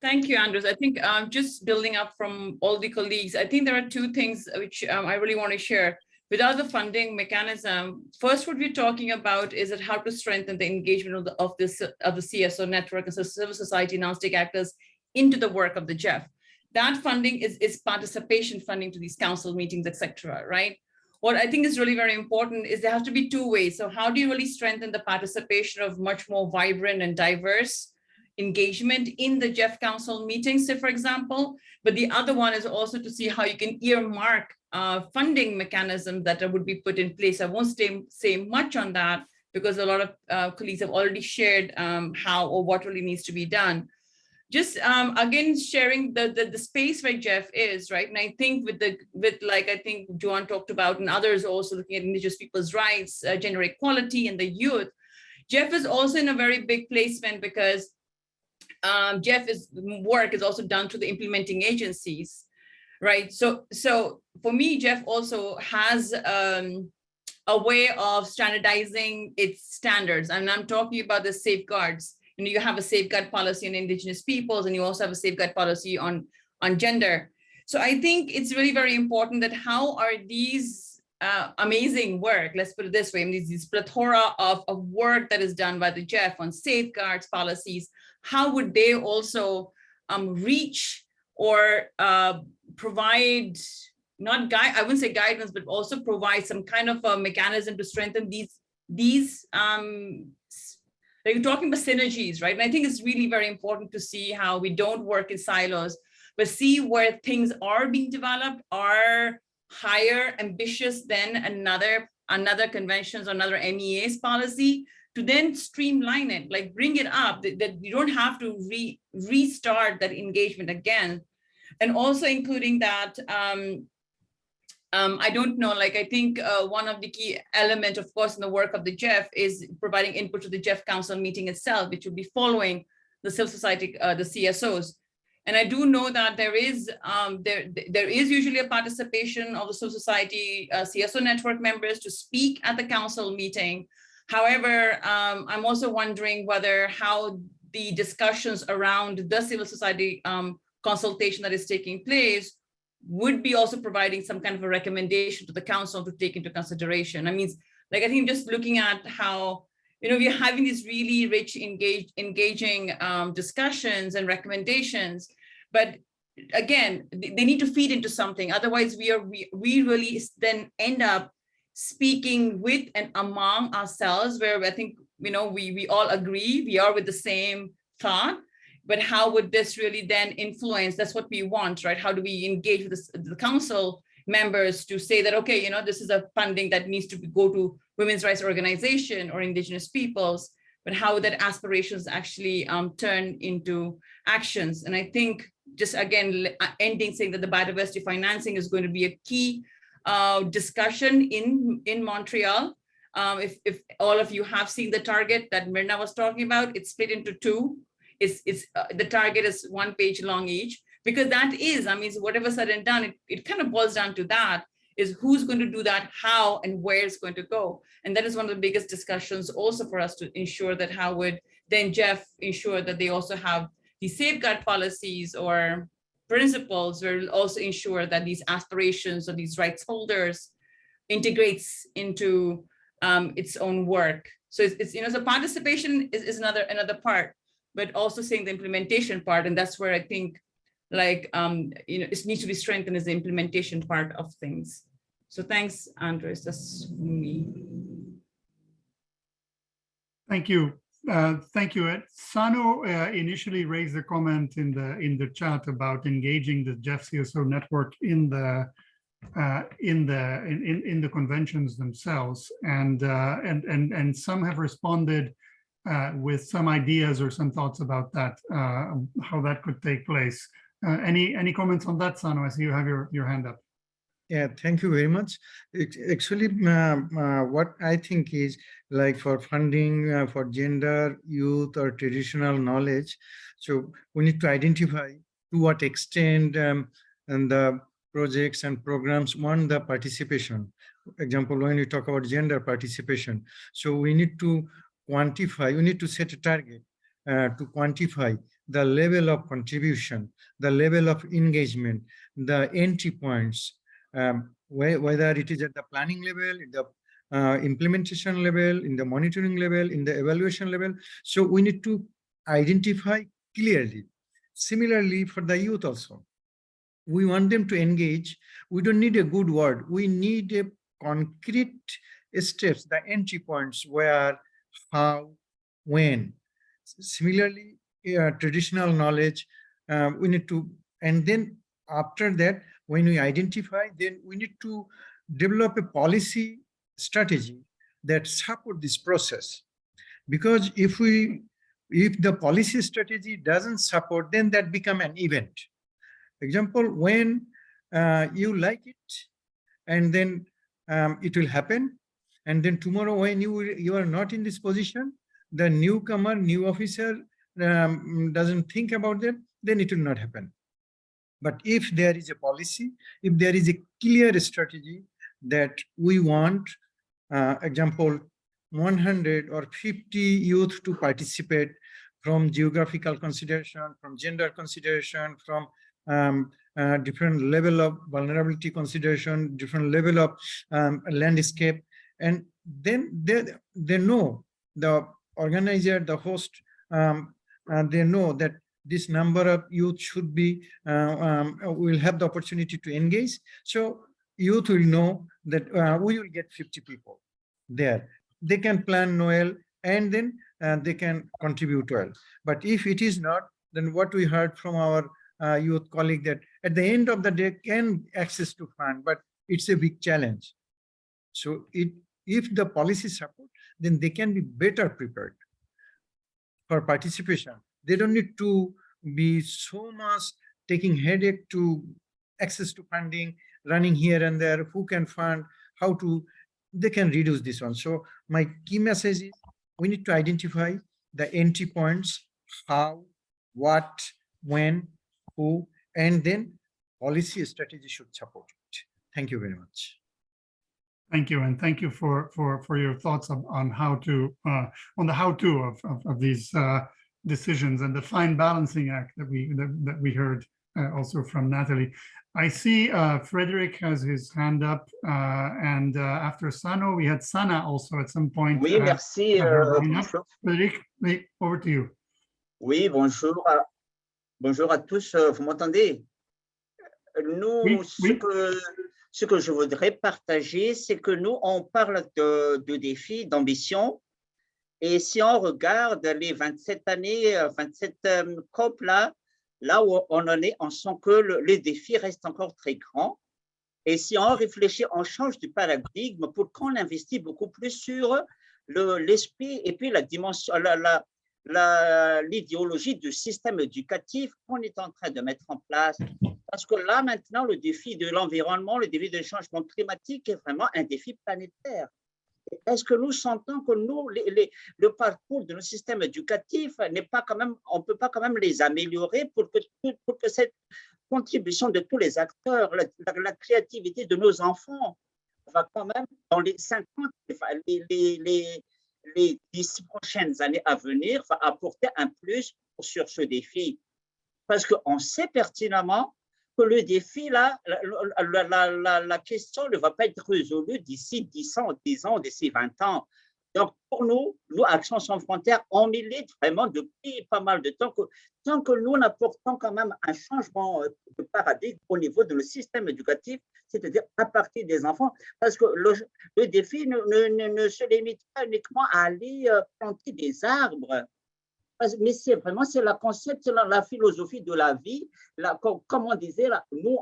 Thank you, Andres. I think just building up from all the colleagues, I think there are two things which I really want to share. Without the funding mechanism, first, what we're talking about is that how to strengthen the engagement of the CSO network and so civil society, non-state actors into the work of the GEF. That funding is participation funding to these council meetings, etc. Right? What I think is really very important is there has to be two ways. So how do you really strengthen the participation of much more vibrant and diverse engagement in the GEF Council meetings, say, for example, but the other one is also to see how you can earmark funding mechanisms that would be put in place. I won't say much on that because a lot of colleagues have already shared how or what really needs to be done. Just again, sharing the space where GEF is, right? And I think like I think Joan talked about, and others also looking at indigenous people's rights, gender equality and the youth, GEF is also in a very big placement because GEF's work is also done to the implementing agencies, right? So for me, GEF also has a way of standardizing its standards. And I'm talking about the safeguards. You have a safeguard policy on indigenous peoples, and you also have a safeguard policy on gender. So I think it's really very important that how are these amazing work, let's put it this way, I mean, this plethora of work that is done by the GEF on safeguards policies, how would they also reach or provide, not guide, I wouldn't say guidance, but also provide some kind of a mechanism to strengthen these like you're talking about synergies, right? And I think it's really very important to see how we don't work in silos, but see where things are being developed, are higher, ambitious than another conventions or another MEA's policy, to then streamline it, like bring it up, that you don't have to restart that engagement again. And also including that, I don't know, like I think one of the key elements, of course, in the work of the GEF is providing input to the GEF Council meeting itself, which will be following the civil society, the CSOs. And I do know that there is usually a participation of the civil society CSO network members to speak at the council meeting. However, I'm also wondering how the discussions around the civil society consultation that is taking place would be also providing some kind of a recommendation to the council to take into consideration. I mean, like I think just looking at how, we're having these really rich, engaging discussions and recommendations, but again, they need to feed into something. Otherwise, we really then end up speaking with and among ourselves, where I think, we all agree, we are with the same thought, but how would this really then influence? That's what we want, right? How do we engage with the council members to say that, okay, this is a funding that needs to go to women's rights organization or indigenous peoples, but how that aspirations actually turn into actions. And I think just again, ending saying that the biodiversity financing is going to be a key discussion in Montreal. If all of you have seen the target that Myrna was talking about, it's split into two. The target is 1 page long each, because that is, I mean, whatever said and done, it kind of boils down to that, is who's going to do that, how, and where it's going to go. And that is one of the biggest discussions also for us to ensure that how would then GEF ensure that they also have these safeguard policies or principles where will also ensure that these aspirations of these rights holders integrates into its own work. So it's so participation is another part, but also saying the implementation part, and that's where I think it needs to be strengthened as the implementation part of things. So thanks, Andres. That's me. Thank you. Thank you. Sano initially raised a comment in the chat about engaging the GEF CSO network in the conventions themselves, and some have responded with some ideas or some thoughts about that, how that could take place. Any comments on that, Sano? I see you have your hand up. Yeah, thank you very much. Actually, what I think is, like for funding for gender, youth, or traditional knowledge, so we need to identify to what extent and the projects and programs want the participation. Example, when you talk about gender participation, so we need to quantify, we need to set a target to quantify the level of contribution, the level of engagement, the entry points, whether it is at the planning level, in the implementation level, in the monitoring level, in the evaluation level. So we need to identify clearly. Similarly, for the youth also, we want them to engage. We don't need a good word. We need a concrete steps, the entry points, where, how, when. Similarly, traditional knowledge, we need to, and then after that, when we identify, then we need to develop a policy strategy that support this process. Because if the policy strategy doesn't support, then that become an event. Example, when you like it, and then it will happen, and then tomorrow when you are not in this position, the newcomer, new officer doesn't think about that, then it will not happen. But if there is a policy, if there is a clear strategy that we want, example, 100 or 50 youth to participate from geographical consideration, from gender consideration, from different level of vulnerability consideration, different level of landscape, and then they know, the organizer, the host, they know that this number of youth should be, will have the opportunity to engage. So youth will know that we will get 50 people there. They can plan well, and then they can contribute well. But if it is not, then what we heard from our youth colleague, that at the end of the day can access to fund, but it's a big challenge. So if the policy support, then they can be better prepared for participation. They don't need to be so much taking headache to access to funding, running here and there, who can fund, how to, they can reduce this one. So my key message is, we need to identify the entry points, how, what, when, who, and then policy strategy should support it. Thank you very much. Thank you, and thank you for your thoughts on how to on the how-to of these decisions and the fine balancing act that we heard also from Natalie. I see Frederick has his hand up, and after Sano, we had Sana also at some point. Oui, merci. Frederick, over to you. Oui, bonjour. Bonjour à tous. Vous m'entendez? Nous, oui. Ce que je voudrais partager, c'est que nous, on parle de défis, d'ambition. Et si on regarde les 27 années, 27 COP là où on en est, on sent que les défis restent encore très grands. Et si on réfléchit, on change du paradigme pour qu'on investit beaucoup plus sur l'esprit et puis la dimension, l'idéologie du système éducatif qu'on est en train de mettre en place. Parce que là, maintenant, le défi de l'environnement, le défi du changement climatique est vraiment un défi planétaire. Est-ce que nous sentons que nous, le parcours de nos systèmes éducatifs n'est pas quand même, on ne peut pas quand même les améliorer pour que cette contribution de tous les acteurs, la créativité de nos enfants va quand même, dans les 50, les 10 prochaines années à venir, va apporter un plus sur ce défi. Parce qu'on sait pertinemment que le défi, là, la question ne va pas être résolue d'ici 10 ans, d'ici 20 ans. Donc, pour nous, Actions sans frontières, on milite vraiment depuis pas mal de temps que tant que nous n'apportons quand même un changement de paradigme au niveau de nos systèmes éducatifs, c'est-à-dire à partir des enfants, parce que le défi ne se limite pas uniquement à aller planter des arbres, mais c'est vraiment le concept, c'est la philosophie de la vie. Comme on disait, là, nous,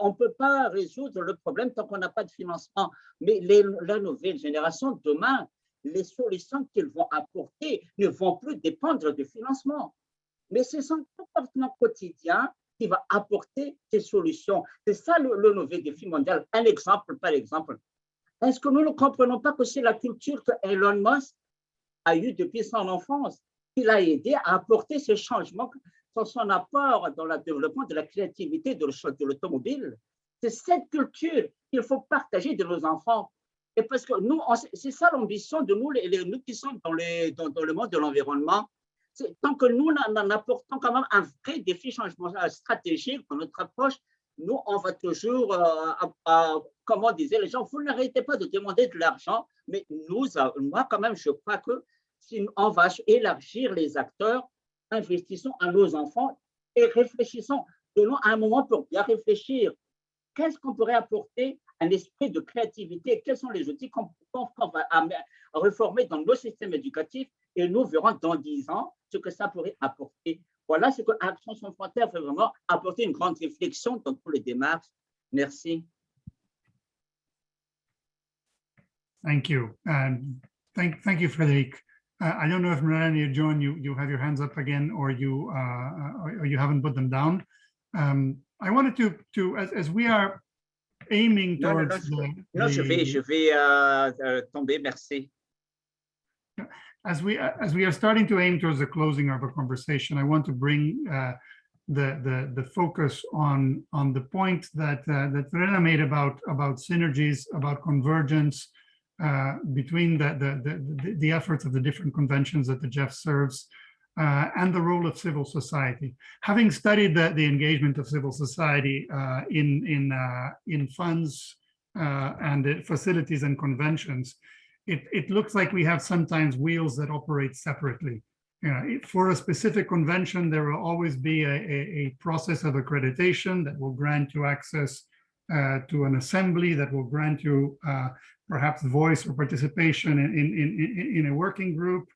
on ne peut pas résoudre le problème tant qu'on n'a pas de financement. Mais la nouvelle génération, demain, les solutions qu'ils vont apporter ne vont plus dépendre du financement. Mais c'est son comportement quotidien qui va apporter ces solutions. C'est ça le nouvel défi mondial. Un exemple, par exemple. Est-ce que nous ne comprenons pas que c'est la culture que Elon Musk a eue depuis son enfance? Il a aidé à apporter ce changement dans son apport dans le développement de la créativité de l'automobile. C'est cette culture qu'il faut partager de nos enfants. Et parce que nous, c'est ça l'ambition de nous, nous qui sommes dans le monde de l'environnement. Tant que nous en apportons quand même un vrai défi changement stratégique dans notre approche, nous, on va toujours, comment disaient les gens, vous n'arrêtez pas de demander de l'argent, mais moi, quand même, je crois que si on va élargir les acteurs, investissons à nos enfants et réfléchissons, donnons un moment pour bien réfléchir. Qu'est-ce qu'on pourrait apporter? Un esprit de créativité. Quels sont les outils qu'on va reformer dans nos systèmes éducatifs? Et nous verrons dans 10 ans ce que ça pourrait apporter. Voilà ce que Actions sans frontières fait vraiment apporter une grande réflexion dans toutes les démarches. Merci. Thank you. Thank you, Frédéric. I don't know if Melanie or John, you have your hands up again, or you haven't put them down. I wanted to as we are aiming towards je vais tomber. Merci. As we are starting to aim towards the closing of our conversation, I want to bring the focus on the point that Rena made about synergies, about convergence between the efforts of the different conventions that the GEF serves, and the role of civil society. Having studied the engagement of civil society in funds and facilities and conventions, it looks like we have sometimes wheels that operate separately. For a specific convention, there will always be a process of accreditation that will grant you access to an assembly, that will grant you perhaps voice or participation in a working group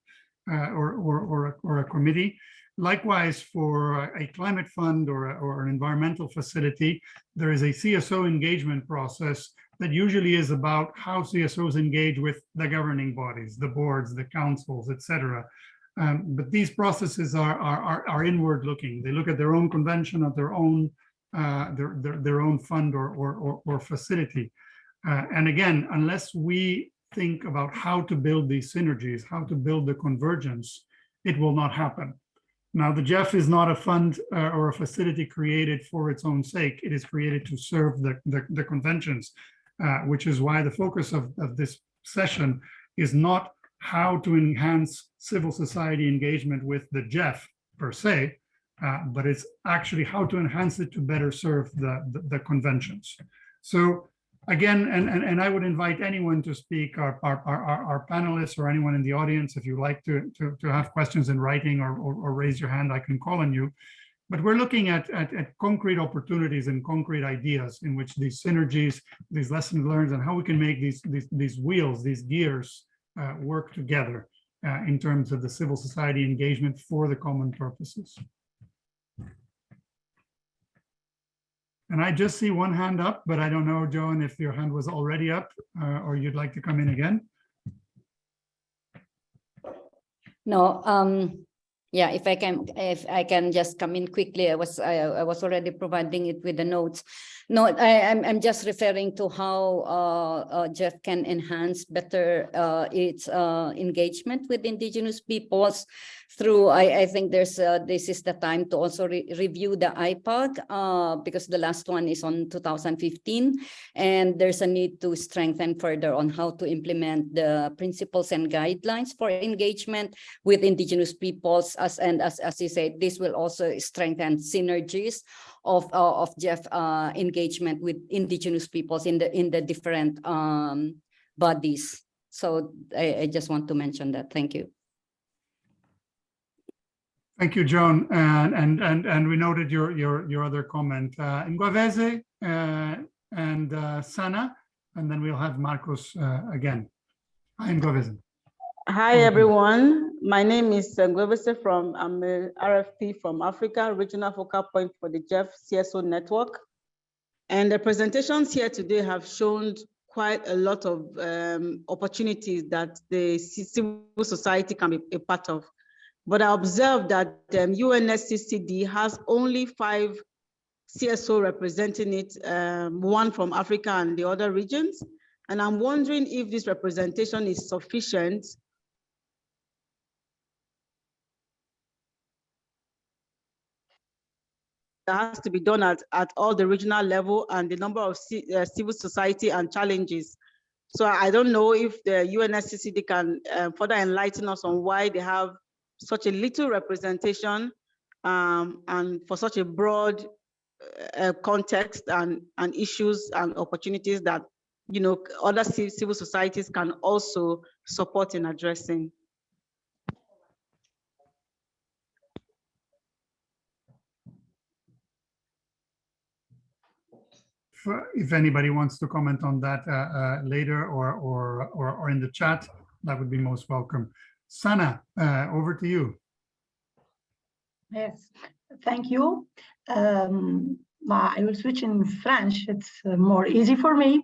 or a committee. Likewise, for a climate fund or an environmental facility, there is a CSO engagement process that usually is about how CSOs engage with the governing bodies, the boards, the councils, etc. But these processes are inward looking. They look at their own convention, at their own fund or facility. And again, unless we think about how to build these synergies, how to build the convergence, it will not happen. Now, the GEF is not a fund or a facility created for its own sake. It is created to serve the conventions, which is why the focus of this session is not how to enhance civil society engagement with the GEF per se, but it's actually how to enhance it to better serve the conventions. So again, and I would invite anyone to speak, our panelists or anyone in the audience, if you like to have questions in writing or raise your hand, I can call on you. But we're looking at concrete opportunities and concrete ideas in which these synergies, these lessons learned, and how we can make these wheels, these gears work together in terms of the civil society engagement for the common purposes. And I just see one hand up, but I don't know, Joan, if your hand was already up or you'd like to come in again. No, yeah, if I can just come in quickly, I was already providing it with the notes. No, I'm just referring to how GEF can enhance better its engagement with indigenous peoples through, I think this is the time to also review the IPAG because the last one is on 2015, and there's a need to strengthen further on how to implement the principles and guidelines for engagement with indigenous peoples. As you said, this will also strengthen synergies of GEF engagement with indigenous peoples in the different bodies. So I just want to mention that. Thank you. Thank you, Joan, and we noted your other comment. Ngwaveze and Sana, and then we'll have Marcos again. Hi, Ngwaveze. Hi, everyone. My name is Ngwaveze I'm a RFP from Africa, Regional Focal Point for the GEF CSO Network. And the presentations here today have shown quite a lot of opportunities that the civil society can be a part of. But I observed that UNSCCD has only 5 CSO representing it, 1 from Africa and the other regions. And I'm wondering if this representation is sufficient that has to be done at all the regional level and the number of civil society and challenges. So I don't know if the UNSCCD can further enlighten us on why they have such a little representation and for such a broad context and issues and opportunities that, you know, other civil societies can also support in addressing. If anybody wants to comment on that later or in the chat, that would be most welcome. Sana, over to you. Yes, thank you. I will switch in French. It's more easy for me.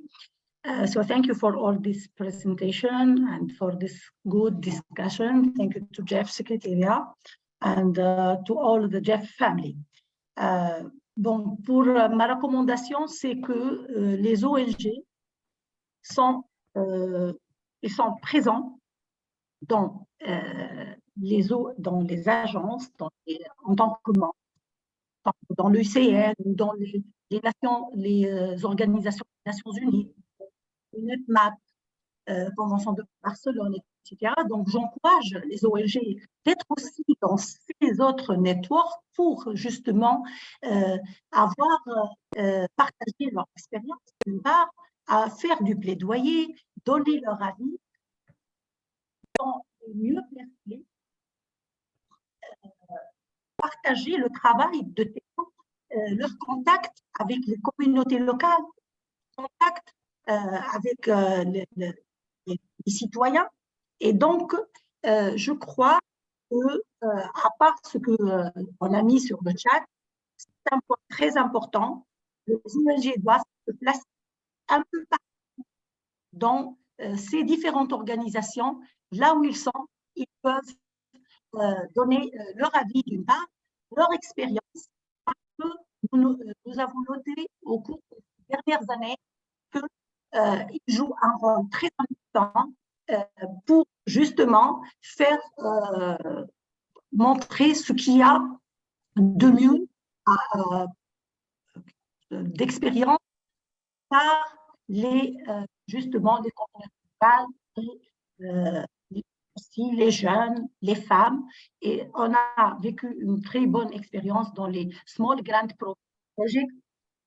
So thank you for all this presentation and for this good discussion. Thank you to GEF Secretariat and to all the GEF family. Bon, pour ma recommandation, c'est que les ONG sont présents dans les agences, en tant que membres, dans l'UCN, dans les organisations des Nations Unies, UNEPMAP, Convention de Barcelone, etc. Donc, j'encourage les ONG d'être aussi dans ces autres networks pour justement avoir partagé leur expérience, d'une part, à faire du plaidoyer, donner leur avis, mieux placer, partager le travail de terrain, leur contact avec les communautés locales, contact avec les citoyens. Et donc, je crois que, à part ce qu'on a mis sur le chat, c'est un point très important. Les ONG doivent se placer un peu partout dans ces différentes organisations. Là où ils sont, ils peuvent donner leur avis d'une part, leur expérience, parce que nous avons noté au cours des dernières années qu'ils jouent un rôle très important pour justement faire montrer ce qu'il y a de mieux d'expérience par justement les communautés locales et aussi les jeunes, les femmes. Et on a vécu une très bonne expérience dans les Small Grant Projects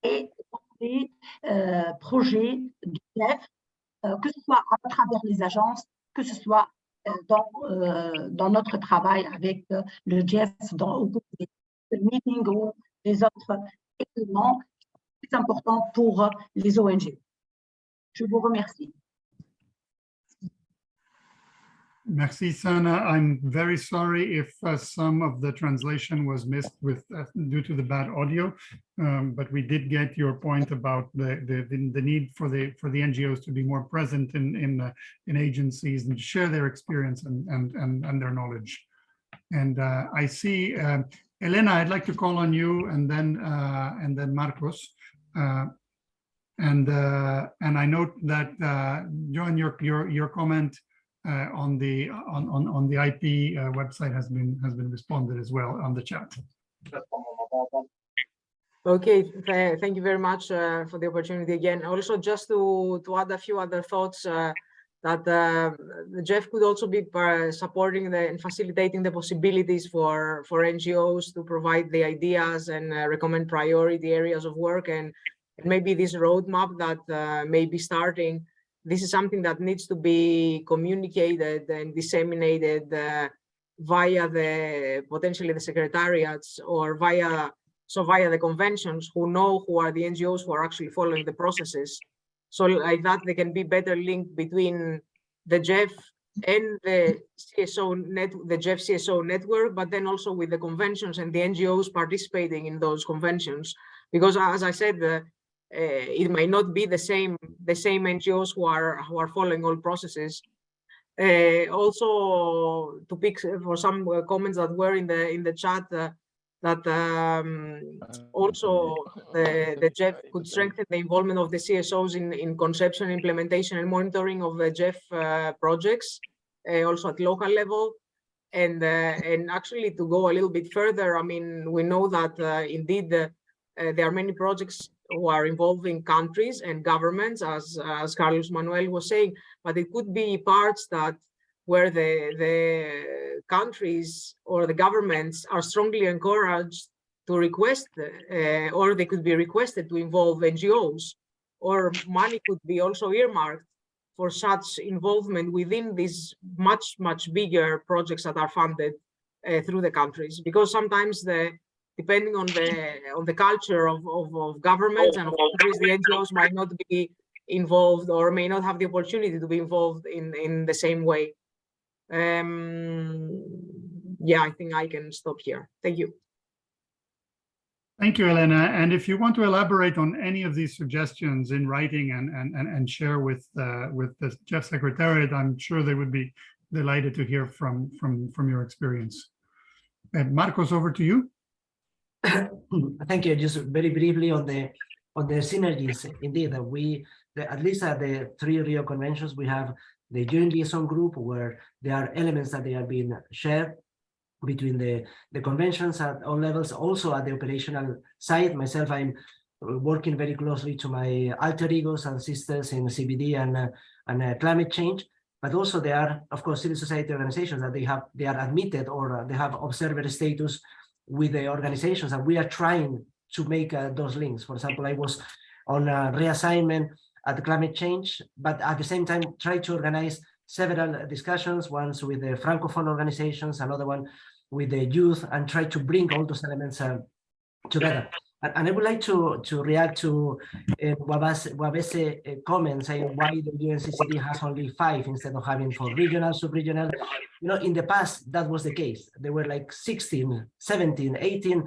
et les projets du GEF, que ce soit à travers les agences, que ce soit dans notre travail avec le GEF, au cours des meetings ou des autres événements très importants pour les ONG. Je vous remercie. Merci, Sana. I'm very sorry if some of the translation was missed due to the bad audio, but we did get your point about the need for the NGOs to be more present in agencies and share their experience and their knowledge. And I see, Elena, I'd like to call on you, and then Marcos. And I note that John, your comment on the IP website has been responded as well on the chat. Okay, thank you very much for the opportunity again. Also, just to add a few other thoughts, that the GEF could also be supporting and facilitating the possibilities for NGOs to provide the ideas and recommend priority areas of work, and maybe this roadmap that may be starting. This is something that needs to be communicated and disseminated via potentially the secretariats, or via the conventions, who are the NGOs who are actually following the processes. So like that, there can be better link between the GEF and the GEF CSO network, but then also with the conventions and the NGOs participating in those conventions. Because as I said, it might not be the same NGOs who are following all processes. Also, to pick for some comments that were in the chat, that also the GEF could strengthen the involvement of the CSOs in conception, implementation, and monitoring of the GEF projects, also at local level. And actually, to go a little bit further, I mean, we know that indeed there are many projects who are involving countries and governments, as Carlos Manuel was saying, but it could be parts that where the countries or the governments are strongly encouraged to request, or they could be requested to involve NGOs, or money could be also earmarked for such involvement within these much bigger projects that are funded through the countries. Because sometimes depending on the culture of governments and of countries, the NGOs might not be involved, or may not have the opportunity to be involved in the same way. Yeah, I think I can stop here. Thank you. Thank you, Elena. And if you want to elaborate on any of these suggestions in writing and share with the GEF Secretariat, I'm sure they would be delighted to hear from your experience. And Marcos, over to you. Thank you. Just very briefly on the synergies. Indeed, at least at the 3 Rio conventions, we have the joint liaison group, where there are elements that they are being shared between the conventions at all levels. Also at the operational side, myself, I'm working very closely to my alter egos and sisters in CBD and climate change. But also there are, of course, civil society organizations that they are admitted, or they have observer status with the organizations, and we are trying to make those links. For example, I was on reassignment at climate change, but at the same time try to organize several discussions, once with the Francophone organizations, another one with the youth, and try to bring all those elements together. And I would like to react to Wabese's comment saying why the UNCCD has only 5 instead of having 4 regional, sub-regional. You know, in the past, that was the case. There were like 16, 17, 18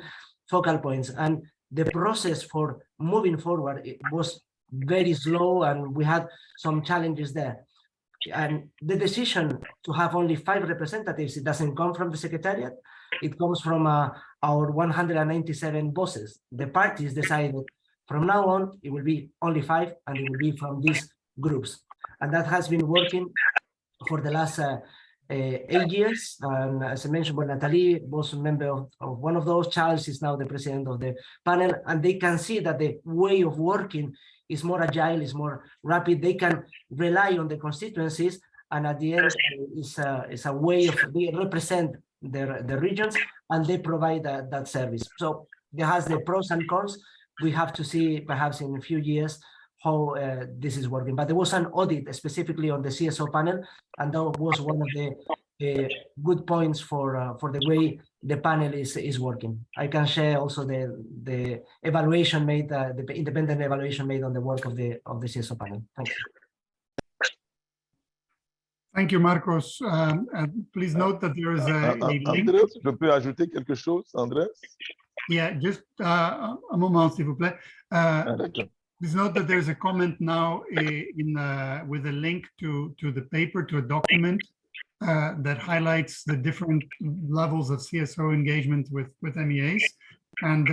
focal points. And the process for moving forward, it was very slow, and we had some challenges there. And the decision to have only 5 representatives, it doesn't come from the Secretariat. It comes from our 197 bosses. The parties decided from now on, it will be only 5, and it will be from these groups. And that has been working for the last 8 years. And as I mentioned, Nathalie was a member of one of those. Charles is now the president of the panel. And they can see that the way of working is more agile, is more rapid. They can rely on the constituencies, and at the end, it's a way of they represent the regions, and they provide that service. So there has the pros and cons. We have to see perhaps in a few years how this is working. But there was an audit specifically on the CSO panel, and that was one of the good points for the way the panel is working. I can share also the evaluation made, the independent evaluation made on the work of the CSO panel. Thank you. Thank you, Marcos. Please note that there is a link. Andrés, je peux ajouter quelque chose, Andrés? Yeah, just un moment, s'il vous plaît. Please note that there's a comment now with a link to the paper, to a document that highlights the different levels of CSO engagement with MEAs. And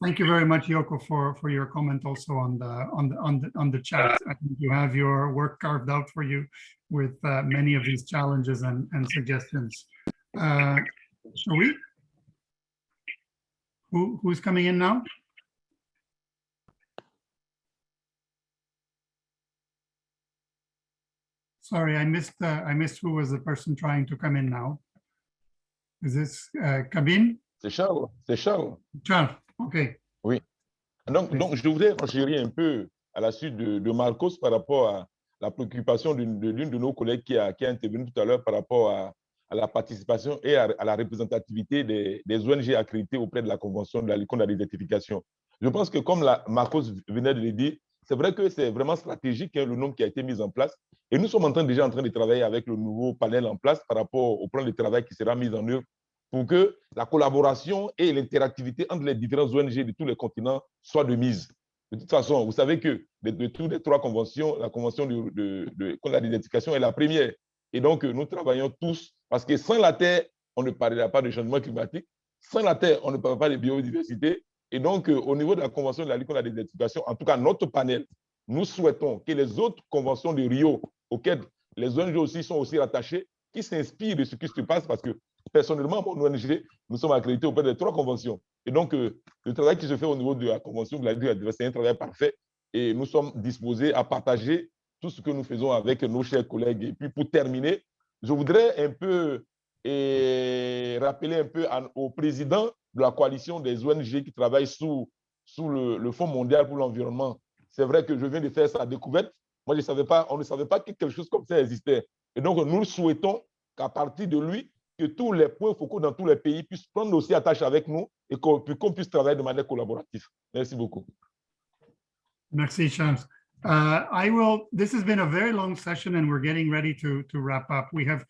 thank you very much, Yoko, for your comment also on the chat. I think you have your work carved out for you with many of these challenges and suggestions. Shall we? Who's coming in now? Sorry, I missed who was the person trying to come in now. Is this Cabine? C'est Charles, c'est Charles. Charles, OK. Oui. Donc je voudrais renchérir un peu à la suite de Marcos par rapport à la préoccupation de l'une de nos collègues qui a intervenu tout à l'heure par rapport à la participation et à la représentativité des ONG accréditées auprès de la Convention de la Lutte contre la désertification. Je pense que comme Marcos venait de le dire, c'est vrai que c'est vraiment stratégique le nombre qui a été mis en place. Et nous sommes déjà en train de travailler avec le nouveau panel en place par rapport au plan de travail qui sera mis en œuvre pour que la collaboration et l'interactivité entre les différentes ONG de tous les continents soient de mise. De toute façon, vous savez que de toutes les trois conventions, la convention contre la désertification est la première. Et donc, nous travaillons tous, parce que sans la terre, on ne parlera pas de changement climatique. Sans la terre, on ne parlera pas de biodiversité. Et donc, au niveau de la convention de la lutte contre la désertification, en tout cas, notre panel, nous souhaitons que les autres conventions de Rio, auxquelles les ONG aussi sont aussi rattachées, qui s'inspirent de ce qui se passe, parce que personnellement, mon ONG, nous sommes accrédités auprès des trois conventions. Et donc, le travail qui se fait au niveau de la convention de la désertification, c'est un travail parfait. Et nous sommes disposés à partager tout ce que nous faisons avec nos chers collègues. Et puis, pour terminer, je voudrais un peu rappeler un peu au président de la coalition des ONG qui travaillent sous le Fonds mondial pour l'environnement. C'est vrai que je viens de faire sa découverte. Moi, on ne savait pas que quelque chose comme ça existait. Et donc, nous souhaitons qu'à partir de lui, que tous les points focaux dans tous les pays puissent prendre aussi attache avec nous et qu'on puisse travailler de manière collaborative. Merci beaucoup. Merci, Charles. This has been a very long session and we're getting ready to wrap up. We have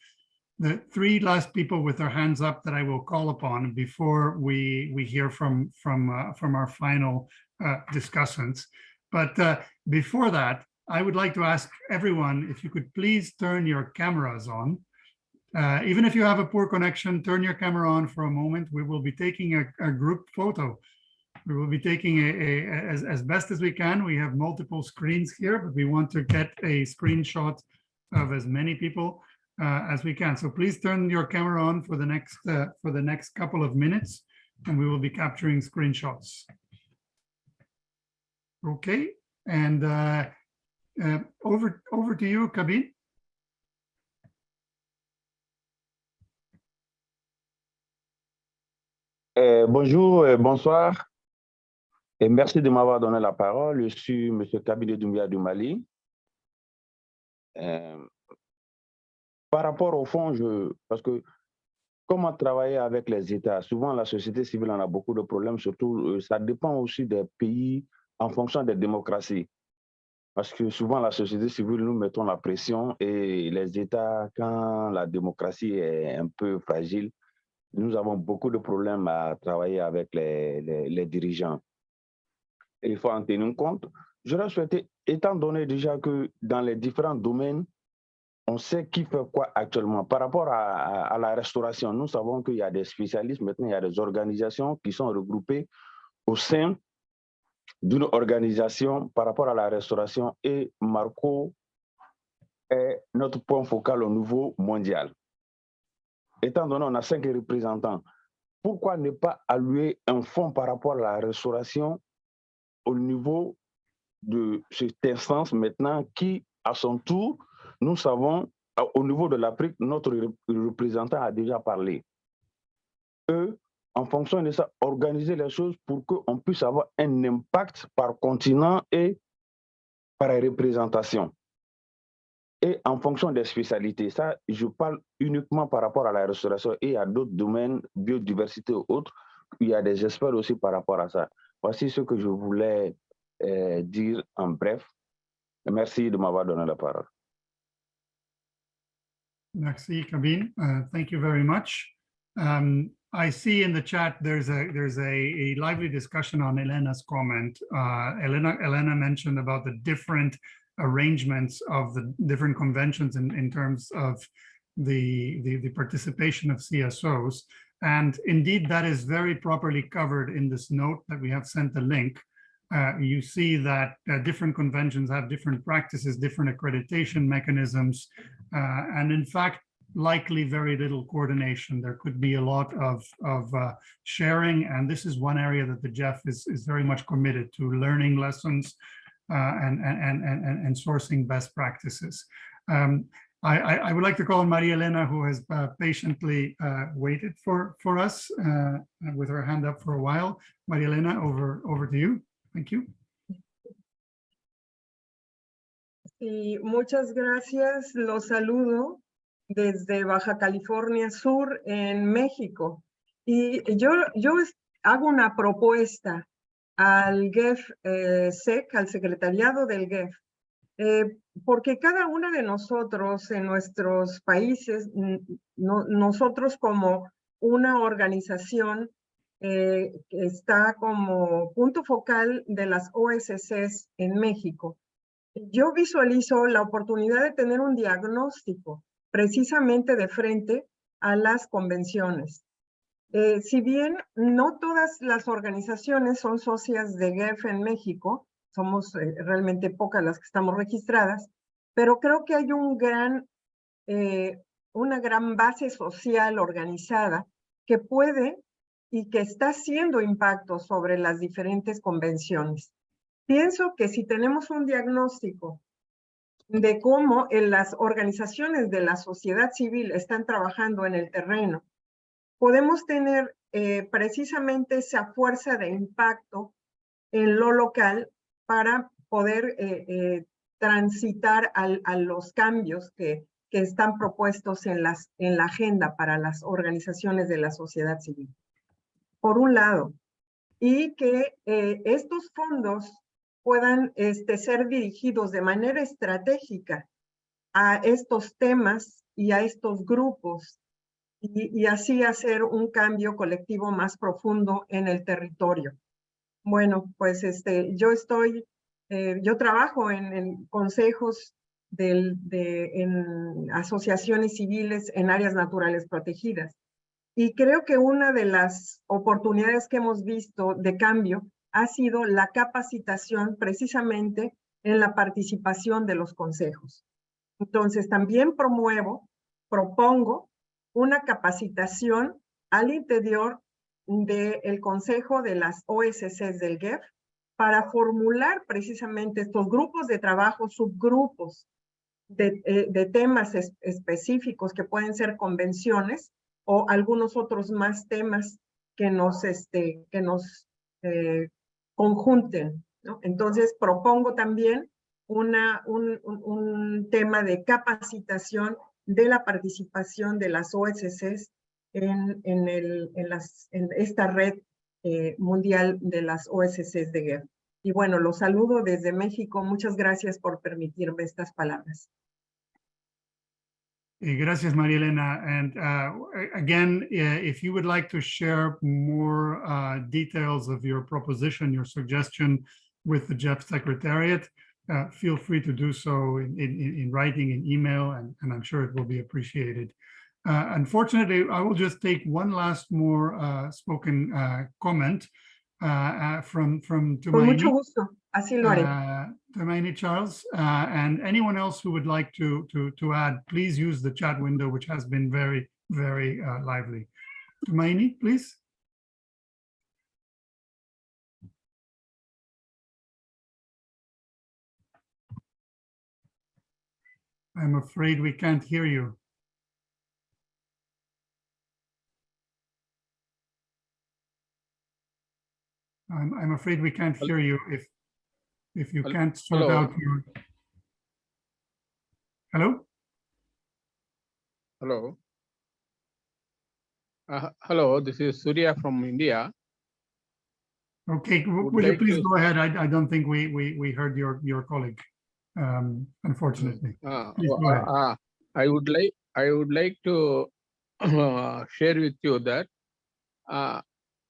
the three last people with their hands up that I will call upon before we hear from our final discussants. But before that, I would like to ask everyone if you could please turn your cameras on. Even if you have a poor connection, turn your camera on for a moment. We will be taking a group photo. We will be taking as best as we can. We have multiple screens here, but we want to get a screenshot of as many people as we can. So please turn your camera on for the next couple of minutes, and we will be capturing screenshots. Okay, and over to you, Kabir. Bonjour, bonsoir, et merci de m'avoir donné la parole. Je suis M. Kabir Doumbia du Mali. Par rapport au fond, parce que comment travailler avec les États, souvent la société civile en a beaucoup de problèmes, surtout ça dépend aussi des pays en fonction des démocraties. Parce que souvent la société civile, nous mettons la pression et les États, quand la démocratie est un peu fragile, nous avons beaucoup de problèmes à travailler avec les dirigeants. Et il faut en tenir compte. J'aurais souhaité, étant donné déjà que dans les différents domaines, on sait qui fait quoi actuellement. Par rapport à la restauration, nous savons qu'il y a des spécialistes, maintenant il y a des organisations qui sont regroupées au sein d'une organisation par rapport à la restauration et Marco est notre point focal au niveau mondial. Étant donné qu'on a 5 représentants, pourquoi ne pas allouer un fonds par rapport à la restauration au niveau de cette instance maintenant qui, à son tour, nous savons, au niveau de l'Afrique, notre représentant a déjà parlé. Eux, en fonction de ça, organiser les choses pour qu'on puisse avoir un impact par continent et par représentation. Et en fonction des spécialités, ça, je parle uniquement par rapport à la restauration et à d'autres domaines, biodiversité ou autres, il y a des experts aussi par rapport à ça. Voici ce que je voulais dire en bref. Merci de m'avoir donné la parole. Merci, Kabir. Thank you very much. I see in the chat there's a lively discussion on Elena's comment. Elena mentioned about the different arrangements of the different conventions in terms of the participation of CSOs. And indeed, that is very properly covered in this note that we have sent a link. You see that different conventions have different practices, different accreditation mechanisms, and in fact, likely very little coordination. There could be a lot of sharing, and this is one area that the GEF is very much committed to, learning lessons and sourcing best practices. I would like to call on Maria Elena, who has patiently waited for us with her hand up for a while. Maria Elena, over to you. Thank you. Sí, muchas gracias. Los saludo desde Baja California Sur en México. Y yo hago una propuesta al GEF SEC, al secretariado del GEF, porque cada uno de nosotros en nuestros países, nosotros como una organización que está como punto focal de las OSCs en México, yo visualizo la oportunidad de tener un diagnóstico precisamente de frente a las convenciones. Si bien no todas las organizaciones son socias de GEF en México, somos realmente pocas las que estamos registradas, pero creo que hay una gran base social organizada que puede y que está haciendo impacto sobre las diferentes convenciones. Pienso que si tenemos un diagnóstico de cómo las organizaciones de la sociedad civil están trabajando en el terreno, podemos tener precisamente esa fuerza de impacto en lo local para poder transitar a los cambios que están propuestos en la agenda para las organizaciones de la sociedad civil. Por un lado, y que estos fondos puedan ser dirigidos de manera estratégica a estos temas y a estos grupos y así hacer un cambio colectivo más profundo en el territorio. Bueno, pues yo trabajo en consejos en asociaciones civiles en áreas naturales protegidas. Y creo que una de las oportunidades que hemos visto de cambio ha sido la capacitación precisamente en la participación de los consejos. Entonces también propongo una capacitación al interior del Consejo de las OSCs del GEF para formular precisamente estos grupos de trabajo, subgrupos de temas específicos que pueden ser convenciones o algunos otros más temas que nos conjunten, ¿no? Entonces propongo también un tema de capacitación de la participación de las OSCs en esta red mundial de las OSCs de GEF. Y bueno, los saludo desde México. Muchas gracias por permitirme estas palabras. Gracias, Maria Elena. And again, if you would like to share more details of your proposition, your suggestion with the GEF Secretariat, feel free to do so in writing, in email, and I'm sure it will be appreciated. Unfortunately, I will just take one last more spoken comment from Tumaini. Con mucho gusto, así lo haré. Tumaini Charles, and anyone else who would like to add, please use the chat window, which has been very, very lively. Tumaini, please. I'm afraid we can't hear you. I'm afraid we can't hear you if you can't sort out your... Hello? Hello. Hello, this is Surya from India. Okay, will you please go ahead? I don't think we heard your colleague, unfortunately. Please go ahead. I would like to share with you that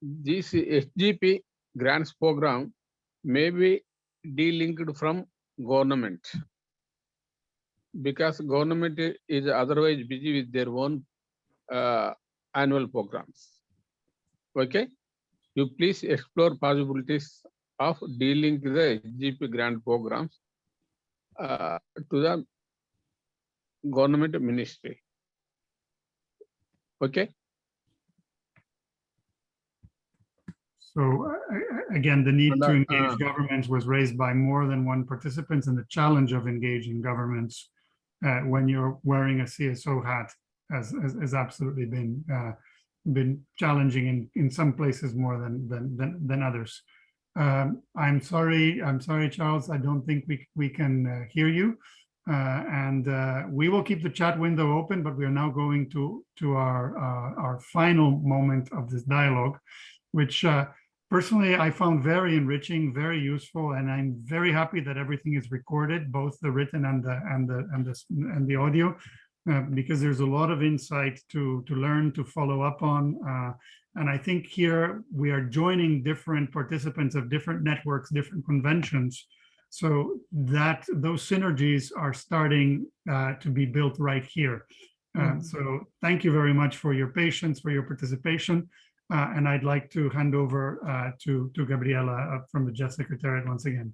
this SGP grants program may be delinked from government. because government is otherwise busy with their own annual programs. Okay, you please explore possibilities of dealing with the GP grant programs to the government ministry. Okay. So again, the need to engage governments was raised by more than one participant, and the challenge of engaging governments when you're wearing a CSO hat has absolutely been challenging in some places more than others. I'm sorry, Charles. I don't think we can hear you, and we will keep the chat window open. But we are now going to our final moment of this dialogue, which personally I found very enriching, very useful, and I'm very happy that everything is recorded, both the written and the audio, because there's a lot of insight to learn, to follow up on. And I think here we are joining different participants of different networks, different conventions, so that those synergies are starting to be built right here. So thank you very much for your patience, for your participation. And I'd like to hand over to Gabriela from the GEF Secretariat once again.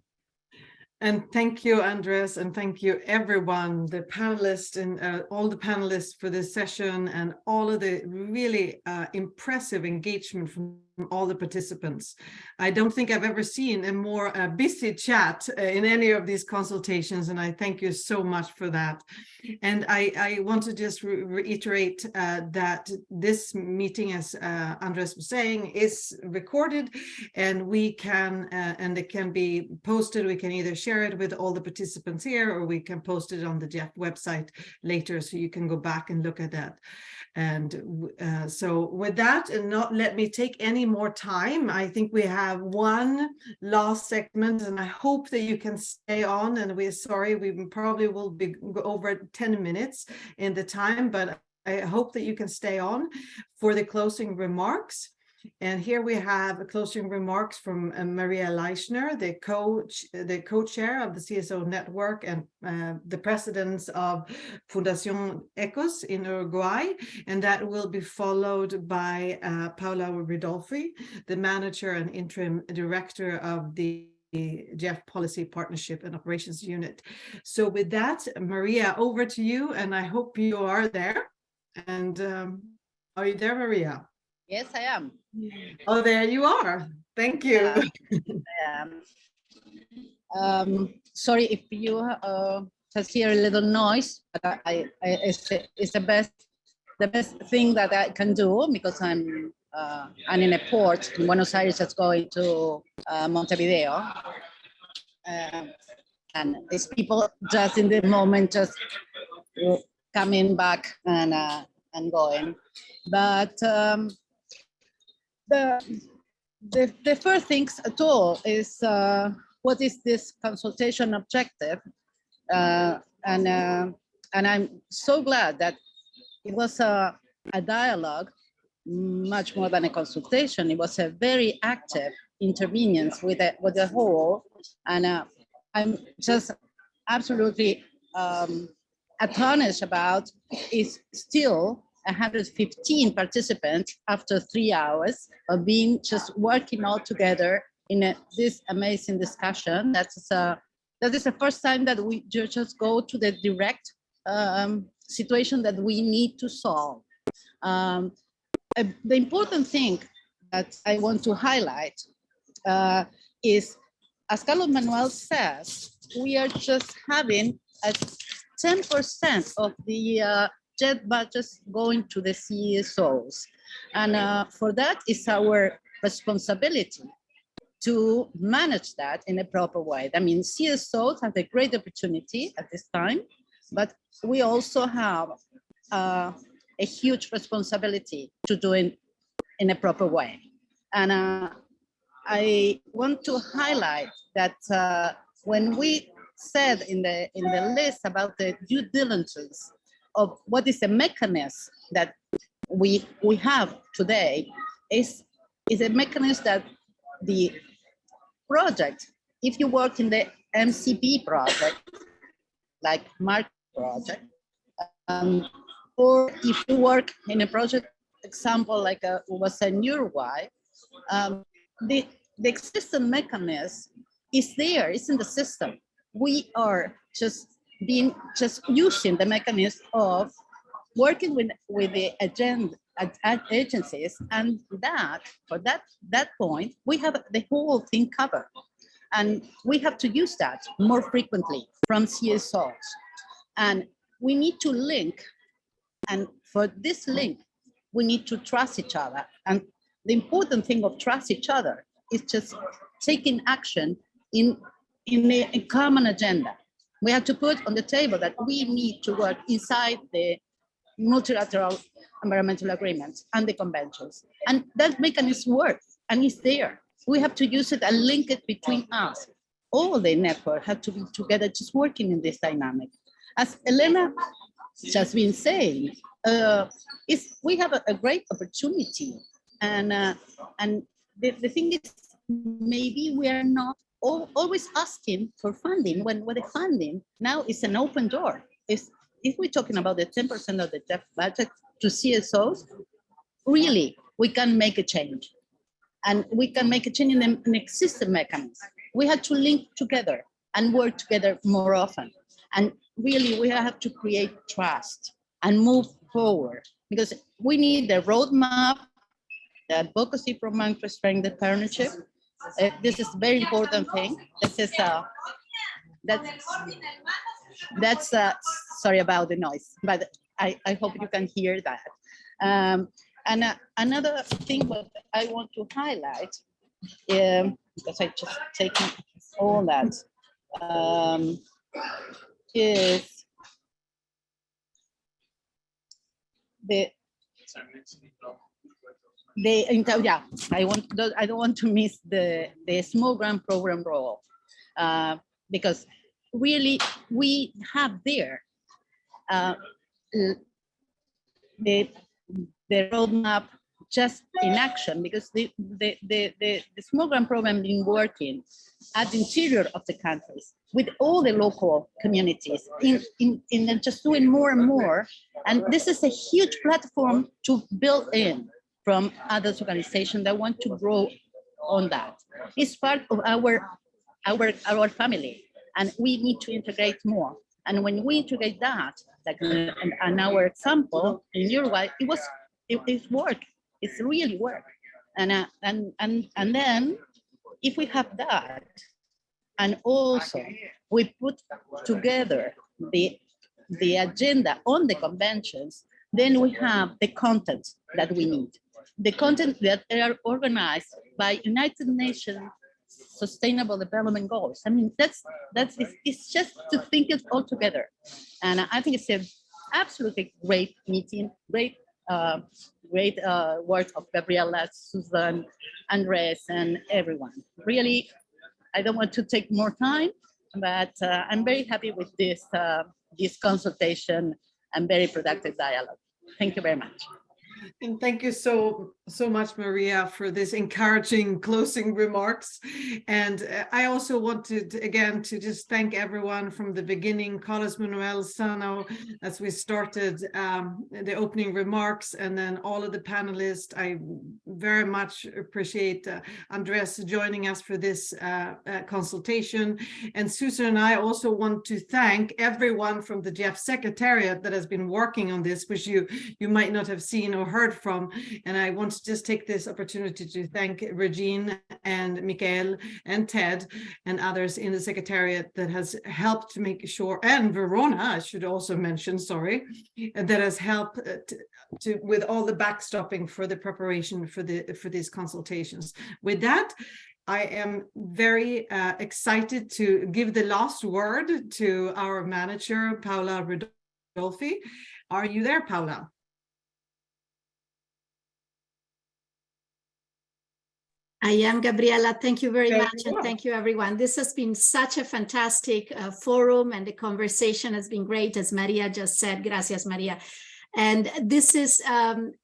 And thank you, Andres, and thank you, everyone, the panelists and all the panelists for this session, and all of the really impressive engagement from all the participants. I don't think I've ever seen a more busy chat in any of these consultations, and I thank you so much for that. And I want to just reiterate that this meeting, as Andres was saying, is recorded, and we can, and it can be posted. We can either share it with all the participants here, or we can post it on the GEF website later, so you can go back and look at that. And so with that, and not let me take any more time, I think we have one last segment, and I hope that you can stay on. And we're sorry, we probably will be over 10 minutes in the time, but I hope that you can stay on for the closing remarks. And here we have closing remarks from Maria Leichner, the co-chair of the CSO network and the president of Fundación Ecos in Uruguay. And that will be followed by Paula Ridolfi, the manager and interim director of the GEF Policy Partnership and Operations Unit. So with that, Maria, over to you, and I hope you are there. And are you there, Maria? Yes, I am. Oh, there you are. Thank you. Sorry if you just hear a little noise, but it's the best thing that I can do, because I'm in a port in Buenos Aires that's going to Montevideo, and these people just in the moment just coming back and going, but. The first things at all is what is this consultation objective, and I'm so glad that it was a dialogue, much more than a consultation. It was a very active intervenience with the whole, and I'm just absolutely astonished about is still 115 participants after 3 hours of being just working all together in this amazing discussion. That is the first time that we just go to the direct situation that we need to solve. The important thing that I want to highlight is, as Carlos Manuel says, we are just having a 10% of the JET budgets going to the CSOs. And for that, it's our responsibility to manage that in a proper way. I mean, CSOs have a great opportunity at this time, but we also have a huge responsibility to do it in a proper way. And I want to highlight that when we said in the list about the due diligence of what is the mechanism that we have today, is a mechanism that the project, if you work in the MCP project, like Mark project. Or if you work in a project, example like was in Uruguay, the existing mechanism is there, it's in the system. We are just using the mechanism of working with the agenda agencies, and that for that point we have the whole thing covered, and we have to use that more frequently from CSOs, and we need to link, and for this link we need to trust each other, and the important thing of trust each other is just taking action in a common agenda. We have to put on the table that we need to work inside the multilateral environmental agreements and the conventions. And that mechanism works and is there. We have to use it and link it between us. All the network have to be together, just working in this dynamic. As Elena just been saying, we have a great opportunity. And the thing is, maybe we are not always asking for funding when the funding now is an open door. If we're talking about the 10% of the GEF budget to CSOs, really, we can make a change. And we can make a change in an existing mechanism. We have to link together and work together more often. And really, we have to create trust and move forward, because we need the roadmap, the advocacy program to strengthen the partnership. This is a very important thing. This is that's sorry about the noise, but I hope you can hear that. And another thing what I want to highlight, because I just taken all that, is I don't want to miss the small grant program role, because really we have there the roadmap just in action, because the small grant program been working at the interior of the countries with all the local communities in just doing more and more, and this is a huge platform to build in from other organizations that want to grow on that. It's part of our family, and we need to integrate more. And when we integrate that, like in our example in Uruguay, it worked. It's really work. And then if we have that, and also we put together the agenda on the conventions, then we have the content that we need. The content that are organized by United Nations Sustainable Development Goals. I mean, it's just to think it all together. And I think it's an absolutely great meeting, great work of Gabriela, Susan, Andres, and everyone. Really, I don't want to take more time, but I'm very happy with this consultation and very productive dialogue. Thank you very much. And thank you so much, Maria, for this encouraging closing remarks. And I also wanted, again, to just thank everyone from the beginning, Carlos Manuel, Sano, as we started the opening remarks, and then all of the panelists. I very much appreciate Andres joining us for this consultation. And Susan and I also want to thank everyone from the GEF Secretariat that has been working on this, which you might not have seen or heard from. And I want to just take this opportunity to thank Regine and Mikael and Ted and others in the Secretariat that has helped to make sure, and Verona, I should also mention, sorry, that has helped with all the backstopping for the preparation for these consultations. With that, I am very excited to give the last word to our manager, Paola Rodolfi. Are you there, Paola? I am, Gabriela. Thank you very much, and thank you, everyone. This has been such a fantastic forum, and the conversation has been great, as Maria just said. Gracias, Maria. And this is,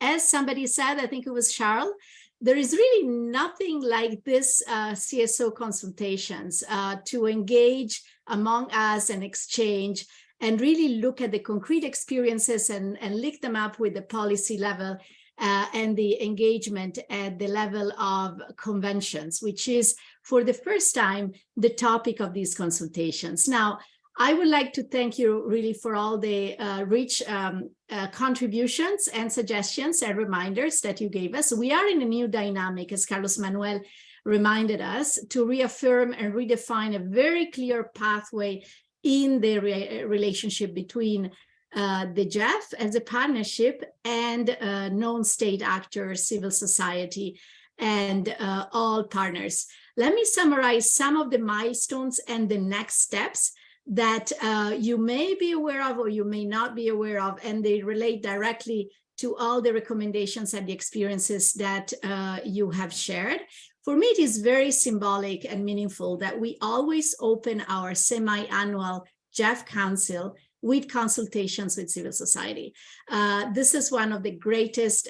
as somebody said, I think it was Charles, there is really nothing like this CSO consultations to engage among us and exchange. and really look at the concrete experiences and link them up with the policy level and the engagement at the level of conventions, which is for the first time the topic of these consultations. Now, I would like to thank you really for all the rich contributions and suggestions and reminders that you gave us. We are in a new dynamic, as Carlos Manuel reminded us, to reaffirm and redefine a very clear pathway in the relationship between the GEF as a partnership and non-state actors, civil society, and all partners. Let me summarize some of the milestones and the next steps that you may be aware of or you may not be aware of, and they relate directly to all the recommendations and the experiences that you have shared. For me, it is very symbolic and meaningful that we always open our semi-annual GEF Council with consultations with civil society. This is one of the greatest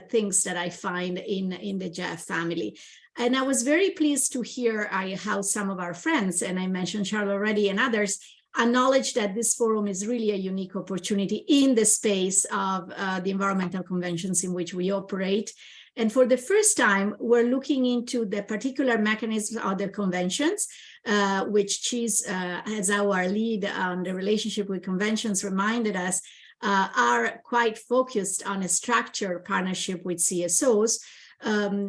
things that I find in the GEF family. And I was very pleased to hear how some of our friends, and I mentioned Charlotte already and others, acknowledge that this forum is really a unique opportunity in the space of the environmental conventions in which we operate. And for the first time, we're looking into the particular mechanisms of the conventions, which she's, as our lead on the relationship with conventions reminded us, are quite focused on a structured partnership with CSOs,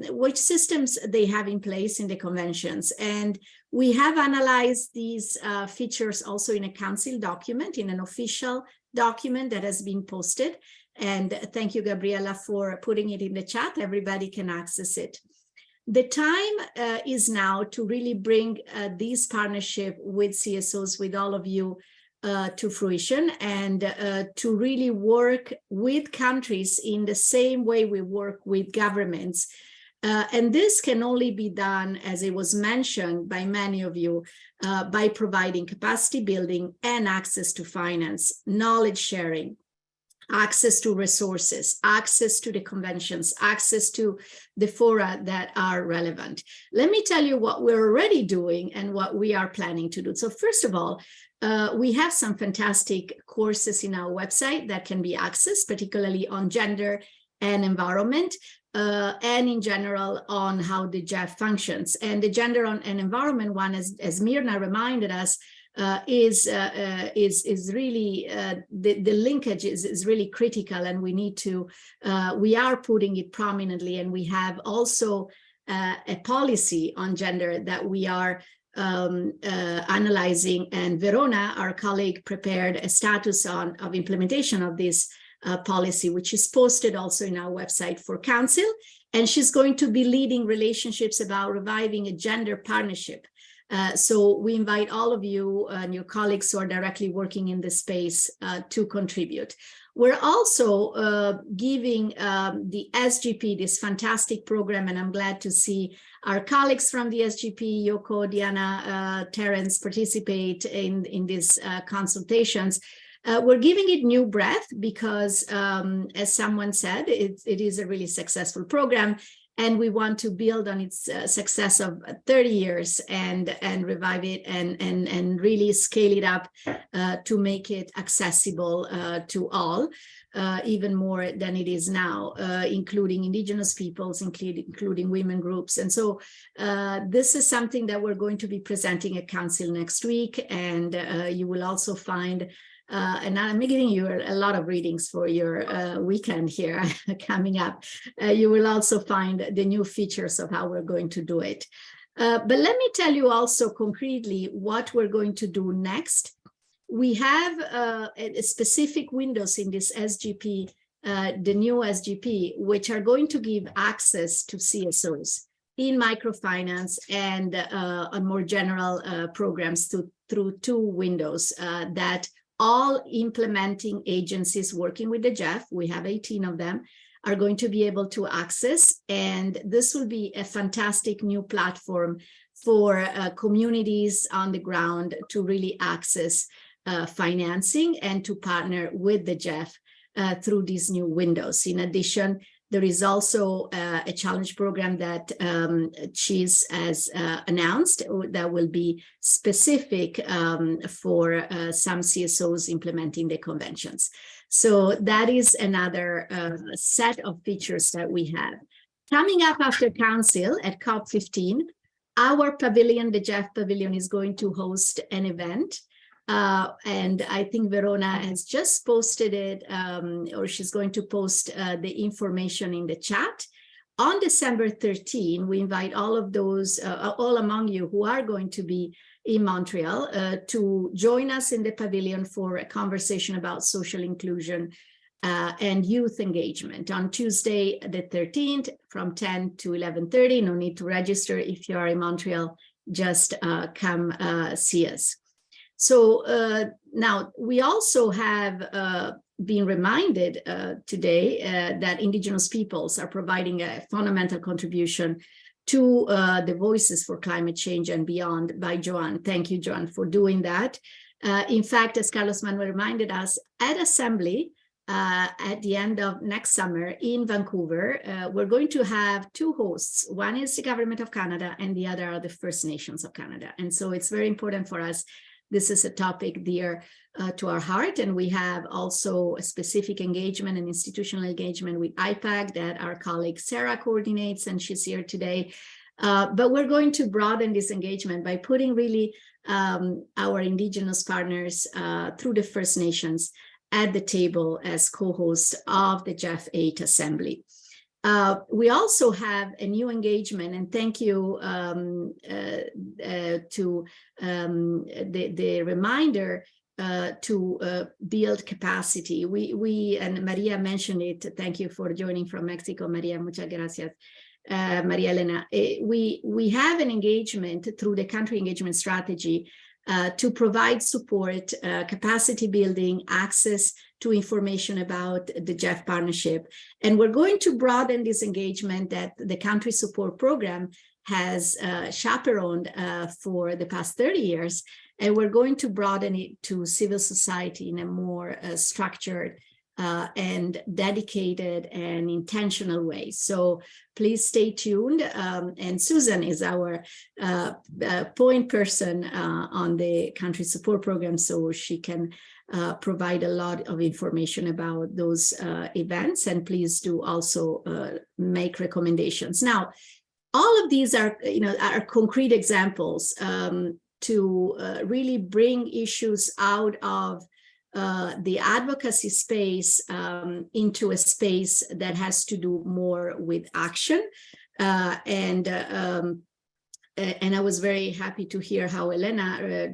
which systems they have in place in the conventions. And we have analyzed these features also in a council document, in an official document that has been posted. And thank you, Gabriela, for putting it in the chat. Everybody can access it. The time is now to really bring this partnership with CSOs, with all of you, to fruition, and to really work with countries in the same way we work with governments. And this can only be done, as it was mentioned by many of you, by providing capacity building and access to finance, knowledge sharing, access to resources, access to the conventions, access to the fora that are relevant. Let me tell you what we're already doing and what we are planning to do. So first of all, we have some fantastic courses in our website that can be accessed, particularly on gender and environment, and in general on how the GEF functions. And the gender and environment one, as Mirna reminded us, is really the linkage is really critical, and we need to we are putting it prominently, and we have also a policy on gender that we are analyzing, and Verona, our colleague, prepared a status of implementation of this policy, which is posted also in our website for council, and she's going to be leading relationships about reviving a gender partnership. So we invite all of you and your colleagues who are directly working in this space to contribute. We're also giving the SGP this fantastic program, and I'm glad to see our colleagues from the SGP, Yoko, Diana, Terence, participate in these consultations. We're giving it new breath because, as someone said, it is a really successful program. And we want to build on its success of 30 years and revive it and really scale it up to make it accessible to all, even more than it is now, including indigenous peoples, including women groups. And so this is something that we're going to be presenting at Council next week. And you will also find and I'm giving you a lot of readings for your weekend here coming up. You will also find the new features of how we're going to do it. But let me tell you also concretely what we're going to do next. We have specific windows in this SGP, the new SGP, which are going to give access to CSOs in microfinance and on more general programs through two windows that all implementing agencies working with the GEF, we have 18 of them, are going to be able to access. And this will be a fantastic new platform for communities on the ground to really access financing and to partner with the GEF through these new windows. In addition, There is also a challenge program that Cheese has announced that will be specific for some CSOs implementing the conventions. So that is another set of features that we have. Coming up after Council at COP15, our pavilion, the GEF Pavilion, is going to host an event. And I think Verona has just posted it, or she's going to post the information in the chat. On December 13, we invite all of those, all among you who are going to be in Montreal to join us in the pavilion for a conversation about social inclusion and youth engagement on Tuesday, the 13th, from 10 to 11:30. No need to register if you are in Montreal, just come see us. So now we also have been reminded today that Indigenous peoples are providing a fundamental contribution to the Voices for Climate Change and Beyond by Joanne. Thank you, Joanne, for doing that. In fact, as Carlos Manuel reminded us, at Assembly, at the end of next summer in Vancouver, we're going to have two hosts. One is the Government of Canada and the other are the First Nations of Canada. And so it's very important for us. This is a topic dear to our heart, and we have also a specific engagement and institutional engagement with IPAC that our colleague Sarah coordinates, and she's here today. But we're going to broaden this engagement by putting really our Indigenous partners through the First Nations at the table as co-hosts of the GEF 8 Assembly. We also have a new engagement, and thank you to the reminder to build capacity. We and Maria mentioned it. Thank you for joining from Mexico, Maria. Muchas gracias, Maria Elena. We have an engagement through the country engagement strategy to provide support, capacity building, access to information about the GEF partnership. And we're going to broaden this engagement that the country support program has chaperoned for the past 30 years. And we're going to broaden it to civil society in a more structured and dedicated and intentional way. So please stay tuned. And Susan is our point person on the country support program, so she can provide a lot of information about those events. And please do also make recommendations. Now, all of these are, are concrete examples to really bring issues out of the advocacy space into a space that has to do more with action. And I was very happy to hear how Elena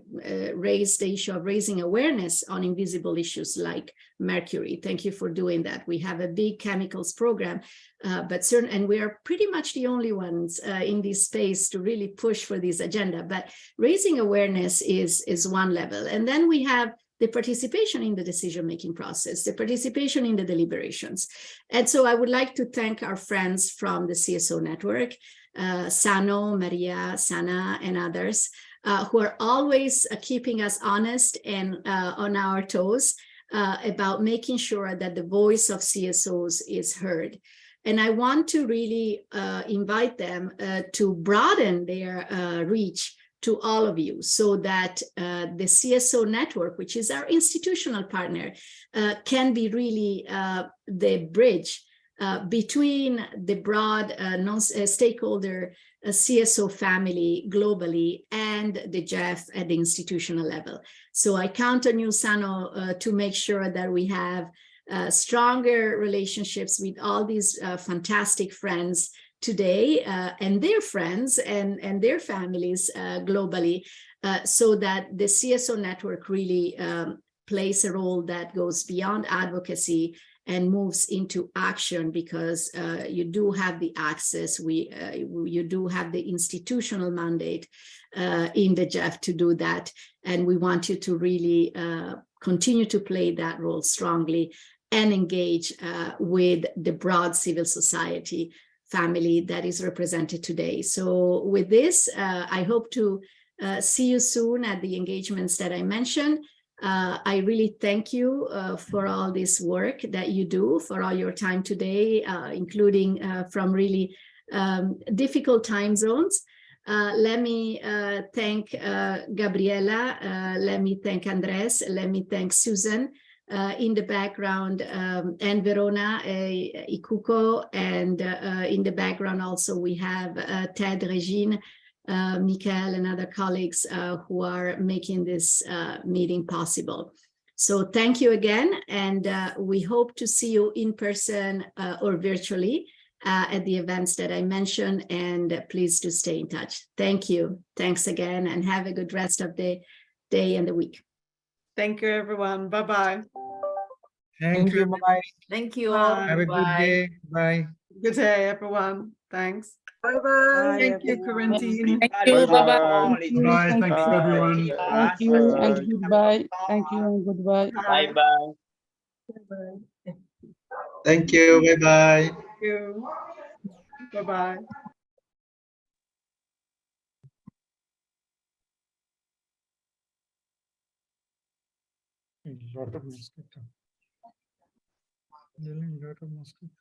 raised the issue of raising awareness on invisible issues like mercury. Thank you for doing that. We have a big chemicals program, and we are pretty much the only ones in this space to really push for this agenda. But raising awareness is one level. And then we have the participation in the decision-making process, the participation in the deliberations. And so I would like to thank our friends from the CSO network, Sano, Maria, Sana, and others, who are always keeping us honest and on our toes about making sure that the voice of CSOs is heard. And I want to really invite them to broaden their reach to all of you so that the CSO network, which is our institutional partner, can be really the bridge between the broad stakeholder CSO family globally and the GEF at the institutional level. So I count on you, Sano, to make sure that we have stronger relationships with all these fantastic friends today and their friends and their families globally, so that the CSO network really plays a role that goes beyond advocacy and moves into action, because you do have the access, you do have the institutional mandate in the GEF to do that. And we want you to really continue to play that role strongly and engage with the broad civil society family that is represented today. So with this, I hope to see you soon at the engagements that I mentioned. I really thank you for all this work that you do, for all your time today, including from really difficult time zones. Let me thank Gabriela, let me thank Andres, let me thank Susan in the background, and Verona Ikuko, and in the background also we have Ted, Regine, Michael, and other colleagues who are making this meeting possible. So thank you again, and we hope to see you in person or virtually at the events that I mentioned, and please do stay in touch. Thank you. Thanks again, and have a good rest of the day and the week. Thank you, everyone. Bye-bye. Thank you. Bye-bye. Thank you all. Have a good day. Bye. Good day, everyone. Thanks. Bye-bye. Thank you, Corinthine. Thank you. Bye-bye. Bye. Thank you, everyone. Thank you and goodbye. Thank you and goodbye. Bye bye. Bye-bye. Thank you. Bye-bye. Thank you. Bye-bye. Lot of mosquito. Lot of mosquito.